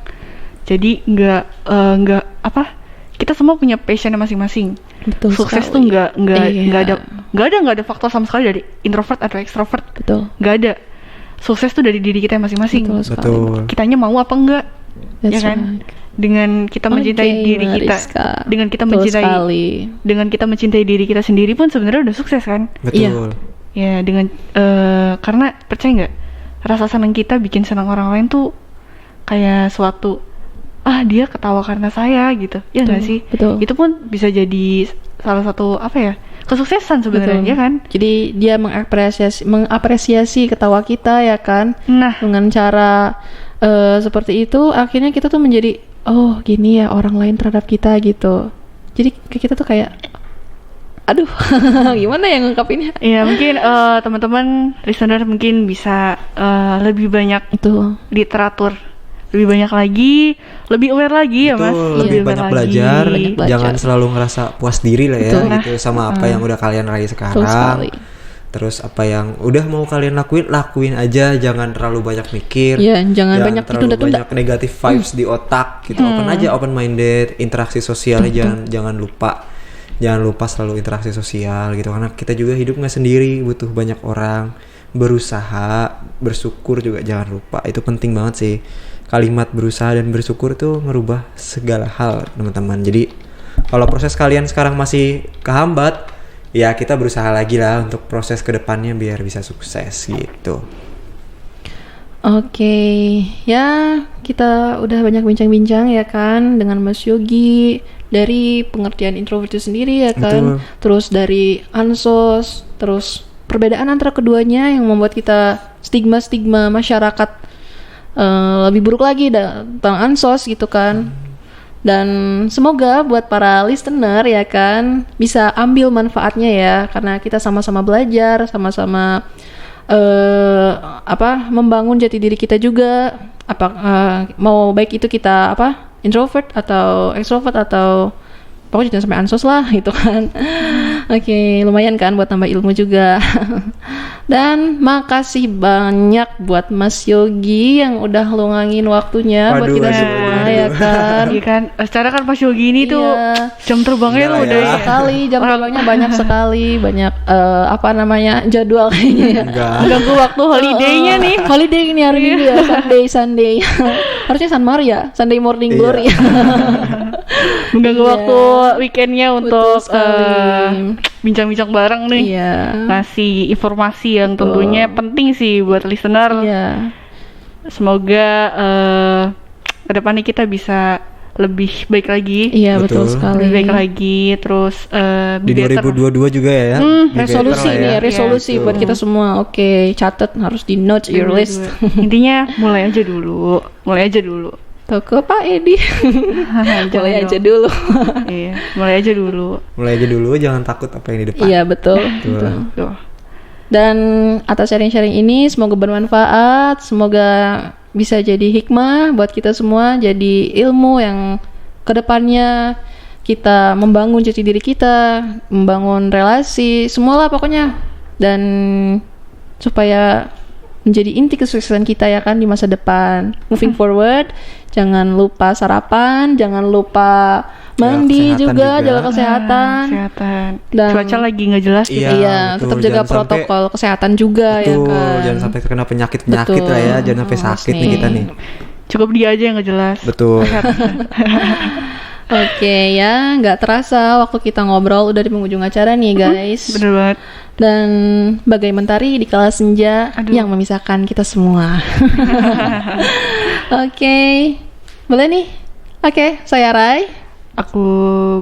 Speaker 2: Jadi nggak apa? Kita semua punya passionnya masing-masing.
Speaker 1: Betul
Speaker 2: Sukses
Speaker 1: sekali.
Speaker 2: tuh nggak
Speaker 1: Iya.
Speaker 2: ada faktor sama sekali dari introvert atau extrovert.
Speaker 1: Betul.
Speaker 2: Nggak ada. Sukses tuh dari diri kita masing-masing.
Speaker 1: Betul sekali.
Speaker 3: Betul.
Speaker 2: Kitanya mau apa enggak?
Speaker 1: That's
Speaker 2: Ya kan?
Speaker 1: right.
Speaker 2: Dengan kita mencintai
Speaker 1: Oke,
Speaker 2: diri kita,
Speaker 1: Mariska.
Speaker 2: dengan kita
Speaker 1: Betul
Speaker 2: mencintai
Speaker 1: sekali.
Speaker 2: dengan kita mencintai diri kita sendiri pun sebenarnya udah sukses kan?
Speaker 3: Betul.
Speaker 2: Ya dengan karena percaya nggak, rasa senang kita bikin senang orang lain tuh kayak suatu dia ketawa karena saya gitu, ya nggak
Speaker 1: Betul,
Speaker 2: sih?
Speaker 1: betul.
Speaker 2: Itu pun bisa jadi salah satu apa ya, kesuksesan sebenarnya,
Speaker 1: Betul.
Speaker 2: ya kan?
Speaker 1: Jadi dia mengapresiasi ketawa kita ya kan.
Speaker 2: Nah,
Speaker 1: Dengan cara seperti itu akhirnya kita tuh menjadi oh gini ya orang lain terhadap kita gitu. Jadi kita tuh kayak aduh gimana ya ngungkapinnya.
Speaker 2: Ya mungkin teman-teman listener mungkin bisa lebih banyak
Speaker 1: Itu
Speaker 2: literatur, lebih banyak lagi, lebih aware lagi ya Mas.
Speaker 3: Betul, lebih
Speaker 1: Iya,
Speaker 3: banyak
Speaker 2: aware
Speaker 3: belajar,
Speaker 1: Banyak belajar.
Speaker 3: jangan selalu ngerasa puas diri lah ya
Speaker 1: Betul.
Speaker 3: gitu sama apa yang udah kalian raih
Speaker 1: betul
Speaker 3: sekarang.
Speaker 1: sekali.
Speaker 3: Terus apa yang udah mau kalian lakuin aja, jangan terlalu banyak mikir.
Speaker 1: Iya, jangan banyak
Speaker 3: terlalu
Speaker 1: ditunda-tunda.
Speaker 3: banyak negatif vibes di otak gitu. Open aja, open minded, interaksi sosialnya jangan lupa. Jangan lupa selalu interaksi sosial gitu, karena kita juga hidup nggak sendiri, butuh banyak orang. Berusaha, bersyukur juga jangan lupa. Itu penting banget sih. Kalimat berusaha dan bersyukur tuh ngerubah segala hal, teman-teman. Jadi kalau proses kalian sekarang masih kehambat, ya kita berusaha lagi lah untuk proses kedepannya biar bisa sukses gitu.
Speaker 1: Oke, ya kita udah banyak bincang-bincang ya kan dengan Mas Yogi dari pengertian introvert itu sendiri ya kan.
Speaker 3: Betul.
Speaker 1: Terus dari ansos, terus perbedaan antara keduanya yang membuat kita stigma-stigma masyarakat lebih buruk lagi tentang ansos gitu kan. Dan semoga buat para listener ya kan bisa ambil manfaatnya ya, karena kita sama-sama belajar, sama-sama membangun jati diri kita juga. Mau baik itu kita introvert atau extrovert atau pokoknya jangan sampai ansos lah gitu kan. Oke, lumayan kan buat tambah ilmu juga. Dan makasih banyak buat Mas Yogi yang udah luangin waktunya buat
Speaker 3: Waduh,
Speaker 1: kita
Speaker 3: waduh,
Speaker 1: semua
Speaker 3: waduh.
Speaker 1: ya kan.
Speaker 2: Iya kan, secara kan Mas Yogi ini tuh
Speaker 1: Iya.
Speaker 2: jam terbangnya
Speaker 3: Enggak
Speaker 2: lu
Speaker 3: lah
Speaker 2: udah
Speaker 3: ya.
Speaker 1: Sekali jam terbangnya banyak sekali, banyak jadwal kayaknya ya.
Speaker 3: Enggak.
Speaker 2: mengganggu waktu holiday-nya nih.
Speaker 1: Holiday ini hari Minggu ya, Sunday. Harusnya San Maria, Sunday morning
Speaker 3: Iya.
Speaker 1: glory.
Speaker 2: Mengganggu
Speaker 1: Iya.
Speaker 2: waktu weekendnya untuk
Speaker 1: sekali.
Speaker 2: bincang-bincang bareng nih.
Speaker 1: Iya.
Speaker 2: Ngasih informasi yang tentunya penting sih buat listener.
Speaker 1: Iya.
Speaker 2: Semoga kedepannya kita bisa lebih baik lagi,
Speaker 1: Iya, betul
Speaker 3: Betul.
Speaker 1: sekali.
Speaker 2: lebih baik lagi, terus
Speaker 3: Di
Speaker 2: better.
Speaker 3: 2022 juga ya. Be
Speaker 1: Resolusi
Speaker 3: better lah
Speaker 1: nih,
Speaker 3: ya.
Speaker 1: resolusi
Speaker 3: Gitu.
Speaker 1: buat kita semua. Oke, catat harus di notes your list.
Speaker 2: Intinya mulai aja dulu.
Speaker 1: Toko Pak Edi.
Speaker 2: Jangan
Speaker 1: Mulai aja
Speaker 2: dong.
Speaker 1: dulu.
Speaker 2: Iya, mulai aja dulu.
Speaker 3: Mulai aja dulu, jangan takut apa yang di depan.
Speaker 1: Iya, betul.
Speaker 3: Betul.
Speaker 2: Tuh.
Speaker 1: Dan atas sharing-sharing ini semoga bermanfaat, semoga bisa jadi hikmah buat kita semua, jadi ilmu yang kedepannya kita membangun jati diri kita, membangun relasi, semualah pokoknya, dan supaya menjadi inti kesuksesan kita ya kan di masa depan. Moving forward, jangan lupa sarapan, jangan lupa mandi
Speaker 3: kesehatan
Speaker 1: juga,
Speaker 3: juga.
Speaker 1: jaga kesehatan.
Speaker 2: Kesehatan.
Speaker 1: Dan-
Speaker 2: Cuaca lagi nggak jelas gitu.
Speaker 3: Iya,
Speaker 1: Iya,
Speaker 3: betul.
Speaker 1: tetap jaga
Speaker 3: Jangan sampai-
Speaker 1: protokol kesehatan juga ya
Speaker 3: Betul,
Speaker 1: kan.
Speaker 3: jangan sampai terkena penyakit-penyakit
Speaker 1: Betul.
Speaker 3: lah ya, jangan sampai
Speaker 1: Awas
Speaker 3: sakit nih kita nih.
Speaker 2: Cukup dia aja yang nggak jelas.
Speaker 3: Betul.
Speaker 1: Oke ya, nggak terasa waktu kita ngobrol udah di penghujung acara nih guys.
Speaker 2: Bener banget.
Speaker 1: Dan bagai mentari di kala senja
Speaker 2: Aduh.
Speaker 1: yang memisahkan kita semua. Oke, boleh nih? Oke, saya Rai.
Speaker 2: Aku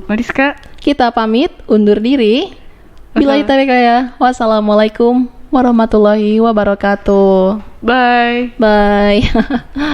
Speaker 2: Mariska.
Speaker 1: Kita pamit, undur diri. Bila ya. Wassalamualaikum warahmatullahi wabarakatuh.
Speaker 2: Bye.
Speaker 1: Bye.